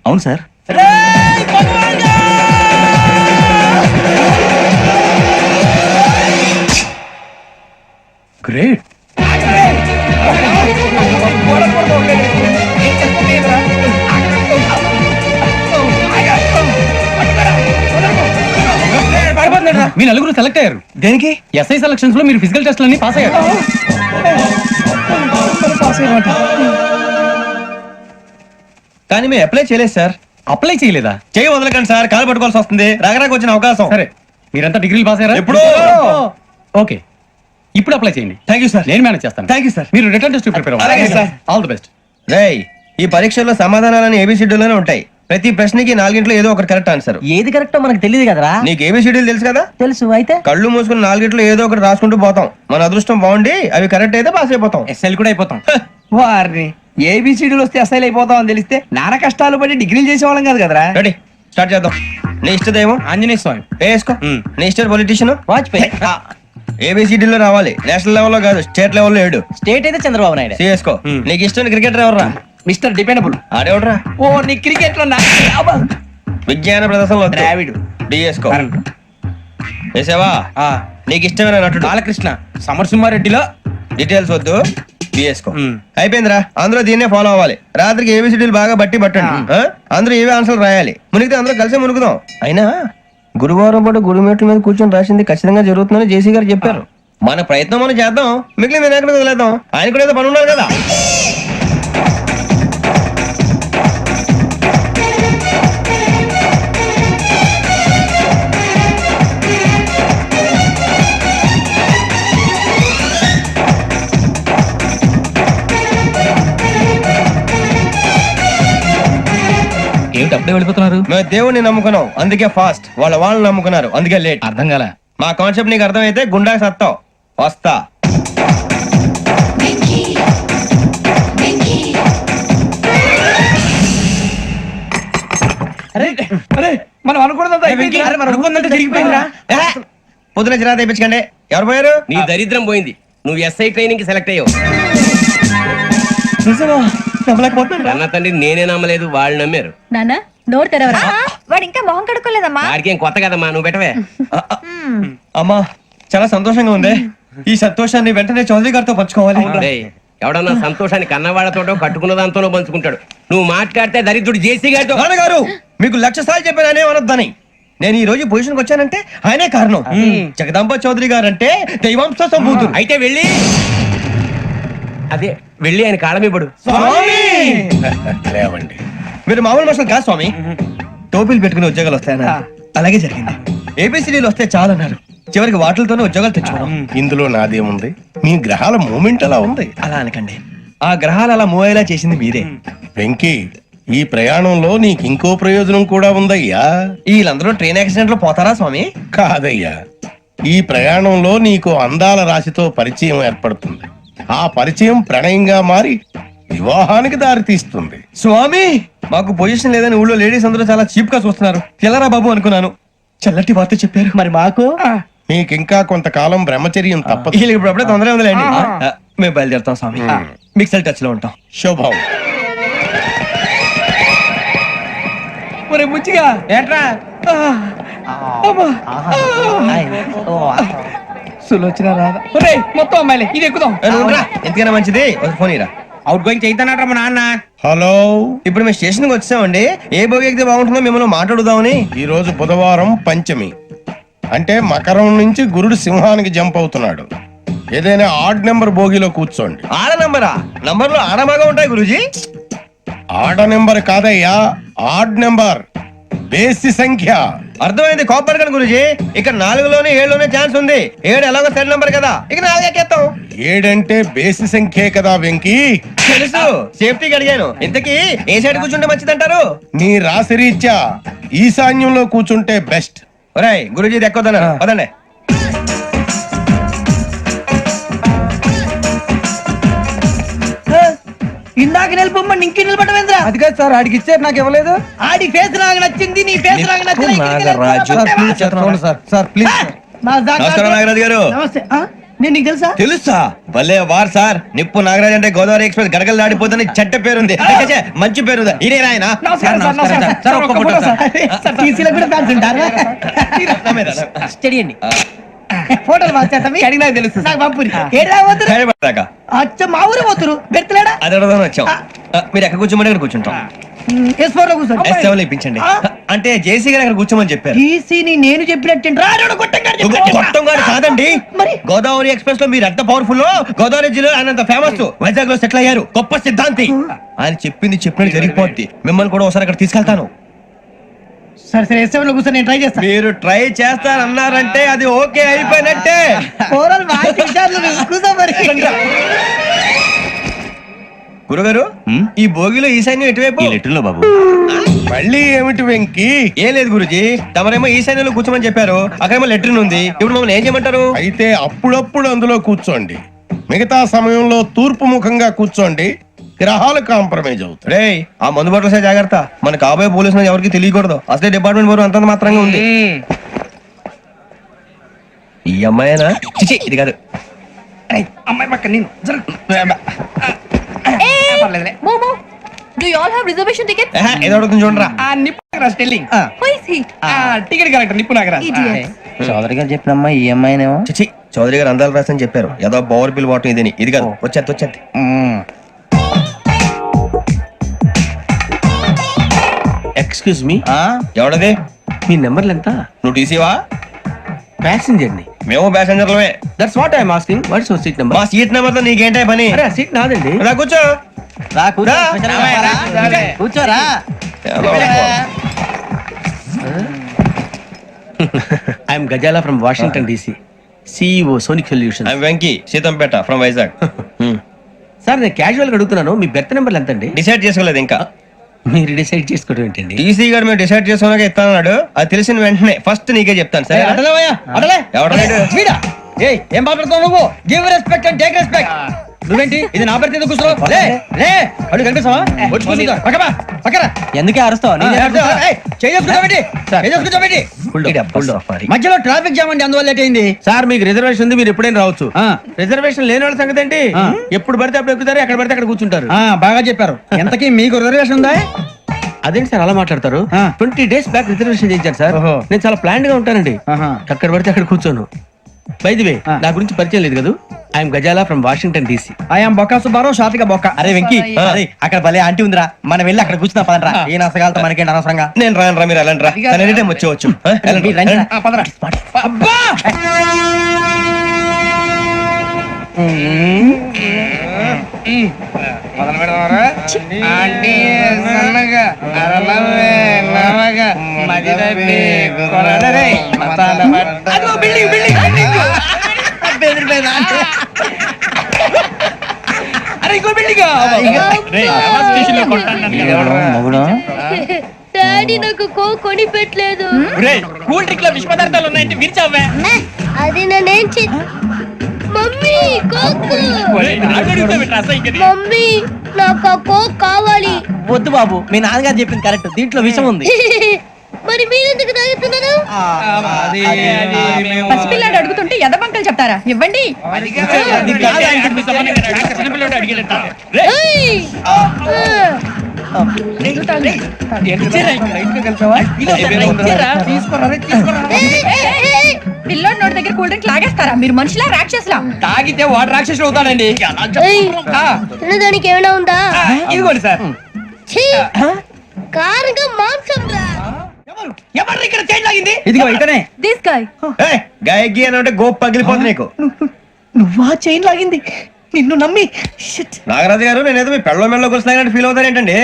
Speaker 13: అవును సార్.
Speaker 5: గ్రేట్.
Speaker 13: మీ నలుగురు సెలెక్ట్ అయ్యారు.
Speaker 5: దేనికి?
Speaker 13: ఎస్ఐ సెలక్షన్స్ లో మీరు ఫిజికల్ టెస్ట్ అన్ని పాస్ అయ్యారు.
Speaker 5: కానీ మేము అప్లై చేయలేదు సార్.
Speaker 13: అప్లై చేయలేదా?
Speaker 5: చేయి వదలకండి సార్, కాలు పట్టుకోవాల్సి వస్తుంది. రాగరాకు వచ్చిన అవకాశం.
Speaker 13: సరే మీరంతా డిగ్రీలు పాస్ అయ్యారా?
Speaker 5: ఎప్పుడో.
Speaker 13: ఓకే ఇప్పుడు అప్లై చేయండి.
Speaker 5: Thank you sir.
Speaker 13: నేను మేనేజ్ చేస్తాను.
Speaker 5: Thank you sir.
Speaker 13: మీరు రిటర్న్ టెస్ట్ ప్రిపేర్
Speaker 5: అలాగే సార్.
Speaker 13: All the best.
Speaker 5: రేయ్, ఈ పరీక్షల్లో సమాధానాలని ఏబిసిడ్యూల్లోనే ఉంటాయి. ప్రతి ప్రశ్నకి 4 ఏదో ఒకటి కరెక్ట్ ఆన్సర్.
Speaker 13: ఏది కరెక్టో మనకు తెలియదు కదరా.
Speaker 5: నీకు ఏబిసిడ్యూల్ తెలుసు కదా?
Speaker 13: తెలుసు. అయితే
Speaker 5: కళ్ళు మూసుకుని 4 ఏదో ఒకటి రాసుకుంటూ పోతాం. మన అదృష్టం బాగుండి అవి కరెక్ట్ అయితే పాస్ అయిపోతాం.
Speaker 13: ఎస్ఎల్ కూడా అయిపోతాం.
Speaker 5: వారిని ఏబిసిడీలు వస్తే అసైల్ అయిపోతాం అని తెలిస్తే నాన్న కష్టాలు పడి డిగ్రీలు చేసేవాళ్ళం కాదు కదరా. రెడీ స్టార్ట్ చేద్దాం. నీ ఇష్టదేమో
Speaker 13: ఆంజనేయ స్వామి.
Speaker 5: వేసుకో. నీ ఇష్ట పొలిటీషియన్
Speaker 13: వాజ్పేయి.
Speaker 5: ఏబిసిడీలో రావాలి, నేషనల్ లెవెల్లో కాదు, స్టేట్ లెవెల్లో 7.
Speaker 13: స్టేట్ అయితే చంద్రబాబు నాయుడు.
Speaker 5: చేసుకో. నీకు ఇష్టం క్రికెటర్ ఎవర్రా?
Speaker 13: Mister dependable.
Speaker 5: ఆడేవడరా?
Speaker 13: ఓ నీ క్రికెట్ లో
Speaker 10: విజ్ఞాన ప్రదర్శనలో ద్రావిడు డిఎస్కో వేసావా? నీకు ఇష్టమైన నటుడు బాలకృష్ణ. సమరసింహారెడ్డిలో డీటెయిల్స్ వద్దు, బిఎస్కో. అయిపోయిందిరా, అందరూ దీన్నే ఫాలో అవ్వాలి. రాత్రికి ఏబిసిడీలు బాగా పట్టండి. అందరూ ఏవే ఆన్సర్లు రాయాలి. మునిగితే అందరూ కలిసి మునుగుదాం. అయినా గురువారం పాటు గురుమేట్ల మీద కూర్చొని రాసింది ఖచ్చితంగా జరుగుతుందని జేసీ గారు చెప్పారు. మన ప్రయత్నం మనం చేద్దాం, మిగిలిన నేను ఎక్కడ వదిలేద్దాం. ఆయన కూడా ఏదో పని ఉన్నారు కదా.
Speaker 13: ఏమిటి అప్పుడే వెళ్ళిపోతున్నారు?
Speaker 10: మేము దేవుడిని నమ్ముకున్నాం, అందుకే ఫాస్ట్. వాళ్ళని నమ్ముకున్నారు, అందుకే లేట్.
Speaker 13: అర్థం కాల.
Speaker 10: మా కాన్సెప్ట్ నీకు అర్థమైతే గుండా సత్తావు. వస్తా.
Speaker 5: మనం
Speaker 10: పొద్దున చిరా తెప్పించకండి. ఎవరు పోయారు? నీ దరిద్రం పోయింది. నువ్వు ఎస్ఐ ట్రైనింగ్ కి సెలెక్ట్ అయ్యావు. అన్న తండ్రి నేనే నమ్మలేదు, వాళ్ళు నమ్మారు.
Speaker 12: నాన్న నోరు తెరవరా. వాడు ఇంకా మొహం కడుక్కోలేదమ్మా.
Speaker 10: వాడికి ఏం కొత్త కదమ్మా, నువ్వు పెట్టవే. అమ్మా చాలా సంతోషంగా ఉంది. ఈ సంతోషాన్ని వెంటనే చౌదరి గారితో పంచుకోవాలి. ఎవడన్నా సంతోషాన్ని కన్నవాళ్లతోటో కట్టుకున్న దాంతోనో పంచుకుంటాడు. నువ్వు మాట్లాడితే దరిద్రుడు జేసీ గారితో. నాన్నగారు మీకు 1,00,000 సార్లు చెప్పాననే అనొద్దని. నేను ఈ రోజు పొజిషన్కి వచ్చానంటే ఆయనే కారణం. జగదాంబ చౌదరి గారు అంటే దైవాంశ సంభూతుడు. అయితే వెళ్ళి అదే వెళ్ళి ఆయన కాళమిపడు.
Speaker 15: లేవండి.
Speaker 10: మీరు మామూలు మనుషులు కాదు స్వామి. టోపీలు పెట్టుకుని ఉద్యోగాలు వస్తాయన్నారు, అలాగే జరిగింది. ఏబిసిడీలు వస్తే చాలన్నారు, చివరికి వాటిలతోనే ఉద్యోగాలు తెచ్చుకున్నాం.
Speaker 15: ఇందులో నాదేముంది? మీ గ్రహాల మూమెంట్ అలా ఉంది.
Speaker 10: అలా అనకండి, ఆ గ్రహాలు అలా మూవ్ అయ్యేలా చేసింది మీరే.
Speaker 15: వెంకీ, ఈ ప్రయాణంలో నీకు ఇంకో ప్రయోజనం కూడా ఉందయ్యా.
Speaker 10: వీళ్ళందరూ ట్రైన్ యాక్సిడెంట్ లో పోతారా స్వామి?
Speaker 15: కాదయ్యా, ఈ ప్రయాణంలో నీకు అందాల రాశితో పరిచయం ఏర్పడుతుంది. ఆ పరిచయం ప్రణయంగా మారి వివాహానికి దారితీస్తుంది.
Speaker 10: స్వామి మాకు పొజిషన్ లేదని ఊళ్ళో లేడీస్ అందరూ చాలా చీప్ గా చూస్తున్నారు. తెల్లరా బాబు అనుకున్నాను, చల్లటి వార్త చెప్పారు. మరి మాకు
Speaker 15: మీకింకా కొంతకాలం బ్రహ్మచర్యం తప్పదు.
Speaker 10: వీళ్ళకి ఇప్పుడు అప్పుడే తొందరగా ఉందిలేండి. మేము బయలుదేరుతాం స్వామి, మిక్సెల్ టచ్ లో ఉంటాం.
Speaker 15: శుభం.
Speaker 10: ముచ్చిగా ఏంట్రా
Speaker 5: సులోచన రాదా? మొత్తం అమ్మాయిలే, ఇది ఎక్కుదాం.
Speaker 10: ఎందుకైనా మంచిది ఒక ఫోన్ ఇరా. అవుట్ గోయింగ్ చేద్దానట్రా మా నాన్న.
Speaker 15: హలో,
Speaker 10: ఇప్పుడు మేము స్టేషన్ కి వచ్చామండి. ఏ బోగి ఎక్కితే బాగుంటుందో మిమ్మల్ని మాట్లాడుదామని.
Speaker 15: ఈ రోజు బుధవారం పంచమి, అంటే మకరం నుంచి గురుడు సింహానికి జంప్ అవుతున్నాడు. ఏదైనా ఆడ్ నెంబర్ బోగిలో కూర్చోండి.
Speaker 10: ఆడ నంబరా? నంబర్లు ఆడమాగా ఉంటాయి గురూజీ.
Speaker 15: ఆడ నెంబర్ కాదయ్యా, ఆడ్ నెంబర్, బేసి సంఖ్య.
Speaker 10: అర్థమైంది, కోపడకండి గురూజీ. ఇక్కడ 4లోనే 7లోనే ఛాన్స్ ఉంది. 7 ఎలాగో సెడ్ నంబర్ కదా, ఇక 4 ఎక్కేస్తాం.
Speaker 15: 7 అంటే బేసి సంఖ్యే కదా వెంకీ.
Speaker 10: తెలుసు, సేఫ్టీకి అడిగాను. ఇంతకీ ఏ సైడ్ కూర్చుంటే మంచిదంటారు?
Speaker 15: నీ రాశి రీత్యా ఈశాన్యంలో కూర్చుంటే బెస్ట్.
Speaker 10: ఒరేయ్ గురూజీ దెక్కొద్దన్నారు, పదండి.
Speaker 5: ఇందాక నిలబొమ్మని ఇంకే నిలబడమేంద్రా? అది కాదు సార్, ఆడికి ఇచ్చారు, నాకు ఇవ్వలేదు. ఆడి ఫేస్ నాకు నచ్చింది, నీ ఫేస్ నాకు నచ్చింది.
Speaker 10: Sir please. నమస్కారం నాగరాజు గారు.
Speaker 5: నమస్తే. నేను నీకు తెలుసా?
Speaker 10: తెలుసా? భలే వార్ సార్. నిప్పు నాగరాజ్ అంటే గోదావరి ఎక్స్ప్రెస్ గడగలు దాడిపోతుంది చెడ్డ పేరుంది. మంచి పేరు ఇదే ఆయన.
Speaker 5: స్టడీ అండి, ఫోటోలు అడిగి నాకు తెలుసు. నాకు పంపురి. అచ్చ మా ఊరు పోతురు బెర్తలేడా?
Speaker 10: అది అడగదామని వచ్చాం. మీరు ఎక్కడ కూర్చోమని అక్కడ కూర్చుంటాం.
Speaker 5: S4 లో కూర్చోండి.
Speaker 10: S7 ఇప్పించండి. అంటే జేసీ గారు అక్కడ కూర్చోమని చెప్పారు.
Speaker 5: నేను చెప్పినట్టు
Speaker 10: గొట్టం గారు కాదండి, గోదావరి ఎక్స్ప్రెస్ లో మీరు ఎంత పవర్ఫుల్, గోదావరి జిల్లా ఆయన ఫేమస్, వైజాగ్ లో సెటిల్ అయ్యారు, గొప్ప సిద్ధాంతి. ఆయన చెప్పింది చెప్పినట్టు జరిగిపోద్ది. మిమ్మల్ని కూడా ఒకసారి అక్కడ తీసుకెళ్తాను.
Speaker 5: సరే సరే, S7 లో కూర్చొని నేను ట్రై చేస్తాను.
Speaker 10: మీరు ట్రై చేస్తారన్నారంటే అది ఓకే అయిపోయినట్టే. గురుగారు, ఈ భోగిలో ఈశాన్యం ఎటువైపు?
Speaker 15: లెటర్లో బాబు. మళ్ళీ ఏమిటి వెంకీ?
Speaker 10: ఏం లేదు గురుజీ, తమరేమో ఈశాన్యంలో కూర్చోమని చెప్పారు, అక్కడేమో లెటర్ ఉంది. ఇప్పుడు మమ్మల్ని ఏం చేయమంటారు?
Speaker 15: అయితే అప్పుడప్పుడు అందులో కూర్చోండి, మిగతా సమయంలో తూర్పు ముఖంగా కూర్చోండి. గ్రహాలు కాంప్రమైజ్ అవుతాయి.
Speaker 10: రే ఆ మందు బట్టలసే జాగ్రత్త, మన కాబోయే పోలీసులు ఎవరికి తెలియకూడదు. అసలే డిపార్ట్మెంట్ బోరు అంతంత మాత్రంగా ఉంది. ఈ అమ్మాయినా? చిచి ఇది కాదు.
Speaker 5: అమ్మాయి పక్క నేను
Speaker 12: Do you all have reservation tickets?
Speaker 5: ఏదో అడుగుతుంది చూడరా
Speaker 10: నిప్పు Nagaraj telling
Speaker 12: Who is he?
Speaker 10: Ticket correct నిప్పు నాగరాజ్
Speaker 5: చౌదరి గారు చెప్పినమ్మా ఈ అమ్మాయినేమో చిచి చౌదరి గారు అందాలు రాసని చెప్పారు ఏదో బోర్ బిల్ వాటం ఇదని ఇది కాదు వచ్చేది
Speaker 10: ఎక్స్క్యూజ్ మీ
Speaker 5: ఎవడది
Speaker 10: మీ నెంబర్లు ఎంత?
Speaker 5: నువ్వు టీసీవా
Speaker 10: ప్యాసింజర్ ని.
Speaker 5: మేము ప్యాసెంజర్లమే
Speaker 10: that's what I'm asking. What's your seat number?
Speaker 5: మా సీట్ నెంబర్ తో నీకేంటే పని
Speaker 10: అరే సీట్ నాదండి.
Speaker 5: రా కూర్చో
Speaker 10: కూర్చోరా. I'm Ghazala from Washington DC, CEO Sonic Solution.
Speaker 5: Venky Seethampeta from Vizag
Speaker 10: sir నేను క్యాజువల్ గా అడుగుతున్నాను, మీ బెర్త్ నెంబర్లు ఎంత అండి?
Speaker 5: డిసైడ్ చేసుకోలేదు ఇంకా.
Speaker 10: మీరు డిసైడ్ చేసుకోవడం ఏంటండి?
Speaker 5: టీసీ గారు మేము డిసైడ్ చేసుకున్నాక ఇస్తానన్నాడు. అది తెలిసిన వెంటనే ఫస్ట్ నీకే చెప్తాను. సరే
Speaker 10: ఏం మాట్లాడుతావు నువ్వు? Give respect and take respect. నువ్వేంటి ఇది నా పరిస్థితి ఎందుకు కూర్చో? లే అడుగు కనిపిస్తావా? వచ్చి కూర్చుంటా. పక్కరా. ఎందుకే అరుస్తావు? మధ్యలో ట్రాఫిక్ జామ్ అండి, అందువల్ల లేట్ అయింది. సార్ మీకు రిజర్వేషన్ ఉంది, మీరు ఎప్పుడైనా రావచ్చు. రిజర్వేషన్ లేని వాళ్ళ సంగతి ఏంటి? ఎప్పుడు పడితే అప్పుడు ఎక్కుతారు, ఎక్కడ పడితే అక్కడ కూర్చుంటారు. బాగా చెప్పారు. ఎంతకీ మీకు రిజర్వేషన్ ఉందా? అదేంటి సార్ అలా మాట్లాడతారు? 20 days బ్యాక్ రిజర్వేషన్ చేయించారు సార్. నేను చాలా ప్లాన్డ్ గా ఉంటానండి, అక్కడ పడితే అక్కడ కూర్చోను. బై ది వే నా గురించి పరిచయం లేదు కదా, I'm Ghazala from Washington DC. I'm Bokka Subbarao, షాతిక బొక్క. అరే వెంకీ, అక్కడ భలే ఆంటీ ఉందిరా, మనం వెళ్ళి అక్కడ కూర్చున్నా పదరా. ఏ నసగాలతో మనకేంటి అనవసరంగా. నేను రాను రా, మీరు వెళ్ళండి రా, ఎనీ టైం వచ్చేవచ్చు. అబ్బా మొదలు పెడదామరా?
Speaker 12: డాడీ నాకు కోక్ కొని పెట్టలేదు.
Speaker 10: కూల్ డ్రింక్ లో విష పదార్థాలు ఉన్నాయంటే విరిచావే.
Speaker 12: అది నేనేం మమ్మీ కోక్. మమ్మీ నాకు ఆ కోక్ కావాలి.
Speaker 10: వద్దు బాబు, మీ నాన్నగారు చెప్పింది కరెక్ట్, దీంట్లో విషం ఉంది.
Speaker 12: మరి మీరెందుకు తాగుతున్నారు?
Speaker 8: పసిపిల్లాడు అడుగుతుంటే ఎదబంకలు చెప్తారా? ఇవ్వండి. పిల్లోడి నోటి దగ్గర కూల్ డ్రింక్ లాగేస్తారా? మీరు మనుషులా రాక్షసులా?
Speaker 10: తాగితే వాడు రాక్షసుడు అవుతాడండి.
Speaker 12: తినడానికి ఏమైనా ఉందా?
Speaker 10: ఇదిగోండి సార్.
Speaker 12: కారంగా మాంసం రా.
Speaker 10: ఎవరు ఇక్కడ చైన్ లాగింది? ఇదిగో ఇతనే.
Speaker 12: This guy.
Speaker 5: గాయకి అని అంటే గోప్ పగిలిపోతుంది నీకు.
Speaker 10: నువ్వా చైన్ లాగింది? నిన్ను నమ్మి.
Speaker 5: నాగరాజు గారు, నేనేదో మీ పెళ్ళ మెళ్ళ గురిసినట్టు ఫీల్ అవుతారేంటండి?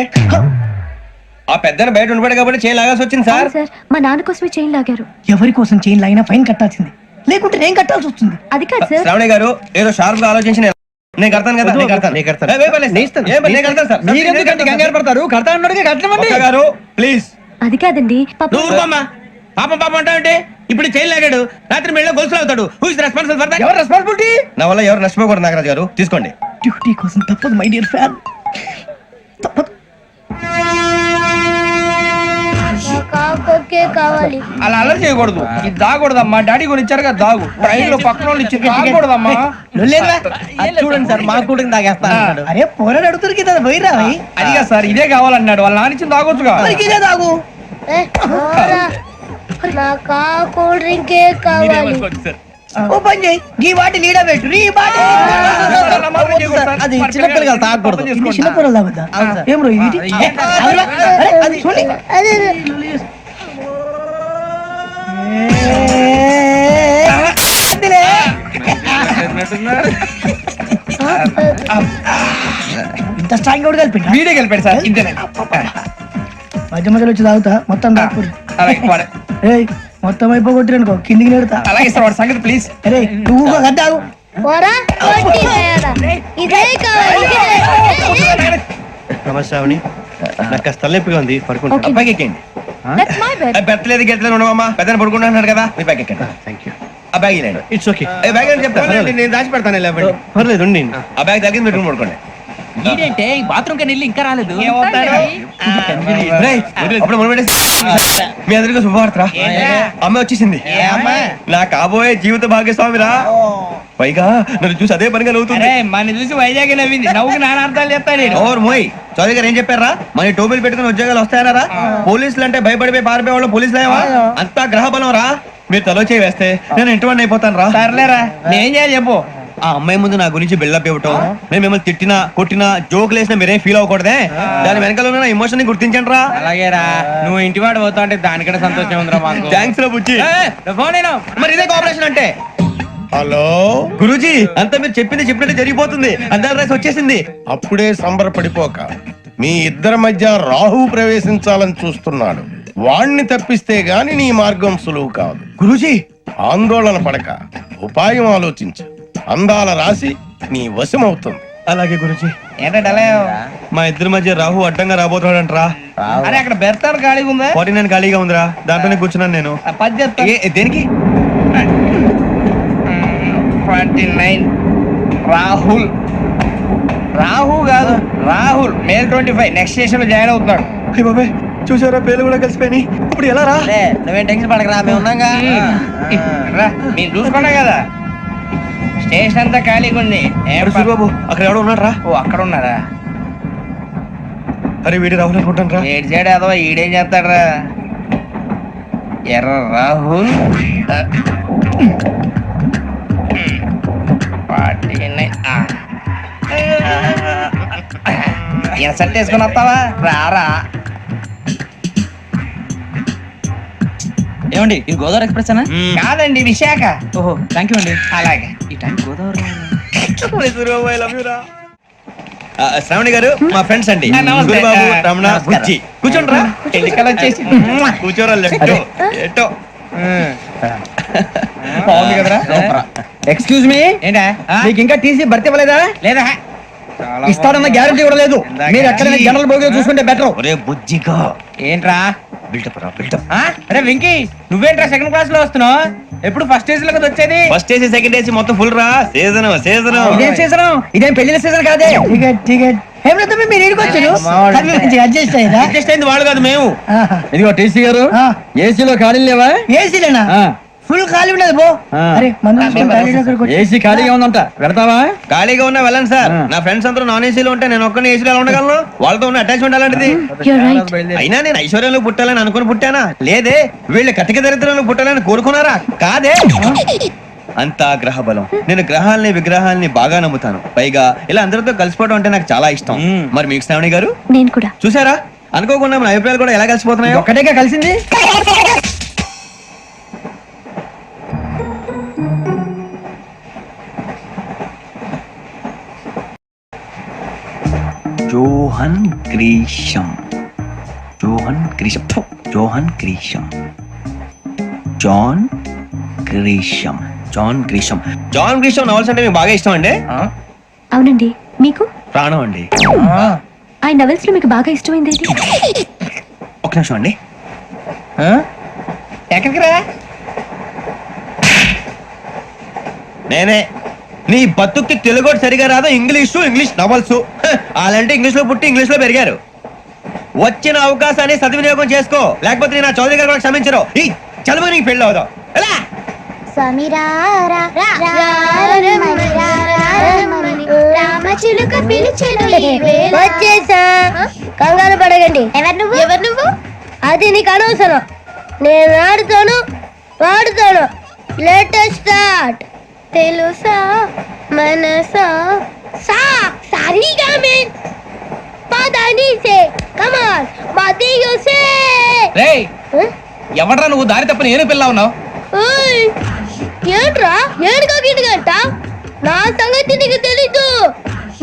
Speaker 5: ఆ పెద్దని బయట ఉండిపోయాడు కాబట్టి చైన్ లాగాల్సి వచ్చింది సార్.
Speaker 12: మా నాన్న కోసమే చైన్ లాగారు.
Speaker 10: ఎవరి కోసం చైన్ లాగినా ఫైన్ కట్టాల్సింది, లేకుంటే నేను కట్టాల్సి వస్తుంది.
Speaker 12: అది కాదు సార్.
Speaker 5: శ్రావణి గారు ఏదో షార్ప్ గా ఆలోచించి నేను కడతాను కదా.
Speaker 10: మీరెందుకంటే కంగారు పడతారు? కడతా అన్నాడుగా కట్టమండి గారు ప్లీజ్.
Speaker 12: అది కాదండి
Speaker 10: పాపం పాపం అంటావంటే ఇప్పుడు చైన్ లాగాడు, రాత్రి మెళ్ళ గొలుసులు అవుతాడు. Who is responsible for that? ఎవరు రెస్పాన్సిబిలిటీ?
Speaker 5: నా వల్ల ఎవరు నష్టపోకూడదు నాగరాజు గారు, తీసుకోండి.
Speaker 10: డ్యూటీ కోసం తప్పదు మై డియర్ ఫ్యాన్, తప్పదు.
Speaker 12: కావాలి.
Speaker 10: అలా అలర్ చేయకూడదు, ఇది దాగకూడదమ్మా. డాడీ కూడా ఇచ్చారు కదా దాగు, ట్రైన్ లో పక్కన వాళ్ళు ఇచ్చి దాగకూడదమ్మా. చూడండి సార్, మా కూడా తాగేస్తా. అరే పోరాడు అడుగుతారు కదా పోయిరా. అదిగా సార్, ఇదే కావాలన్నాడు, వాళ్ళ నాన్న ఇచ్చింది తాగొచ్చుగా. ఇదే తాగు.
Speaker 12: నాకు కూల్ డ్రింక్ కావాలి.
Speaker 10: ఓ పని చేయి, ఈ వాటి లీడ పెట్టు. అది చిన్నపిల్లలు తాగకూడదు, చిన్నపిల్లలు తాగుతా. ఏం రో ఇది? అది చూడండి. ఇంత స్ట్రాంగ్ కూడా కలిపి వీడే కలిపాడు సార్. ఇంతేనే మధ్య మధ్యలో వచ్చి తాగుతా, మొత్తం తాగకూడదు. మొత్తం అయిపోగొట్టిరనుకో కిందికి నేడుతా. అలాగే సార్, వాడి సంగతి ప్లీజ్. అరే నువ్వు కద్దాగు.
Speaker 5: నమస్తే శ్రావణి, నాకు కాస్త తలెప్పిగా ఉంది, పడుకుంటా. అబ్బాయికి ఎక్కండి. పెట్టలేదు గెట్టలేదు ఉండవమ్మా, పెద్దని పడుకుంటున్నాడు కదా, మీ బ్యాగ్ ఎక్కండి. Thank you. ఆ బ్యాగ్ ఇలాండి. It's okay. బ్యాగ్ అని చెప్తాను, నేను దాచి పెడతాను. పర్లేదు ఉండి. ఆ బ్యాగ్ తగ్గింది పెట్టుకుని పడుకోండి.
Speaker 10: ఏంటంటే బాత్రూమ్ కని వెళ్ళి ఇంకా రాలేదు.
Speaker 5: మీ అందరికీ శుభవార్తరా, అమ్మ వచ్చేసింది. నా కాబోయే జీవిత భాగ్యస్వామిరా.
Speaker 2: పైగా నన్ను చూసి అదే పనిగా నవ్వుతుంది.
Speaker 10: మన చూసి వైజాగ్ నవ్వింది, నవ్వుకి నాన్న అర్థాలు చెప్తాను.
Speaker 2: ఓర్ మోయ్ చౌదరి గారు ఏం చెప్పారా? మన టోబీలు పెట్టుకుని ఉద్యోగాలు వస్తాయనరా? పోలీసులు అంటే భయపడిపోయి పారిపోయే వాళ్ళు పోలీసులు ఏవా? అంతా గ్రహ బలం రా. మీరు తలో చేయి వేస్తే నేను ఇంటివాడిని అయిపోతాను రా.
Speaker 10: సర్లేరా, నేనేం చేయాలి చెప్పు.
Speaker 2: ఆ అమ్మాయి ముందు నా గురించి బిల్డప్ ఇవ్వటం, నేను మిమ్మల్ని తిట్టినా కొట్టినా జోకులు వేసినా మీరేం ఫీల్ అవ్వకూడదే. దాని వెనకాల ఉన్న ఎమోషన్ ని గుర్తించండి రా.
Speaker 10: అలాగేరా, నువ్వు ఇంటి వాడు పోతా అంటే దానికంటే సంతోషం ఉందిరా మాకు.
Speaker 2: థ్యాంక్స్ రా బుజ్జి.
Speaker 10: ఫోన్ అయినా
Speaker 2: మరి ఇదే కోఆపరేషన్ అంటే.
Speaker 16: హలో
Speaker 2: గురూజీ, అంతా మీరు చెప్పింది చెప్పినట్టు జరిగిపోతుంది. అందాల రాసి వచ్చేసింది.
Speaker 16: అప్పుడే సంబరపడిపోక, మీ ఇద్దరి మధ్య రాహు ప్రవేశించాలని చూస్తున్నాడు. వాణ్ణి తప్పిస్తే గాని నీ మార్గం సులువు కాదు.
Speaker 2: గురూజీ,
Speaker 16: ఆందోళన పడక ఉపాయం ఆలోచించు. అందాల రాశి నీ వశమవుతుంది.
Speaker 2: అలాగే గురూజీ.
Speaker 10: ఏంటంటే
Speaker 2: మా ఇద్దరి మధ్య రాహు అడ్డంగా రాబోతున్నాడంట్రా.
Speaker 10: అరే అక్కడ బెర్తాను ఖాళీగా ఉందా?
Speaker 2: 49 ఖాళీగా ఉందిరా, దాంట్లోనే కూర్చున్నాను నేను.
Speaker 10: పది చెప్తా.
Speaker 2: దేనికి?
Speaker 10: 29 రాహుల్. రాహు కాదు, రాహుల్. మే 25 నెక్స్ట్ స్టేషన్ లో జాయిన్ అవుతున్నాడు.
Speaker 2: అయ్య బాబాయ్, చూసారా పేర్లు కూడా కలిసిపోయినాయి. ఇప్పుడు ఎలా రా?
Speaker 10: నువ్వేం టెన్షన్ పడకరా, మేము ఉన్నాగా. మీరు చూసుకున్నా కదా, స్టేషన్ అంతా ఖాళీగా ఉంది.
Speaker 2: బాబు అక్కడ ఎవడో ఉన్నాడు రా.
Speaker 10: ఓ అక్కడ ఉన్నారా?
Speaker 2: అరే వీడి రాహుల్ అనుకుంటాను రా.
Speaker 10: ఏడు సైడ్ అదో ఈడేం చేస్తాడరా? ఎర్ర రాహుల్. 49. ఇన్సల్ట్ వేసుకుని వస్తావా? రారా.
Speaker 13: ఏమండి ఇది గోదావరి ఎక్స్ప్రెస్ అనా?
Speaker 10: కాదండి, విశాఖ.
Speaker 13: ఓహో థ్యాంక్ యూ అండి.
Speaker 10: అలాగే.
Speaker 13: ఈ టైం గోదావరి
Speaker 2: శ్రావణి గారు మా ఫ్రెండ్స్ అండి.
Speaker 10: నమస్తే.
Speaker 2: గురుబాబు, రమణ,
Speaker 10: నమస్కారం.
Speaker 2: బుజ్జి. కూర్చోండి రా.
Speaker 10: ఎన్నికలు వచ్చేసి
Speaker 2: కూర్చోరా. ఎట్టో
Speaker 10: బాగుంది కదరా?
Speaker 13: ఎక్స్క్యూజ్ మీ,
Speaker 10: ఏంటా?
Speaker 13: మీకు ఇంకా టీసీ భర్తీ ఇవ్వలేదా?
Speaker 10: లేదా
Speaker 13: ఇస్తాడన్న గ్యారంటీ కూడా లేదు. మీరు ఎక్కడైనా జనరల్ బోగిలో చూసుకుంటే బెటర్.
Speaker 2: ఒరే బుజ్జిగా
Speaker 10: ఏంట్రా?
Speaker 2: బిల్డప్ రా, బిల్డప్.
Speaker 10: అరే వెంకీ, నువ్వేంట్రా సెకండ్ క్లాస్ లో వస్తున్నావు? ఎప్పుడు ఫస్ట్ ఏజ్ లో కదా వచ్చేది?
Speaker 2: ఫస్ట్ ఏసీ సెకండ్ ఏసీ మొత్తం ఫుల్ రా. Season season.
Speaker 13: ఇదేం సీజన్? ఇదేం పెళ్లిన సీజన్ కాదే. టికెట్ టికెట్ మీరు ఇడికొచ్చారు. అడ్జస్ట్ అయ్యిందా?
Speaker 10: అడ్జస్ట్ అయింది వాళ్ళు కాదు, మేము.
Speaker 13: ఇదిగో టీసీ గారు, ఏసీలో ఖాళీ లేవా? ఏసీలేనా? ఫుల్ ఖాళీ ఉండదు బో. అరే ఏసీ ఖాళీగా ఉందంట, పెడతావా?
Speaker 2: ఖాళీగా ఉన్నా వెళ్ళండి సార్. నా ఫ్రెండ్స్ అందరూ నాన్ ఏసీలో ఉంటే నేను ఒక్కనే ఏసీలో ఎలా ఉండగలను? వాళ్ళతో ఉన్న అటాచ్మెంట్ అలాంటిది. అయినా నేను ఐశ్వర్యంలో పుట్టాలని అనుకుని పుట్టానా? లేదే. వీళ్ళు కటిక దరిద్రంలో పుట్టాలని కోరుకున్నారా? కాదే. అంతా గ్రహ బలం. నేను గ్రహాలని విగ్రహాలని బాగా నమ్ముతాను. పైగా ఇలా అందరితో కలిసిపోవడం అంటే నాకు చాలా ఇష్టం. మరి మీకు శ్రావణి గారు?
Speaker 12: నేను కూడా.
Speaker 2: చూసారా, అనుకోకుండా మన అభిప్రాయాలు కూడా ఎలా కలిసిపోతున్నాయి.
Speaker 13: ఒక్కటేగా కలిసింది.
Speaker 2: Johan Grisham. Johan Grisham. Johan Grisham. John Grisham. John Grisham. John Grisham novels అంటే మీకు బాగా ఇష్టం అండి?
Speaker 12: అవునండి. మీకు?
Speaker 2: ప్రాణం అండి.
Speaker 12: ఆయన నవెల్స్ లో మీకు బాగా ఇష్టమైంది ఏంటి?
Speaker 2: ఒక నిమిషం అండి.
Speaker 10: ఎక్కడికి రా?
Speaker 2: నేనే. నీ బతుక్కి తెలుగు సరిగా రాదు, ఇంగ్లీష్ నవల్స్. అలాంటి ఇంగ్లీష్ లో పుట్టి ఇంగ్లీష్ లో పెరిగారు. వచ్చిన అవకాశాన్ని సద్వినియోగం చేసుకో, లేకపోతే నేను చౌదరి గారు కూడా క్షమించరు. ఈ చదువు నీకు పెళ్ళి అవుదాం. ఎలా?
Speaker 12: వచ్చేసా. కంగారు పడగండి. ఎవరు నువ్వు? అది నీకు అనవసరం. నేను ఆడుతాను, వాడుతాను. Latest start. తెలుసా మనసా సా సారీగా మే పదని సే కమాన్ మదియో సే.
Speaker 10: రేయ్, ఎవడ్రా నువ్వు? దారి తప్ప నేను పిల్ల ఉన్నావు.
Speaker 12: ఓయ్ ఏంట్రా ఏడుగా గిడుగంట? నా సంగతి నీకు తెలీదు.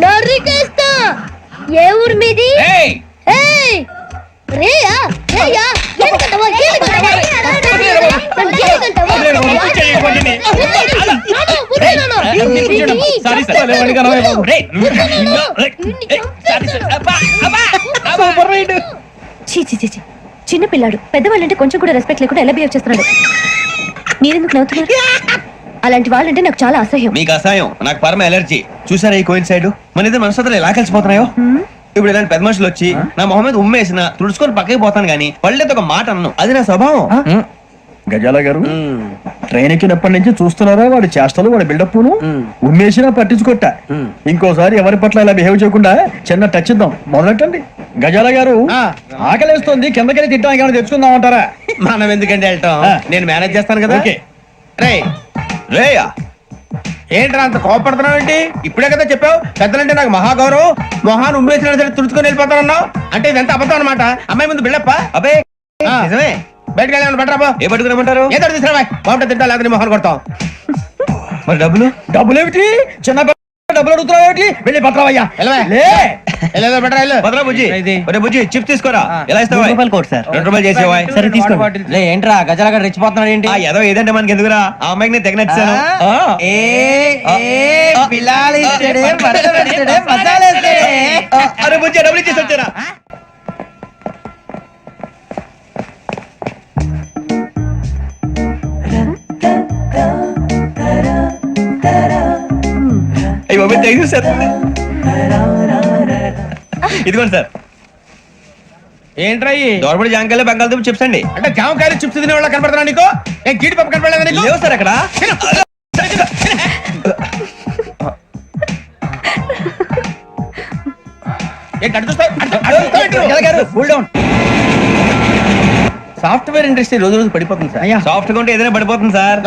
Speaker 12: నరికేస్తా. ఏ ఊరు మీది?
Speaker 10: రేయ్,
Speaker 12: ఏయ్ రేయా రేయా ఏడుగంటవా ఏడుగంటవా చిన్న పిల్లాడు. పెద్దవాళ్ళంటే కొంచెం కూడా రెస్పెక్ట్ లేకుండా ఎలా బిహేవ్ చేస్తున్నాడు? మీరెందుకు నవ్వుతున్నారు? అలాంటి వాళ్ళంటే నాకు చాలా అసహ్యం.
Speaker 2: మీకు అసహ్యం, నాకు పరమ ఎలర్జీ. చూసారా ఈ కోయిన్ సైడ్? మన ఇద్దరు మనసులో ఎలా కలిసిపోతున్నాయో. ఇప్పుడు ఇలాంటి పెద్ద మనుషులు వచ్చి నా మొహం మీద ఉమ్మేసిన తుడుచుకొని పక్కకి పోతాను గానీ పళ్ళేతో ఒక మాట అన్ను. అది నా స్వభావం.
Speaker 13: గజాల గారు
Speaker 4: ట్రైన్ ఎక్కినప్పటి నుంచి చూస్తున్నారా వాడి చేష్టలు వాడి బిల్డప్ను ఉమ్మేసినా పట్టించుకోట ఇంకోసారి ఎవరి పట్ల ఇలా బిహేవ్ చేయకుండా చిన్న టచ్ ఇద్దాం మొదలెట్టండి గజాల గారు ఆకలేస్తుంది కిందకెళ్ళి తింటానికి ఏమైనా తెచ్చుకుందాం అంటారా
Speaker 3: మనం ఎందుకంటే వెళ్తాం నేను మేనేజ్ చేస్తాను కదా
Speaker 4: ఓకే.
Speaker 3: రే రేయా ఏంట్రా అంత కోపడుతున్నావు ఏంటి? ఇప్పుడే కదా చెప్పావు పెద్దలంటే నాకు మహాగౌరవం మొహాన్ని ఉమ్మేసిన సరే తుడుచుకొని వెళ్ళిపోతానన్నావు అంటే ఇదంతా అబద్ధం అనమాట. అమ్మాయి ముందు బిల్డప్ప అబ్బే నిజమే బయటకు వెళ్ళి బెటరా ఏ పట్టుకురమ్మంటారు ఏదో తీసుకురా బాగుంటుంది తింటా లేదా మొహాన్ని కొడతాం.
Speaker 4: మరి డబ్బులు ఏమిటి చిన్న డబ్బులు అడుగుతున్నావు ఏమిటి వెళ్ళి పత్రవయ్యా
Speaker 3: బెటరా
Speaker 11: భద్రా బుజ్జి ఒరే బుజ్జి చిప్స్ తీసుకోరా ఎలా ఇస్తావా
Speaker 4: కోట్ సార్
Speaker 11: 2 రూపాయలు చేసేవా
Speaker 4: సరే తీసుకోండి
Speaker 3: ఏంట్రా గజాల రెచ్చిపోతున్నాడు ఏంటి?
Speaker 11: ఏదో ఏదంటే మనకి ఎందుకురా ఆ అమ్మాయికి నేను తెగ నచ్చాను అరే బుజ్జి డబ్బులు ఇచ్చేసి వచ్చారా అయ్యో థ్యాంక్ యూ సార్ ఇదిగోండి సార్
Speaker 3: ఏంట్రా
Speaker 11: దోరబడి జాంకాయలు బంగాళదుంప చిప్స్ అండి
Speaker 3: అంటే జామకాయలు చిప్స్ తినే వాళ్ళ కనపడుతున్నా నీకు ఏం జీడిపప్పు కనపడలేదా నీకు?
Speaker 11: లేవు సార్ అక్కడ
Speaker 3: సాఫ్ట్వేర్ ఇండస్ట్రీ రోజు రోజు పడిపోతుంది సార్.
Speaker 11: సాఫ్ట్ గా ఉంటే ఏదైనా పడిపోతుంది సార్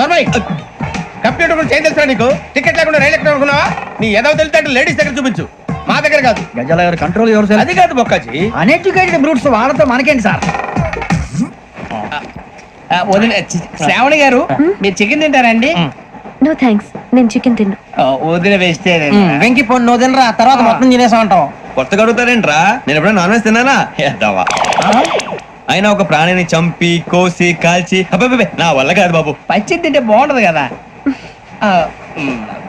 Speaker 3: కంప్యూటర్ గురించి ఏం తెలుసా నీకు? టికెట్ లేకుండా రైలు ఎక్కడ అనుకున్నావా? నీ ఏదో తెలితే అంటే లేడీస్ దగ్గర చూపించు, మా దగ్గర కాదు.
Speaker 4: గజాల గారు కంట్రోల్ ఎవరు సార్
Speaker 3: అది కాదు బొక్కాజీ.
Speaker 4: అన్ఎడ్యుకేటెడ్ బ్రూట్స్ వాళ్ళతో మనకేంటి సార్
Speaker 3: శ్రావణి గారు మీరు చికెన్ తింటారండి?
Speaker 12: నో థ్యాంక్స్ నేను చికెన్ తిన్నా.
Speaker 3: వదిన వేస్తే వెంకి పొన్ను నువ్వు తినరా తర్వాత మొత్తం తినేసా ఉంటాం.
Speaker 11: కొత్తగా అడుగుతారేంట్రా నేను ఎప్పుడైనా నాన్ వెజ్ తిన్నానా ఎద్దావా అయినా ఒక ప్రాణిని చంపి కోసి కాల్చి అబ్బే నా వల్ల కాదు బాబు.
Speaker 3: పచ్చి తింటే బాగుంటది కదా.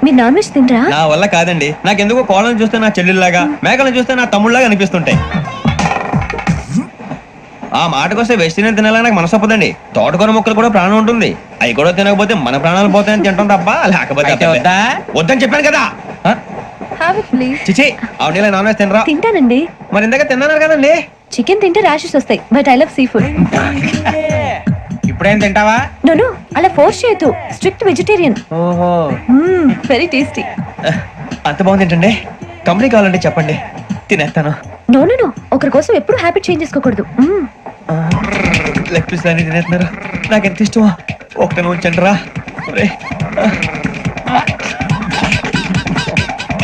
Speaker 12: మీరు నాన్ వెజ్ తినరా?
Speaker 11: నా వల్ల కాదండి నాకెందుకో కోళ్ళని చూస్తే నా చెల్లెల్లాగా మేకలను చూస్తే నా తమ్ముళ్ళలాగా అనిపిస్తుంటాయి. ఆ మాటకొస్తే వెస్టిరియన్ తినాలని నాకు మనసు ఒప్పదండి. తోటకూర మొక్కలు కూడా ప్రాణం ఉంటుంది, అవి కూడా తినకపోతే మన ప్రాణాలు పోతాయని తింటాం తప్ప లేకపోతే వద్దని చెప్పాను కదా.
Speaker 12: Have it please.
Speaker 11: చిచి అవునీ నాన్ వెజ్ తినరా?
Speaker 12: తింటానండి.
Speaker 11: మరి ఇందాక తిన్నాను కదండి.
Speaker 12: చికెన్ తింటే ర్యాషెస్ వస్తాయి but I love sea food.
Speaker 3: ఇప్పుడేం తింటావా?
Speaker 12: నో అలా ఫోర్స్ చేయొద్దు. Strict vegetarian.
Speaker 3: ఓహో
Speaker 12: వెరీ టేస్టీ.
Speaker 11: అంత బాగుంది ఏంటండి? కంపెనీ కావాలంటే చెప్పండి తినేస్తాను.
Speaker 12: నో నో నో ఒకరి కోసం ఎప్పుడు హ్యాబిట్ చేంజ్ చేసుకోకూడదు.
Speaker 11: లెగ్ పీస్ అన్ని తినేస్తున్నారు, నాకు ఎంత ఇష్టమో ఒకటే ఉంచండిరా.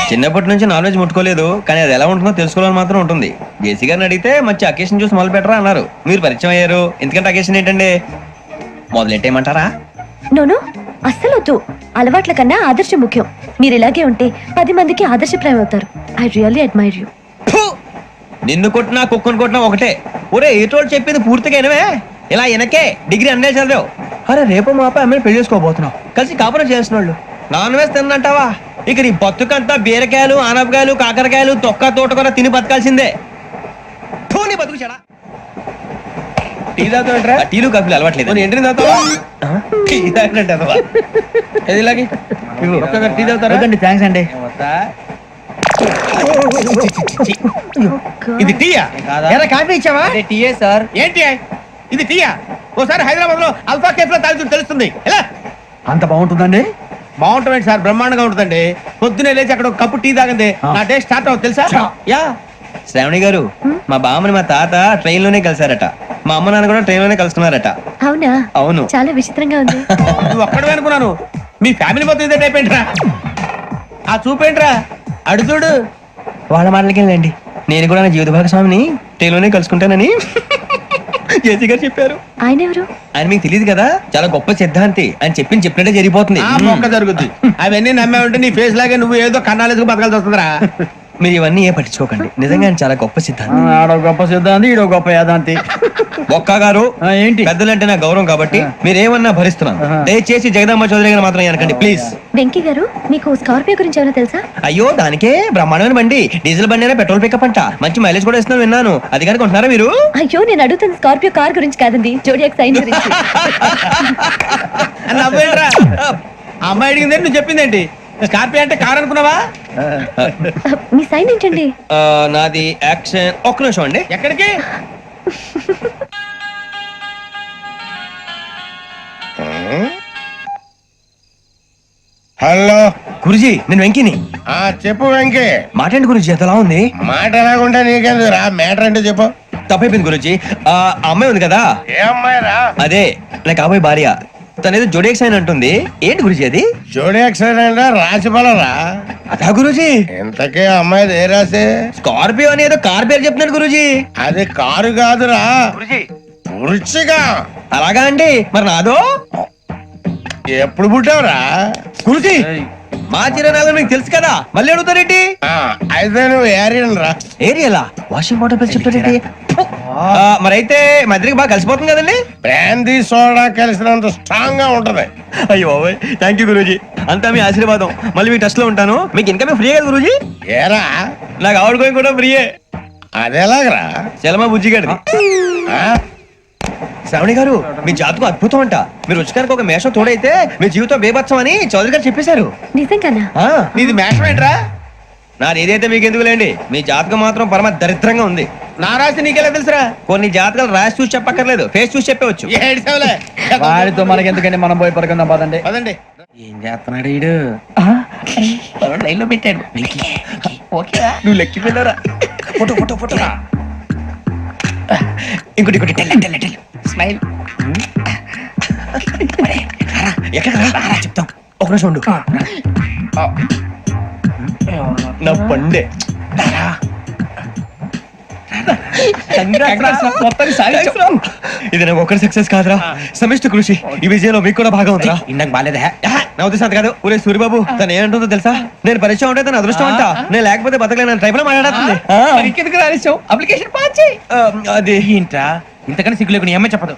Speaker 11: చిన్నప్పటి నుంచి నాన్ వెజ్ ముట్టుకోలేదు, కానీ అది ఎలా ఉంటుందో తెలుసుకోవాలని మాత్రం ఉంటుంది. జేసీ గారిని అడిగితే మంచి అకేషన్ చూసి మొదలు పెట్టరా అన్నారు. మీరు పరిచయం అయ్యారు, ఎందుకంటే అకేషన్ ఏంటండి మొదలెట్టేయమంటారా?
Speaker 12: నోను అస్సలు వద్దు. అలవాట్ల కన్నా ఆదర్శం ముఖ్యం. మీరు ఇలాగే ఉంటే 10 మందికి ఆదర్శప్రాయం అవుతారు. I really admire you.
Speaker 11: నిన్ను కొట్టినా కుక్కను కొట్టినా ఒకటే. ఒరే ఏటోళ్ళు చెప్పింది పూర్తిగా వినవే. ఇలా వెనకే డిగ్రీ అన్నే చదివావు. అరే రేపు మా అబ్బాయి అమ్మాయిని పెళ్లి చేసుకోబోతున్నావు, కలిసి కాపురం చేసిన వాళ్ళు నాన్ వెజ్ తిన్నంటావా? ఇక నీ బతుకంతా బీరకాయలు ఆనపకాయలు కాకరకాయలు తొక్క తోట కూడా తిని బతకాల్సిందే. నీ బతుకు చెడా.
Speaker 3: టీ తాగుతాంట్రా?
Speaker 11: టీలు కాఫీలు అలవాట్లేదు.
Speaker 3: ఏంటి తాగుతావా? టీ తాగినట్టు టీ తాగుతారా?
Speaker 4: థ్యాంక్స్ అండి.
Speaker 3: ఇది టీయా?
Speaker 4: కాఫీ ఇచ్చావా?
Speaker 3: టీయే సార్. ఏంటి ఇది టీయా? ఓసారి హైదరాబాద్ లో అల్ఫా కేఫ్ లో తాగుతూ తెలుస్తుంది. ఎలా
Speaker 4: అంత బాగుంటుందండి?
Speaker 3: బాగుంటుంది సార్, బ్రహ్మాండంగా ఉంటుందండి. పొద్దునే లేచి అక్కడ ఒక కప్పు టీ తాగింది నా డే స్టార్ట్ అవుతుంది తెలుసా? యా
Speaker 11: శ్రావణి గారు మా బామ్మని మా తాత ట్రైన్ లోనే కలిసారట, మా అమ్మ నాన్న కూడా ట్రైన్ లోనే కలుసుకున్నారట.
Speaker 12: అవునా?
Speaker 11: అవును.
Speaker 12: చాలా విచిత్రంగా ఉంది.
Speaker 3: నువ్వు ఒక్కడే అనుకున్నాను, మీ ఫ్యామిలీ మొత్తం ఇదే టైప్ ఏంట్రా? ఆ చూపేంట్రా అడు చూడు.
Speaker 11: వాళ్ళ మాటలకి వెళ్ళండి, నేను కూడా నా జీవిత భాగస్వామిని ట్రైన్ లోనే కలుసుకుంటానని జేసీ గారు చెప్పారు.
Speaker 12: ఆయన ఎవరు?
Speaker 11: ఆయన మీకు తెలియదు కదా, చాలా గొప్ప సిద్ధాంతి అని చెప్పినట్టే జరిగిపోతుంది.
Speaker 3: మొక్క జరుగుద్ది. అవన్నీ నమ్మే ఉంటే నీ ఫేస్ లాగే నువ్వు ఏదో కన్నాలేసుకు బతకాల్సి వస్తుందిరా.
Speaker 11: మీరు ఇవన్నీ ఏ పట్టించుకోకండి, నిజంగా ఆయన చాలా గొప్ప సిద్ధాంతి.
Speaker 4: ఆడో గొప్ప సిద్ధాంతి, ఈడో గొప్ప యాదాంతి.
Speaker 11: ఒక్క గారు
Speaker 4: ఏంటి
Speaker 11: పెద్దలంటే నా గౌరవం కాబట్టి మీరేమన్నా భరిస్తున్నాను. దయచేసి జగదాంబ చౌదరి గారు మాత్రం అనకండి ప్లీజ్.
Speaker 12: వెంకీ గారు మీకు స్కార్పియో గురించి ఏమైనా తెలుసా?
Speaker 11: అయ్యో దానికే బ్రహ్మాండమైన బండి, డీజిల్ బండి అయినా పెట్రోల్ పికప్ అంట, మంచి మైలేజ్ కూడా ఇస్తున్నాను విన్నాను. అది కానీ కొంటున్నారా మీరు?
Speaker 12: అయ్యో నేను అడుగుతుంది స్కార్పియో కార్ గురించి కాదండి, జోడియాక్ సైన్ గురించి.
Speaker 3: నవ్వేంట్రా? అమ్మాయి అడిగిందేంటి నువ్వు చెప్పిందేంటి? స్కార్పియో అంటే కార్ అనుకున్నావా?
Speaker 12: మీ సైన్ ఏంటండి?
Speaker 11: నాది యాక్షన్. ఒక్క నిమిషం అండి.
Speaker 3: ఎక్కడికి?
Speaker 16: హలో
Speaker 11: గురుజీ నేను వెంకిని.
Speaker 16: చెప్పు వెంకీ.
Speaker 11: మాట్లాడండి గురుజీ, ఎంతలా ఉంది?
Speaker 16: మాట ఎలాగుంటా నీకెందుకు రా, మ్యాటర్ అంటే చెప్పు.
Speaker 11: తప్పైపోయింది గురుజీ. ఆ అమ్మాయి ఉంది కదా,
Speaker 16: ఏ అమ్మాయి రా?
Speaker 11: అదే నా కాబోయే భార్య. తనేదో జోడేక్స్ అని అంటుంది. ఏంటి గురుజీ అది?
Speaker 16: జోడి యాక్సిడెంట్ రాసి రా.
Speaker 11: అదా గురుజీ?
Speaker 16: ఇంతకీ అమ్మాయి ఏ రాసి?
Speaker 11: స్కార్పియో అని ఏదో కార్ పేరు చెప్తున్నాడు గురుజీ.
Speaker 16: అది కారు కాదురా, వృచ్చిగా.
Speaker 11: అలాగా అండి, మరి నాదో?
Speaker 16: ఎప్పుడు పుట్టావురా?
Speaker 11: గురుజీ మా చిరనాలు మీకు తెలుసు కదా, మళ్ళీ అడుగుతారేంటి?
Speaker 16: అయితే నువ్వు ఏరియన్ రా.
Speaker 11: ఏరియలా? వాషింగ్ వాటర్ పేరు చెప్తారేంటి? మరైతే మా ఇద్దరికి బాగా కలిసిపోతుంది కదండి.
Speaker 16: బ్రాందీ సోడా కలిసినంత స్ట్రాంగ్ గా ఉంటది.
Speaker 11: అయ్యో థ్యాంక్ యూ గురూజీ, అంతా మీ ఆశీర్వాదం. మళ్ళీ మీ టచ్ లో ఉంటాను. మీకు ఇంకా ఫ్రీ కదా గురూజీ?
Speaker 16: ఏరా,
Speaker 11: నాకు ఆవిడ గోయింగ్ కూడా ఫ్రీయే.
Speaker 16: అదేలాగరా?
Speaker 11: చలమా బుజ్జి గారిది. శ్రావణి గారు, మీ జాతకం అద్భుతం అంట. మీరు రుచికారికి ఒక మేషం తోడైతే మీ జీవితం బేబత్సం అని చౌదరి గారు చెప్పేశారు.
Speaker 12: నిజంగానా?
Speaker 11: నీది మేషం ఏంట్రా? నాది ఏదైతే మీకు ఎందుకులేండి, మీ జాతకం మాత్రం పరమ దరిద్రంగా ఉంది. నా రాసి నీకెలా తెలుసురా? కొన్ని జాతకాలు రాసి చూసి చెప్పక్కర్లేదు, ఫేస్ చూసి చెప్పవచ్చు.
Speaker 4: వాడితో మనకి ఎందుకంటే మనం పోయి పడుకుందాం పదండి.
Speaker 11: పదండి. ఏం చేస్తున్నాడు వీడు? లైన్ లో పెట్టాడు. ఓకేరా, నువ్వు లెక్కి వెళ్ళరా. Photo photo photo. ఇంకోటి ఇంకోటి టెల్ స్మైల్. ఎక్కడ చెప్తాం, ఒక నిమిషం ఉండు. నా పండే ఇది నాకు ఒకరి సక్సెస్ కాదురా, సమిష్టి కృషి. ఈ విజయంలో మీకు కూడా భాగం ఉందిరా. ఇందాక బాలేదా? నా ఉద్దేశం అంత కాదు. ఊరే సూరిబాబు, తను ఏమంటుందో తెలుసా? నేను పరిచయం ఉంటే తన అదృష్టం అంట. నేను లేకపోతే బతకలేను టైప్ లో మాట్లాడుతుంది. అప్లికేషన్ పాస్ చేయి. అది ఏంట్రా ఇంతకన్నా సిగ్గు లేకుండా ఏమై చెప్పదు.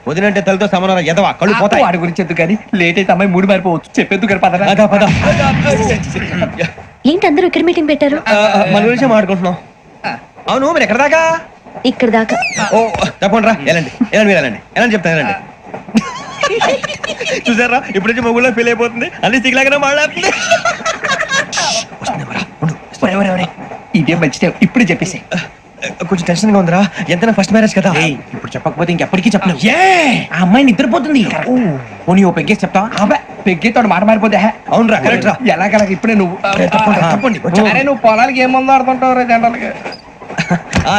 Speaker 11: వదినంటే తలతో సమానం ఎదవా, కళ్ళు పోతాయి. వాడి గురించి ఎందుకు కానీ, లేట్ అయితే అమ్మాయి మూడు మారిపోవచ్చు. చెప్పేందుకు కానీ పద పద.
Speaker 12: ఏంటి అందరూ ఇక్కడ మీటింగ్ పెట్టారు?
Speaker 11: మన గురించి మాట్లాడుకుంటున్నాం. అవును, మీరు ఎక్కడ దాకా?
Speaker 12: ఇక్కడ దాకా.
Speaker 11: ఓ తప్పకుండా రా, వెళ్ళండి వెళ్ళండి, మీరు వెళ్ళండి వెళ్ళండి, చెప్తాను వెళ్ళండి. చూసారా, ఇప్పుడు నుంచి మొగుల్లో ఫీల్ అయిపోతుంది. అన్ని సిగ్లాగానే మాట్లాడుతుంది.
Speaker 4: ఇదే మంచి ఇప్పుడు చెప్పేసి.
Speaker 11: కొంచెం టెన్షన్ గా ఉందిరా, ఎంతైనా ఫస్ట్ మ్యారేజ్ కదా.
Speaker 4: ఇప్పుడు చెప్పకపోతే ఇంకెప్పటికీ చెప్పలేవు. ఆ అమ్మాయి నిద్రపోతుంది. పోనీ ఓ పెగ్గేసి చెప్తావా? పెగ్గేతో మాట మారిపోతే.
Speaker 11: అవునరా, కరెక్ట్ రా.
Speaker 4: ఎలాగలా ఇప్పుడే నువ్వు
Speaker 11: తప్పండి.
Speaker 4: నువ్వు పొలాలకి ఏముందో ఆడుతుంటావు జనరల్ గా.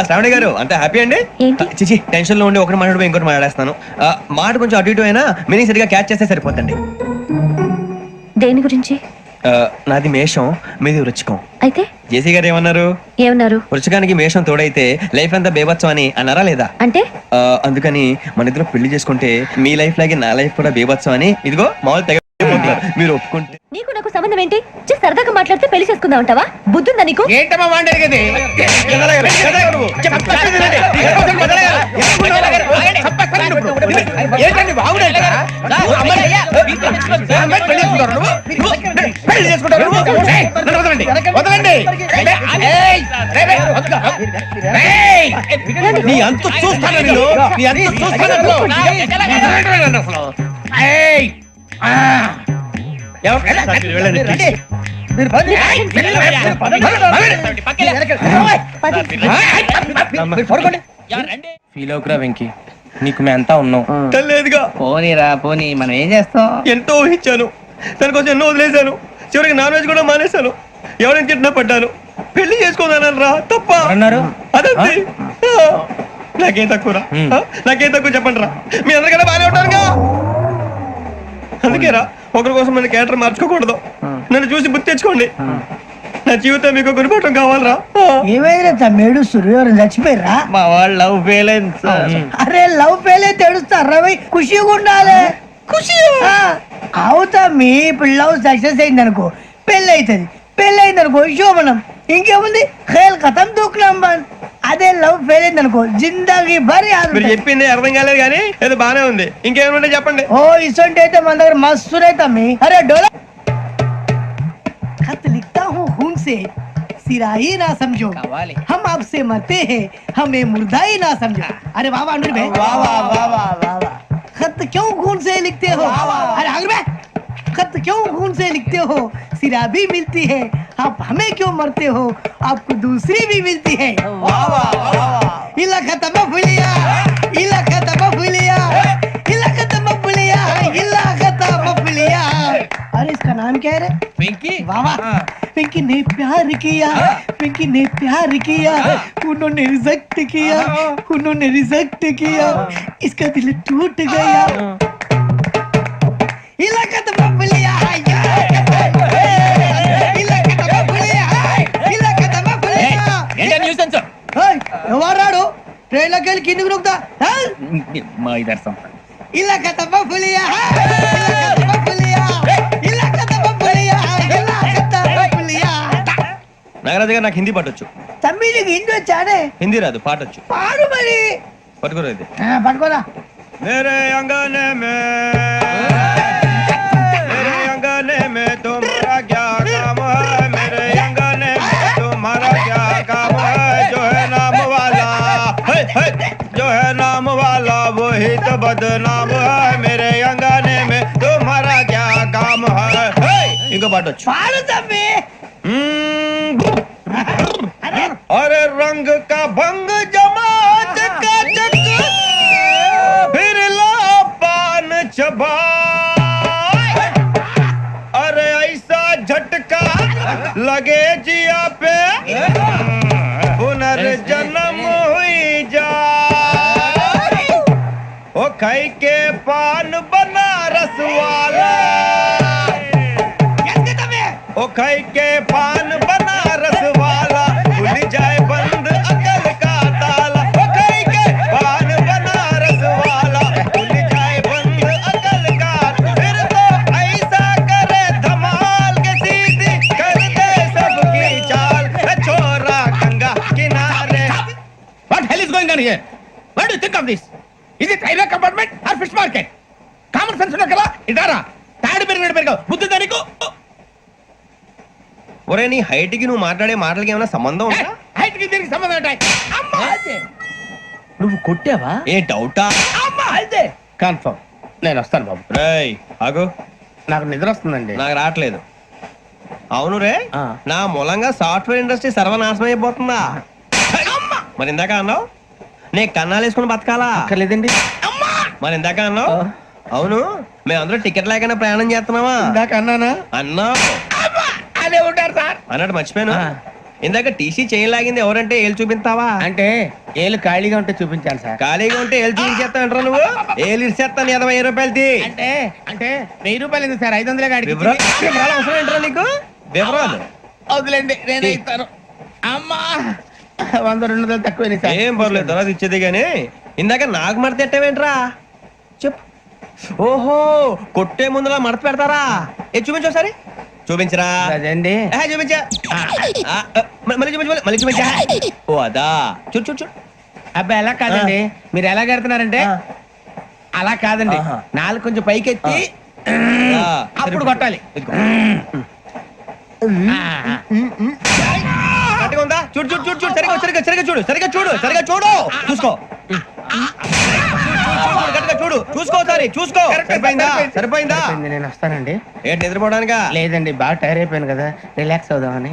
Speaker 11: శ్రావణి గారు, అంత హ్యాపీ అండి? చిచి, టెన్షన్ లో ఉండి ఒకటి మాట్లాడిపోయి ఇంకోటి మాట్లాడేస్తాను. మాట కొంచెం అటు ఇటు అయినా మీనింగ్ సరిగా క్యాచ్ చేస్తే సరిపోతండి.
Speaker 12: దేని గురించి?
Speaker 11: నాది మేషం, మీది వృచ్చికం.
Speaker 12: అయితే
Speaker 11: జేసీ గారు ఏమన్నారు? వృచ్చికానికి మేషం తోడైతే లైఫ్ అంతా బేబత్సం అని అన్నారా లేదా?
Speaker 12: అంటే
Speaker 11: అందుకని మన ఇద్దరు పెళ్లి చేసుకుంటే మీ లైఫ్ లాగే నా లైఫ్ కూడా బేబత్సం అని. ఇదిగో మామూలు తెగ మీరు ఒప్పుకుంటే.
Speaker 12: నీకు నాకు సంబంధం ఏంటి? సరదాగా మాట్లాడితే పెళ్లి చేసుకుందాం అంటావా? బుద్ధుందా నీకు?
Speaker 11: ఏంటమ్మా మాట్లాడేది? నీ అంత చూస్తాను నేను, నీ అంత చూస్తాను.
Speaker 4: ఫీల్ అవుకురా వెంకీ, నీకు మేమంతా ఉన్నాం.
Speaker 11: లేదుగా.
Speaker 4: పోనీరా పోనీ, మనం ఏం చేస్తాం?
Speaker 11: ఎంతో ఊహించాను, తన కోసం ఎన్నో వదిలేశాను. చివరికి నాన్ వెజ్ కూడా మానేశాను. ఎవరైనా తిట్టినా పడ్డాను. పెళ్లి చేసుకోదానని రా, తప్ప
Speaker 4: అన్నారు.
Speaker 11: అదంతే. నాకేం తక్కువ రా, నాకేం తక్కువ చెప్పండి రా. మీ అందరికన్నా బాగానే ఉంటారుగా. అందుకే రా, ఒకరి కోసం మన క్యారెక్టర్ మార్చుకోకూడదు. నన్ను చూసి బుద్ధి తెచ్చుకోండి. నా జీవితం మీకు గురిపటం కావాలరా.
Speaker 4: ఏమైనా తమ్మేడు సూర్యవరం చచ్చిపోయిరా?
Speaker 11: మా వాళ్ళు లవ్ ఫెయిల్ అయింది.
Speaker 4: అరే లవ్ ఫెయిల్ అయితే ఏడుస్తారా? ఖుషిగా ఉండాలి. ఖుషి అవుతా. మీ ఇప్పుడు లవ్ సక్సెస్ అయింది అనుకో, పెళ్ళి అవుతుంది. పెళ్ళి అయింది అనుకో శోభనం. ఇంకేముంది, ఖేల్ కథం దూకునాం బంద్. అదే లవ్ ఫెయిల్ అయింది అనుకో, జిందాగీ భారీ.
Speaker 11: మీరు చెప్పింది అర్థం కాలేదు కానీ ఏదో బానే ఉంది. ఇంకేమైనా చెప్పండి.
Speaker 4: ఓ ఇసొంటి అయితే మన దగ్గర మస్తు తమ్మి. అరే డోలా खत लिखता हूँ खून से, सिरा ही ना समझो, हम आपसे मरते हैं, हमें मुर्दा ही ना समझो. अरे वाह वाह अनुर भाई, वाह वाह वाह वाह वाह. खत क्यों खून से लिखते हो? अरे अनुर भाई, खत क्यों खून से लिखते हो? सिरा भी मिलती है, आप हमें क्यों मरते हो? आपको दूसरी भी मिलती है. वाह वाह वाह. इला खत्म फुलिया, इला खत्म फुलिया, इला खत्म फुलिया, इला खत्म फुलिया. अरे इसका नाम नाम क्या है रे? पिंकी। वाह वाह। पिंकी ने प्यार किया, पिंकी ने प्यार किया, उन्होंने रिजेक्ट किया, उन्होंने रिजेक्ट किया, इसका दिल टूट गया। इलाका तो बबलिया है, इलाका तो बबलिया है, इलाका तो बबलिया।
Speaker 11: ఏంటా న్యూసెన్స్?
Speaker 4: ఎవరు రాడు? ట్రైన్ లోకి వెళ్ళి కిందికి నొక్కుతా.
Speaker 11: మా ఇదర్శం
Speaker 4: ఇలాకా तो बबलिया है, इलाका तो बबलिया, इलाका तो बबलिया, इलाका तो बबलिया।
Speaker 11: నాగరాజు గారు నాకు హిందీ పాటొచ్చు.
Speaker 4: తమ్మి నీకు హిందీ వచ్చానే?
Speaker 11: హిందీ రాదు, పాటొచ్చు.
Speaker 4: పాడు మరి.
Speaker 11: పట్టుకోరా ఇది.
Speaker 4: పట్టుకోరా.
Speaker 11: मेरे अंगने में तुम्हारा क्या काम है, मेरे अंगने में तुम्हारा क्या काम है, जो है नाम वाला जो है नाम वाला वही तो बदनाम है, मेरे अंगने में तुम्हारा क्या काम है. ఇంకో పాట వచ్చు.
Speaker 4: పాడు తమ్మి.
Speaker 11: अरे रंग का भंग जमात का चक फिर ला पान चबा, अरे ऐसा झटका लगे जिया पे पुनर्जन्म हुई जा, ओ खाई के पान बनारस वाला, ओ खाई के पान बनारस वाला, खुल जाए बंद अकल का ताला, ओ खाई के पान बनारस वाला, खुल जाए बंद अकल का, फिर तो ऐसा करे धमाल के सीधी कर दे सबकी चाल, छोरा गंगा किनारे.
Speaker 16: What hell is going on here? What do you think of this? Is it railway compartment or fish market? Common sense ఉన్నా కదా ఇదారా తాడు పెరిగాడు బుద్ధి దానికి.
Speaker 11: ఒరే నీ హైట్ కి నువ్వు మాట్లాడే మాటలకి ఏమైనా సంబంధం ఉందా?
Speaker 16: హైట్ కి దీనికి సంబంధం ఉంటాయి. అమ్మా అదే నువ్వు కొట్టావా?
Speaker 11: ఏ డౌటా?
Speaker 16: అమ్మా అదే కన్ఫర్మ్. నేను వస్తాను బాబు.
Speaker 11: రేయ్ ఆగు,
Speaker 16: నాకు నిద్ర వస్తుందండి.
Speaker 11: నాకు రావట్లేదు. అవును రే, నా మూలంగా సాఫ్ట్వేర్ ఇండస్ట్రీ సర్వనాశనం అయిపోతుందా? మరి ఇందాక అన్నావు నే కన్నాలు వేసుకుని బతకాలా?
Speaker 16: లేదండి.
Speaker 11: మరి ఇందాక అన్నావు అవును మేమందరూ టికెట్ లేకుండా ప్రయాణం చేస్తున్నావా?
Speaker 16: ఇందాక అన్నానా?
Speaker 11: అన్నావు.
Speaker 16: అదే ఉంటారు సార్.
Speaker 11: అన్నట్టు మర్చిపోయాను, ఇందాక టీసీ చేయి లాగింది ఎవరంటే ఏళ్ళు చూపిస్తావా?
Speaker 16: అంటే ఏళ్ళు ఖాళీగా ఉంటే చూపించాలి సార్.
Speaker 11: ఖాళీగా ఉంటే ఏళ్ళు చూపించేస్తానంటారా నువ్వు? ఏళ్ళు ఇచ్చేస్తాను 20 రూపాయలది.
Speaker 16: అంటే అంటే 1000 రూపాయలు ఎందుకు సార్? 500 గాడికి
Speaker 11: వివరాలు అవసరం ఏంట్రా నీకు? వివరాలు
Speaker 16: వదిలేండి, నేనే ఇస్తాను. అమ్మా 100-200 తక్కువ సార్.
Speaker 11: ఏం పర్లేదు, తర్వాత ఇచ్చేది గానీ ఇందాక నాకు మడత ఎట్టవేంట్రా చెప్పు. ఓహో కొట్టే ముందులా మడత పెడతారా? ఏ చూపించు ఒకసారి. చూపించరా?
Speaker 16: అదండి.
Speaker 11: చూపించా. మళ్ళీ చూపించు, మళ్ళీ చూపించా. ఓ అదా, చూడు చూడు చూడు.
Speaker 16: అబ్బాయి ఎలా కాదండి, మీరు ఎలా కడుతున్నారంటే అలా కాదండి. నాలుగు కొంచెం పైకెత్తి అప్పుడు కొట్టాలి.
Speaker 11: కరెక్ట్గా ఉందా? చూడు చూడు చూడు చూడు, సరిగా సరిగా సరిగా చూడు, సరిగా చూడు, సరిగా చూడు, చూసుకో. చూడు చూసుకో, సరే చూసుకో. సరిపోయిందా? సరిపోయిందా?
Speaker 16: నేను వస్తానండి.
Speaker 11: ఏంటి నిద్రపోవడానికా?
Speaker 16: లేదండి, బాగా టైర్ అయిపోయాను కదా, రిలాక్స్ అవుదామని.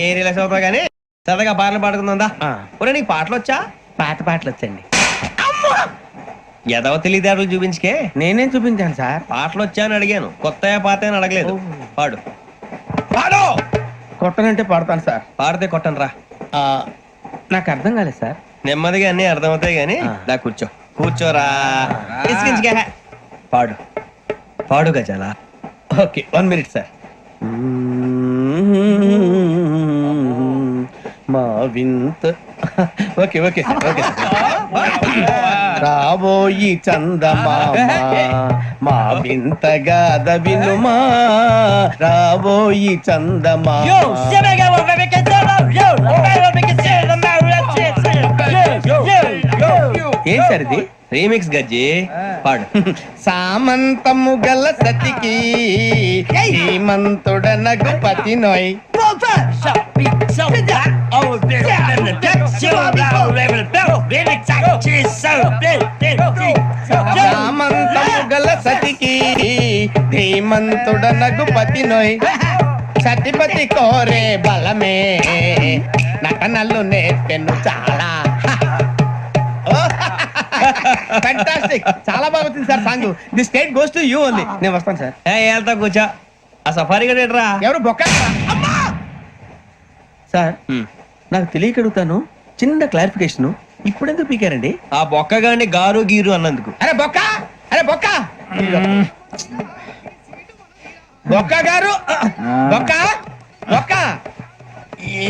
Speaker 11: ఏ రిలాక్స్ అవుతావు కానీ సరదాగా పాటలు పాడుకుందా? ఒరే నీకు పాటలు వచ్చా?
Speaker 16: పాత పాటలు వచ్చండి.
Speaker 11: ఎదవ తెలివితేటలు చూపించుకే.
Speaker 16: నేనేం చూపించాను సార్?
Speaker 11: పాటలు వచ్చా అని అడిగాను, కొత్త పాత అని అడగలేదు. పాడు పాడు.
Speaker 16: కొట్టనంటే పడతాను సార్.
Speaker 11: పాడితే కొట్టను రా.
Speaker 16: నాకు అర్థం కాలేదు సార్.
Speaker 11: నెమ్మదిగా అన్ని అర్థమవుతాయి గానీ దా కూర్చో. కూర్చోరా. పాడు పాడు గజాల.
Speaker 16: Okay 1 minute sir. మా వింత. Okay okay okay. రాబోయి చందమామ మా వింతగా వినుమా, రాబోయి చందమామ. ఏం సార్ ఇది?
Speaker 11: రీమిక్స్ గజ్జి. పాడు.
Speaker 16: సామంతము గల సతికి శ్రీమంతుడనగు పతి నోయ్. సామంతము గల సతికి ధీమంతుడనగు పతి నోయ్. సతిపతి కోరే బలమే నటనలు నేర్పెను చాలా. ఫ్యాంటాస్టిక్, చాలా బాగా వచ్చింది sir song. The state goes to you only. నేను వస్తాను సార్.
Speaker 11: వెళ్తా కూర్చో. ఆ సఫారీ గడేట్రా
Speaker 16: ఎవరు బొక్క
Speaker 11: సార్ నాకు తెలియక అడుగుతాను, చిన్న క్లారిఫికేషన్. ఇప్పుడు ఎందుకు పీకారండి? ఆ బొక్కగాని గారు గీరు అన్నందుకు.
Speaker 16: అరే బొక్క, అరే బొక్క, బొక్క గారు, బొక్క బొక్క.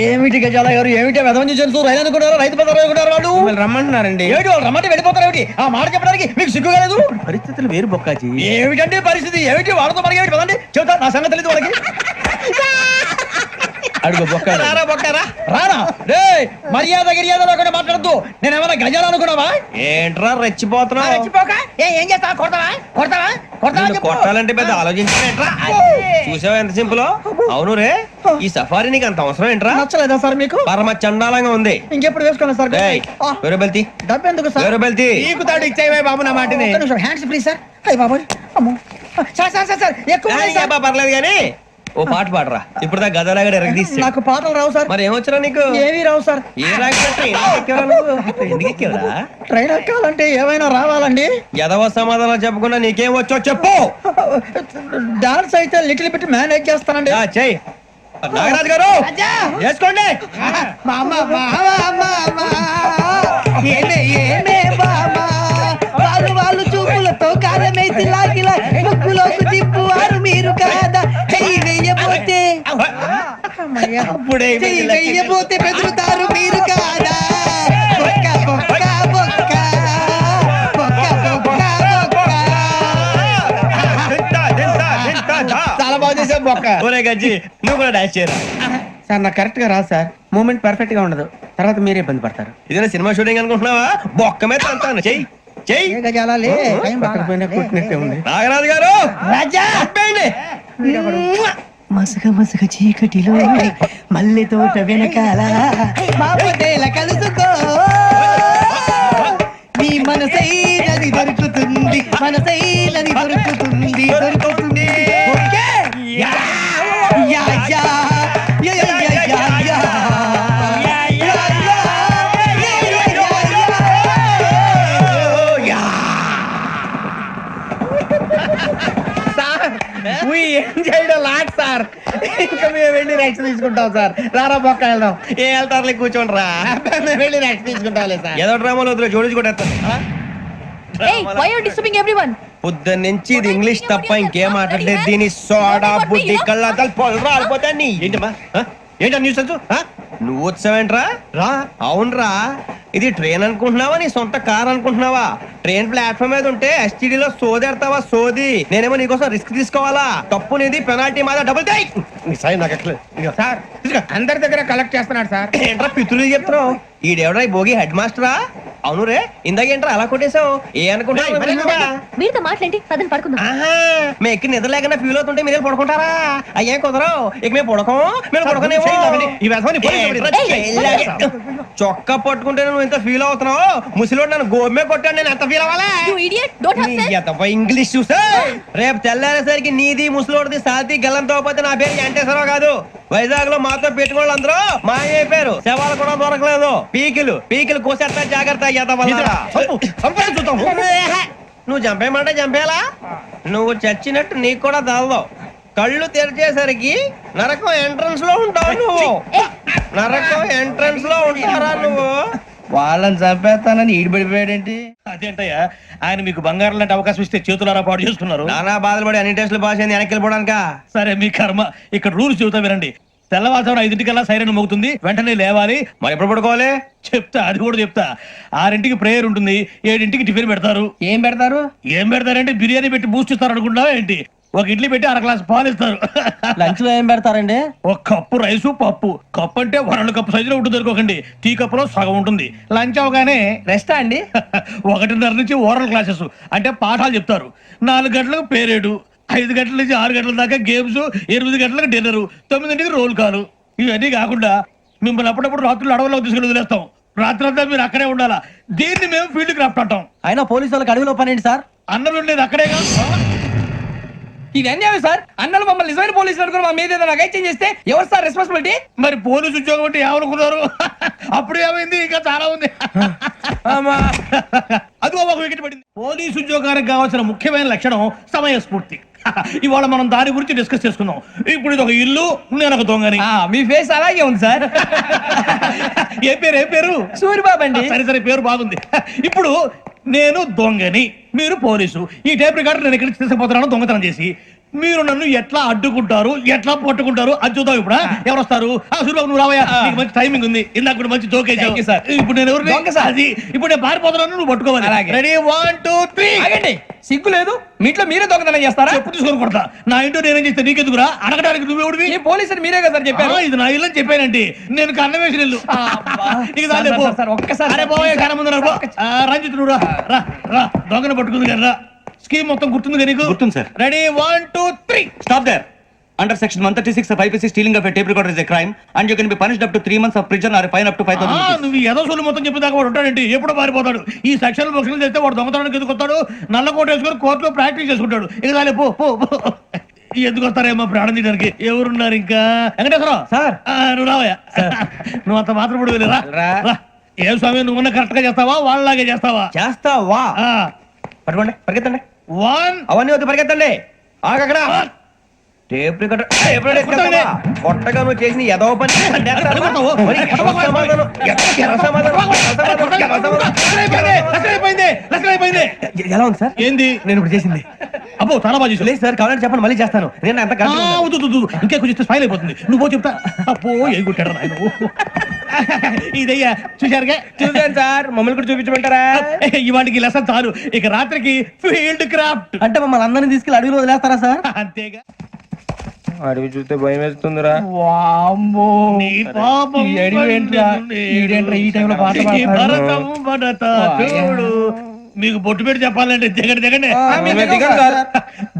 Speaker 4: ఏమిటి గజాల గారు, ఏమిటి వెదవని చేస్తూ రైలు అనుకున్నారు, రైతు పెద్ద అనుకున్నారు వాళ్ళు.
Speaker 16: మిమ్మల్ని రమ్మంటున్నారండి.
Speaker 4: ఏమిటి వాళ్ళు రమ్మంటే వెళ్ళిపోతారు ఏమిటి? ఆ మాట చెప్పడానికి మీకు సిగ్గు కాలేదు?
Speaker 11: పరిస్థితులు వేరు బొక్కాజీ.
Speaker 4: ఏమిటండి పరిస్థితి, ఏమిటి వాళ్ళతో మనకి ఏమిటి కదండి? చెబుతా, నా సంగతి తెలియదు వాళ్ళకి.
Speaker 11: అడుగు బొక్క.
Speaker 4: రారా బొక్కరా, రానా రే, మర్యాద గిర్యాద లేకుండా మాట్లాడద్దు. నేను ఏమైనా గజాలు అనుకున్నావా?
Speaker 11: ఏంట్రా రెచ్చిపోతున్నావు?
Speaker 16: రెచ్చిపోక ఏం చేస్తావా? కొడతావా కొడతావా కొడతావా
Speaker 11: నిన్ను
Speaker 16: చెప్పు.
Speaker 11: కొట్టాలంటే పెద్ద ఆలోచించావేంట్రా? చూసావా ఎంత సింపుల్. అవును రే, ఈ సఫారీ నీకు అంత అవసరం ఏంట్రా?
Speaker 4: నచ్చలేదా సార్ మీకు?
Speaker 11: పరమ చండాలంగా ఉంది.
Speaker 4: ఇంకెప్పుడు వేసుకోండి సార్.
Speaker 11: ఏయ్, వేరే బెల్తి,
Speaker 4: డబ్బు ఎందుకు సార్?
Speaker 11: వేరే బెల్తి.
Speaker 16: నీకు తాడు ఇచ్చేవే బాబు నా మాటని.
Speaker 4: Hands please sir. అయ్యి బాబు, అమ్మో సార్ సార్ సార్ సార్ ఎక్కువ ఉన్నాయి సార్.
Speaker 11: ఏబ్బా, పర్లేదు కానీ ఓ పాట పాడరా. ఇప్పుడు దా గదలాగడ ఎరగదీసి.
Speaker 4: నాకు పాటలు రావు సార్.
Speaker 11: మరి ఏమొచ్చరా నీకు?
Speaker 4: ఏమీ రావు సార్.
Speaker 11: ఏ రాకపోతే ఎందుకు ఎక్కేవరా?
Speaker 4: ట్రైన్ ఎక్కాలంటే ఏమైనా రావాలండి.
Speaker 11: ఎదవ సమాధానం చెప్పకుండా నీకేం వచ్చో చెప్పు.
Speaker 4: డాన్స్ అయితే లిటిల్ బిట్ మేనేజ్ చేస్తానండి.
Speaker 11: చెయ్యి. నాగరాజు గారు చేసుకోండి.
Speaker 7: ఏమే ఏమే బామా, వాళ్ళు వాళ్ళు చూపులతో కారమేసి లాగిలా ముక్కులోకి తిప్పువారు మీరు కాదా? చెయ్యి వెయ్యబోతే చెయ్యి వెయ్యబోతే బెదురుతారు మీరు కాదా? బొక్క బొక్క బొక్క బొక్క బొక్క బొక్క.
Speaker 16: చాలా బాగా చేసావు బొక్క.
Speaker 11: ఒరే గజ్జి, నువ్వు కూడా డాన్స్ చేయరా.
Speaker 16: సార్ నాకు కరెక్ట్ గా రాదు సార్. మూమెంట్ పర్ఫెక్ట్ గా ఉండదు, తర్వాత మీరే ఇబ్బంది పడతారు.
Speaker 11: ఇదేనా సినిమా షూటింగ్ అనుకుంటున్నావా? బొక్క మీద అంతాను. చెయ్యి చెయ్యి.
Speaker 16: కొట్టినట్టే ఉంది.
Speaker 11: నాగరాజు గారు
Speaker 7: రాజా
Speaker 11: చెప్పండి.
Speaker 7: మసక మసక చీకటిలో మల్లె తోట వెనకాల బాపదేల కలుసుకో, నీ మనసైనది దొరుకుతుంది, మనసైనది దొరుకుతుంది దొరుకుతుంది. Okay? Yeah yeah yeah yeah yeah yeah yeah yeah.
Speaker 16: Lot sir, ఇంకా మేము వెళ్ళి రెక్స్ తీసుకుంటాం సార్. రారా బొక్క వెళ్దాం.
Speaker 11: ఏ వెళ్తారులే, కూర్చోండి రా.
Speaker 16: మేము వెళ్ళి రెక్స్ తీసుకుంటాంలే సార్.
Speaker 11: ఏదో డ్రామాలో వద్దులే, జోడించి కొట్టేస్తాను.
Speaker 12: Hey, why are you disturbing everyone?
Speaker 11: పొద్దున్న నుంచి ఇది ఇంగ్లీష్ తప్ప ఇంకేం మాట్లాడలేదు. దీని సోడా బుద్ధి కళ్ళ పొలు రాలిపోతా. నీ ఏంటమ్మా, ఏంటా న్యూస్ నువ్వు వచ్చావేంట్రా? రా. అవునరా, ఇది ట్రైన్ అనుకుంటున్నావా, నీ సొంత కార్ అనుకుంటున్నావా? ట్రైన్ ప్లాట్ఫామ్ మీద ఉంటే STD లో సోదేడతావా సోది. నేనేమో నీకోసం రిస్క్ తీసుకోవాలా? తప్పు నీది, పెనాల్టీ మాదా, డబుల్ టై.
Speaker 16: సార్ అందరి దగ్గర కలెక్ట్ చేస్తున్నాడు సార్.
Speaker 11: ఏంట్రా పితులు చెప్తున్నావు? ఈడెవడా ఈ భోగి హెడ్ మాస్టరా? అవును రే, ఇందాకేంట్రా అలా కొట్టేశావు? ఏ అనుకుంటా
Speaker 12: మీరుతో మాట్లాడి పదని పడుకుందాం.
Speaker 11: మేము ఎక్కి నిద్ర లేకుండా ఫీల్ అవుతుంటే మీరే పడుకుంటారా? అయ్యే కుదరవు. ఇక మేము పడకం, మేము పడకనేమో. చొక్కా పట్టుకుంటే నువ్వు ఇంత ఫీల్ అవుతున్నావు. ముసలివాడు నన్ను గోమే కొట్టాడు, నేను ఎంత ఫీల్ అవ్వాలా?
Speaker 12: You idiot, don't have sense.
Speaker 11: English చూసా. రేపు తెల్లారేసరికి నీది ముసలివాడిది సాతి గల్లంతో పోతే నా పేరు వెంకటేశ్వరరావు కాదు. వైజాగ్ లో మాతో పెట్టుకోళ్ళు అందరూ మాయైపోయారు. శవాలు కూడా దొరకలేదు. పీకిలు కోసేస్తా, జాగ్రత్త. నువ్వు చంపేయమంటే చంపేలా? నువ్వు చచ్చినట్టు నీకు కూడా తగదు. కళ్ళు తెరిచేసరికి నరకం ఎంట్రన్స్ లో ఉంటావు నువ్వు. నరకం ఎంట్రన్స్ లో ఉంటారా నువ్వు?
Speaker 16: వాళ్ళని చంపేస్తానని ఈడిపడిపోయాడేంటి? అదేంటయ్యా, ఆయన మీకు బంగారం లాంటి అవకాశం ఇస్తే చేతులారా పాటు చేసుకున్నారు.
Speaker 11: నానా బాధలు పడి అన్ని టెస్టులు పాస్ అయింది, వెనక్కి వెళ్ళిపోవడానికా?
Speaker 16: సరే మీ కర్మ. ఇక్కడ రూల్స్ చెబుతా వినండి. తెల్లవారుజామున 5:00కల్లా సైరన్ మోగుతుంది, వెంటనే లేవాలి.
Speaker 11: మరి ఎప్పుడు పడుకోవాలి?
Speaker 16: చెప్తా, అది కూడా చెప్తా. 6ంటికి ప్రేయర్ ఉంటుంది, 7ంటికి టిఫిన్ పెడతారు. ఏం పెడతారంటే బిర్యానీ పెట్టి బూస్ట్ ఇస్తారు అనుకుంటున్నావా ఏంటి? ఒక ఇడ్లీ పెట్టి 1/2 గ్లాస్ పాలు ఇస్తారు.
Speaker 4: లంచ్ లో ఏం పెడతారండి?
Speaker 16: ఒక కప్పు రైసు, పప్పు. కప్పు అంటే 1/2 కప్పు సైజులో ఉంటుంది అనుకోకండి. టీ కప్పులో సగం ఉంటుంది. లంచ్ అవగానే
Speaker 4: రెస్టా అండి?
Speaker 16: 1:30 నుంచి ఓరల్ క్లాసెస్ అంటే పాఠాలు చెప్తారు. 4 గంటలకు పేరేడు, 5 గంటల నుంచి 6 గంటల దాకా గేమ్స్, 8 గంటలకు డిన్నర్, 9ంటికి రోల్ కాలు. ఇవన్నీ కాకుండా మిమ్మల్ని అప్పుడప్పుడు రాత్రులు అడవుల్లో తీసుకుని వదిలేస్తాం. రాత్రంతా మీరు అక్కడే ఉండాలా. దీన్ని మేము ఫీల్డ్ క్రాఫ్ట్ అంటాం.
Speaker 4: అయినా పోలీసు వాళ్ళకి అడవిలో పని ఏంటి సార్?
Speaker 16: అన్నలు ఉండేది అక్కడేగా.
Speaker 4: ఇది అన్యాయం సార్. అన్నలు మమ్మల్ని నిజమైన పోలీసులు అనుకుని మా మీద ఏదైనా చేంజ్ చేస్తే ఎవరు సార్ రెస్పాన్సిబిలిటీ?
Speaker 16: మరి పోలీసు ఉద్యోగం అంటే ఏమనుకున్నారు? అప్పుడు ఏమైంది, ఇంకా చాలా ఉంది. అది ఒక వికెట్ పడింది. పోలీసు ఉద్యోగానికి కావాల్సిన ముఖ్యమైన లక్షణం సమయస్ఫూర్తి. ఇవాళ మనం దాని గురించి డిస్కస్ చేసుకుందాం. ఇప్పుడు ఇది ఒక ఇల్లు, నేను ఒక దొంగని.
Speaker 11: మీ ఫేస్ అలాగే ఉంది సార్.
Speaker 16: ఏ పేరు?
Speaker 11: సూరిబాబు అండి.
Speaker 16: సరే పేరు బాగుంది. ఇప్పుడు నేను దొంగని, మీరు పోలీసు. ఈ టైప్ రికార్డు నేను ఇక్కడికి తీసుకుపోతున్నాను దొంగతనం చేసి. మీరు నన్ను ఎట్లా అడ్డుకుంటారు, ఎట్లా పట్టుకుంటారు అది చూద్దాం. ఇప్పుడు ఎవరు వస్తారు? సూరిబాబు నువ్వు రావయ్యా, నీకు మంచి టైమింగ్ ఉంది. ఇందాక కూడా మంచి జోక్ వేసావు. ఇప్పుడు నేను ఎవరు? అది ఇప్పుడు నేను పారిపోతున్నాను, నువ్వు పట్టుకోవాలి. రెడీ 1 2 3.
Speaker 11: ఆగండి, సిగ్గు లేదు? మీ ఇంట్లో మీరే దొంగతనం చేస్తారా?
Speaker 16: చెప్పు తీసుకొని కొడతా. నా ఇంట్లో నేనేం చేస్తే నీకెందుకురా? అడగడానికి నువ్వెవడివి?
Speaker 11: ఈ పోలీసులు మీరే కదా సార్ చెప్పారు.
Speaker 16: ఇది నా ఇల్లు అని చెప్పానండి. నేను కన్న వేసిన ఇల్లు.
Speaker 11: ఒక్కసారి
Speaker 16: అరే పోయే కన్న ముందు రంజిత్ నువ్వు రా రా, దొంగను పట్టుకుంది కదా. స్కీమ్ మొత్తం గుర్తుంది కదా నీకు?
Speaker 11: గుర్తుంది sir.
Speaker 16: Ready 1 2 3.
Speaker 11: Stop there. Under section 136 of IPC, stealing of a tape recorder is a crime and you can be punished up to 3 months of prison or a fine up to 5,000 rupees.
Speaker 16: నువ్వు ఏదో సొల్లు మొత్తం చెప్పేదాకా వాడు ఉంటాడండి. ఎప్పుడు పారిపోతాడు? ఈ సెక్షన్ బుక్స్లు చేస్తే వాడు దొంగతనానికి ఎందుకు వస్తాడు? నల్ల కోట వేసుకొని కోర్టులో ప్రాక్టీస్ చేసుకుంటాడు. ఇక చాలే పో పో పో. ఎందుకు వస్తారేమో ప్రాణం తీయడానికి. ఎవరున్నారు ఇంకా? వెంకటేశ్వరరావు
Speaker 11: సార్.
Speaker 16: నువ్వు రావయ్యా. నువ్వు అంత మాత్రం ఇప్పుడు వెళ్ళి రా. ఏ స్వామి, నువ్వు కరెక్ట్ గా చేస్తావా వాళ్ళలాగే చేస్తావా?
Speaker 11: చేస్తావా? పట్టుకోండి, పరిగెత్తండి.
Speaker 16: 1
Speaker 11: అవన్నీ వద్దు, పరిగెత్తండి. ఆగక్కడ టేప్ రికార్డర్ కొట్టగా నువ్వు చేసిన ఎదవ పని. ఎలా ఉంది సార్?
Speaker 16: ఏంది
Speaker 11: నేను ఇప్పుడు చేసింది?
Speaker 16: అబ్బో చాలా బాగా చేసావు.
Speaker 11: లేదు సార్, కావాలంటే చెప్పండి, మళ్ళీ చేస్తాను. నేను అంత
Speaker 16: ఇంకా కొంచెం స్మైల్ అయిపోతుంది. నువ్వు చెప్తా. అప్పో ఏ కొట్టాడు నాయన. ఇదయ్యా చూశారుగా?
Speaker 11: చూసాను సార్. మమ్మల్ని కూడా చూపించమంటారా?
Speaker 16: ఇవాటికి లెసన్ చాలు. ఇక రాత్రికి ఫీల్డ్ క్రాఫ్ట్.
Speaker 11: అంటే మమ్మల్ని అందరినీ తీసుకెళ్ళి అడుగులు వదిలేస్తారా సార్?
Speaker 16: అంతేగా.
Speaker 11: అడవి చూస్తే భయం వేస్తుందిరా.
Speaker 16: నీ పాపం
Speaker 11: ఈ టైంలో పాట
Speaker 16: ఈ భరతం భరత చూడు. మీకు బొట్టు పెట్టి చెప్పాలంటే దిగండి.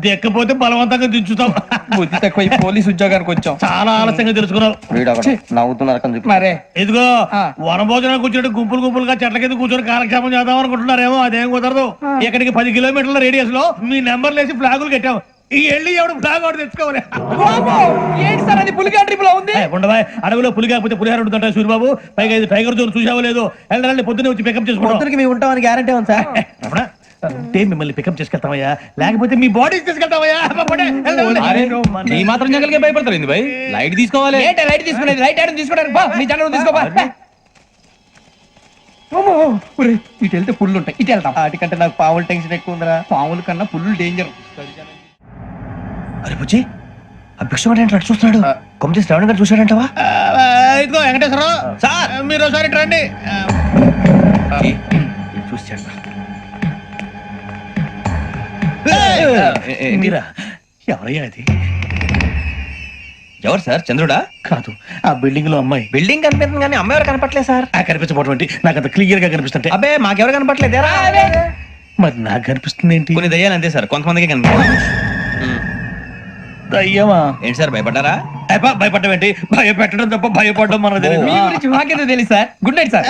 Speaker 16: దిక్కపోతే బలవంతంగా దించుతాం.
Speaker 11: బుద్ధి తక్కువ, పోలీస్ ఉద్యోగానికి వచ్చాం.
Speaker 16: చాలా ఆలస్యంగా తెలుసుకున్నావు.
Speaker 11: నవ్వుతున్నారు మరే.
Speaker 16: ఇదిగో వనభోజనానికి కూర్చొని గుంపులుగా చెట్ల కింద కూర్చొని కాలక్షేపం చేద్దాం అనుకుంటున్నారేమో. అదేం కుదరదు. ఇక్కడికి 10 కిలోమీటర్ల రేడియస్ లో మీ నెంబర్లు వేసి ఫ్లాగులు కట్టాం. ఈ వెళ్ళి ఎవడు ఫ్లాగ్ ఒకటి తెచ్చుకోవాలి.
Speaker 11: ఏంటి సార్ అది? పులిగా ట్రిప్ లో ఉంది.
Speaker 16: ఉండవా, అడవిలో పులి కాకపోతే పులిహార ఉంటుంట సూరిబాబు. పైగా ఇది టైగర్ జోన్ చూసావో లేదో. వెళ్ళండి, పొద్దున్నే వచ్చి పికప్ చేసుకుంటాం.
Speaker 11: మేము ఉంటామని గ్యారంటీ ఉంది సార్.
Speaker 16: మిమ్మల్ని పికప్ చేసుకెళ్తామయ్యా, లేకపోతే మీ బాడీ తీసుకెళ్తామయ్యా.
Speaker 13: ఈ మాత్రం జంగల్కే భయపడతారు భయ్. లైట్ తీసుకోవాలి.
Speaker 11: లైట్ తీసుకునేది? లైట్ ఐటమ్ తీసుకోవడానికి మీ జనం తీసుకోవా. ఇటు వెళ్తే పుల్లు ఉంటాయి, ఇటు వెళ్తాం. వాటికంటే నాకు పావులు టెన్షన్ ఎక్కువ ఉందిరా. పావుల కన్నా పుల్లు డేంజర్.
Speaker 16: అరే బుజ్జి,
Speaker 11: ఆ భిక్షం అంటే చూస్తున్నాడు. కొమ్మటి శ్రావణ్ గారు చూశాడంటవా?
Speaker 16: ఇదిగో వెంకటేశ్వరరావు సార్, మీరు ఒకసారి రండి.
Speaker 11: చూశాడు.
Speaker 16: మీరా? ఎవరయ్యా అది?
Speaker 11: ఎవరు సార్? చంద్రుడా?
Speaker 16: కాదు, ఆ బిల్డింగ్ లో అమ్మాయి.
Speaker 11: బిల్డింగ్ కనిపిస్తుంది కానీ అమ్మాయి ఎవరు కనపట్లేదు సార్.
Speaker 16: కనిపించబోటువంటి నాకు అంత క్లియర్ గా కనిపిస్తుంటే.
Speaker 11: అబ్బే మాకెవరు కనపట్లేదు.
Speaker 16: మరి నాకు కనిపిస్తుంది ఏంటి?
Speaker 11: కొన్ని దయ్యాలు అంతే సార్, కొంతమందికి కనిపిస్తుంది.
Speaker 16: దయ్యమా?
Speaker 11: ఏంటి సార్ భయపడ్డారా?
Speaker 16: భయపడడం ఏంటి? భయపెట్టడం తప్ప భయపడడం మన
Speaker 11: మాకేదో తెలియదు సార్. Good night sir.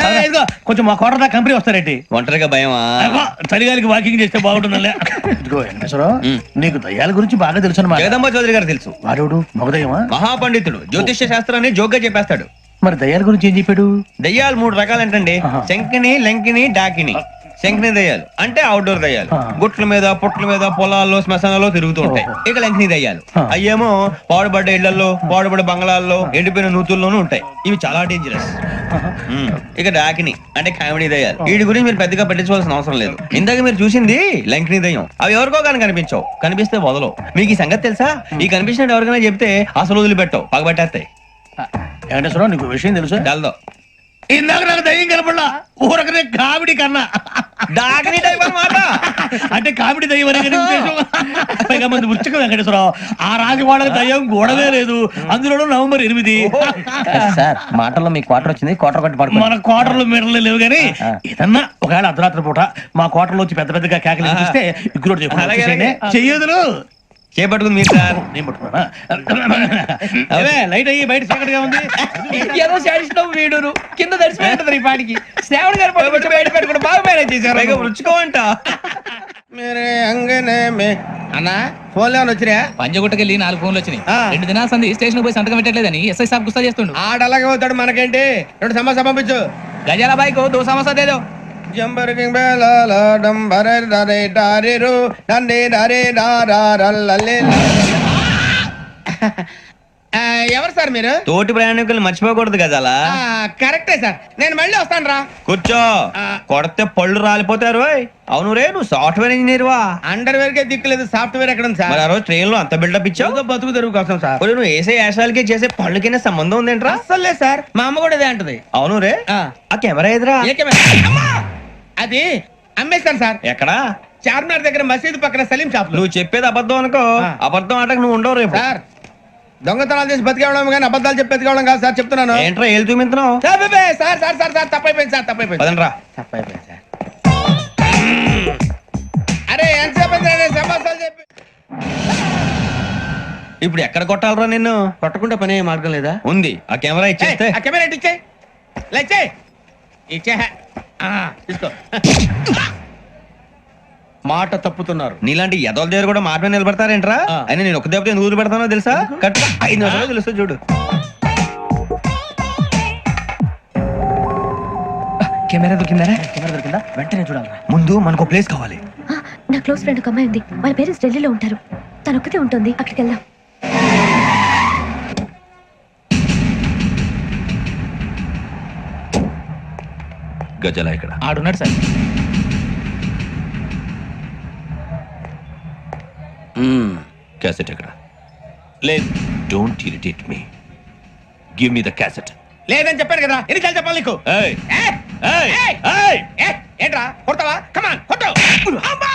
Speaker 16: కొంచెం మా కోట దాకా కంపెనీ వస్తారేంటి?
Speaker 11: ఒంటరిగా భయమా?
Speaker 16: చలిగాలికి వాకింగ్ చేస్తే బాగుంటుందిలే. ఇదిగో వెంకటేశ్వరరావు, నీకు దయ్యాల గురించి బాగా తెలుసు అన్నమాట.
Speaker 11: జగదంబ చౌదరి గారు తెలుసు.
Speaker 16: వాడు మగదయ్యమా?
Speaker 11: మహాపండితుడు, జ్యోతిష్య శాస్త్రాన్ని జోగ్గా చెప్పేస్తాడు.
Speaker 16: మరి దయ్యాల గురించి ఏం చెప్పాడు?
Speaker 11: దయ్యాలు 3 రకాలంటండి. శంకిని, లంకిని, డాకిని. శంకిని దయ్యాలు అంటే అవుట్డోర్ దయ్యాలు. గుట్ల మీద, పుట్ల మీద, పొలాల్లో, శ్మశానాల్లో తిరుగుతూ ఉంటాయి. ఇక లంకిని దయ్యాలు అయ్యేమో పాడుబడ్డ ఇళ్లలో, పాడుబడ్డ బంగ్లాల్లో, ఎండిపోయిన నూతుల్లోనూ ఉంటాయి. ఇవి చాలా డేంజరస్. ఇక డాకిని అంటే కామెడీ దయ్యాలు. వీటి గురించి మీరు పెద్దగా పట్టించుకోవాల్సిన అవసరం లేదు. ఇందాక మీరు చూసింది లంకిని దయ్యం. అవి ఎవరికో కానీ కనిపించవు, కనిపిస్తే వదలవు. మీకు ఈ సంగతి తెలుసా? ఈ కనిపించినట్టు ఎవరికైనా చెప్తే అసలు వదిలిపెట్టవు, పగబట్టేస్తాయి.
Speaker 16: వెంకటేశ్వరరావు, నీకు విషయం తెలుసు?
Speaker 11: తెలదో.
Speaker 16: ఇందాక నాకు దయ్యం కనపడలా, ఊరకనే కామెడీ కన్నా.
Speaker 11: డాకిని టైప్ అన్నమాట.
Speaker 16: అంటే కామెడీ దయ్యం అనే ఉద్దేశం. పైగా మంది ఉచ్చకం వెంకటేశ్వరరావు. ఆ రాజు వాళ్ళకి దయ్యం గోడవే లేదు, అందులోనూ నవంబర్ 8.
Speaker 11: సార్ మాటల్లో మీ క్వార్టర్ వచ్చింది, క్వార్టర్ కొట్టి పడుకో.
Speaker 16: మన క్వార్టర్లు మీటర్లు లేవు కానీ ఏదన్నా ఒకవేళ అర్ధరాత్రి పూట మా క్వార్టర్లో వచ్చి పెద్ద పెద్దగా కేకలు ఇస్తే ఇగ్గురు చెయ్యదులు
Speaker 11: చేపట్టుకుంది మీరు సార్.
Speaker 16: నేను పట్టుకున్నా. లైట్ అయ్యి బయట చీకటిగా ఉంది.
Speaker 11: ఏదో శాడిస్తాం వీడును కింద దర్శనం ఈ పాటికి. శ్రావణ్ గారు బయట పెట్టుకుని బాగా మేనేజ్ చేశారు. రుచుకోవంట.
Speaker 10: అన్నా ఫోన్లో వచ్చినా?
Speaker 13: పంజగుట్టకెళ్ళి 4 ఫోన్లు వచ్చినాయి. 2 దినాల సంది స్టేషన్ పోయి సంతకం పెట్టలేదని ఎస్ఐ సాబ్ గుస్తా చేస్తుండు.
Speaker 10: ఆడలాగే పోతాడు, మనకేంటి? 2 సమస్య పంపించు.
Speaker 13: గజాల బైక్ 2 సమస్య దేదో.
Speaker 5: జంబరకింగ్ బేలాల డంబరే దరే డారిరు నందే దరే దారల్లలే. ఎవరు సార్ మీరు?
Speaker 11: తోటి ప్రయాణికులు మర్చిపోకూడదు గజాల.
Speaker 5: కరెక్టే సార్, నేను మళ్ళీ వస్తాను రా.
Speaker 11: కూర్చో, కొడితే పళ్ళు రాలిపోతారు. అవును రే, నువ్వు సాఫ్ట్వేర్ ఇంజనీర్ వా?
Speaker 5: అండర్వేర్ కే దిక్కులేదు, సాఫ్ట్వేర్ ఎక్కడ ఉంది సార్?
Speaker 11: మరి ఆ రోజు ట్రైన్ లో అంత బిల్డప్ ఇచ్చావు.
Speaker 5: బతుకు తెరుగు కోసం సార్.
Speaker 11: ఒరేయ్, నువ్వు వేసే యాశాలకి చేసే పళ్ళకైనా సంబంధం ఉందేంట్రా?
Speaker 5: అస్సలు లేదు సార్, మా అమ్మ కూడా అదే అంటది.
Speaker 11: అవును రే, ఆ కెమెరా ఎదురా?
Speaker 5: ఏ కెమెరా? అమ్మా! అది అమ్మేస్తాను సార్.
Speaker 11: ఎక్కడా?
Speaker 5: చార్మినార్ దగ్గర మసీదు పక్కన సలీం షాప్ లో.
Speaker 11: నువ్వు చెప్పేది అబద్ధం అనుకో. అబద్ధం ఆటకు నువ్వు ఉండవు రేపు.
Speaker 5: సార్, దొంగతనాలు చేసి బతికేవడం కానీ అబద్ధాలు చెప్పి బతికేవడం కాదు సార్, చెప్తున్నాను.
Speaker 11: ఏంట్రా ఏళ్ళు చూపించినావు?
Speaker 5: Sir sir sir sir sir తప్పైపోయింది సార్, తప్పైపోయింది.
Speaker 11: పదండ్రా.
Speaker 5: తప్పైపోయింది సార్. అరే ఎంతసేపు సమాసాలు చెప్పి
Speaker 11: ఇప్పుడు ఎక్కడ కొట్టాలరా నిన్ను?
Speaker 5: కొట్టకుండా పనే మార్గం లేదా?
Speaker 11: ఉంది, ఆ కెమెరా ఇచ్చేస్తే.
Speaker 5: ఆ కెమెరా ఇచ్చే లేచే ఇచ్చే తీసుకో. మాట తప్పుతున్నారు.
Speaker 11: నీలాంటి ఎదల దగ్గర కూడా మాట మీద నిలబడతారేంట్రా? అయినా నేను ఒక దెబ్బతో ఎందుకు పెడతానో తెలుసా? కరెక్ట్ 5 నిమిషాలు తెలుస్తా చూడు. కెమెరా దొరికిందా? కెమెరా దొరికిందా? వెంటనే చూడాలి. ముందు మనకు ప్లేస్ కావాలి.
Speaker 12: నా క్లోజ్ ఫ్రెండ్ ఒక అమ్మాయి ఉంది, వాళ్ళ పేరెంట్స్ ఢిల్లీలో ఉంటారు. తను ఒక్కతే ఉంటుంది, అక్కడికి వెళ్దాం.
Speaker 11: గజాల ఇక్కడ
Speaker 13: ఆడున్నాడు సార్.
Speaker 11: క్యాసెట్ ఎక్కడ? లేదు, don't irritate me. Give me the cassette.
Speaker 5: లేదని చెప్పాను కదా, ఎన్నిసార్లు చెప్పాలి నీకు?
Speaker 11: ఏయ్
Speaker 5: ఏంట్రా కొడతావా? కమాన్ కొట్టు. అమ్మా!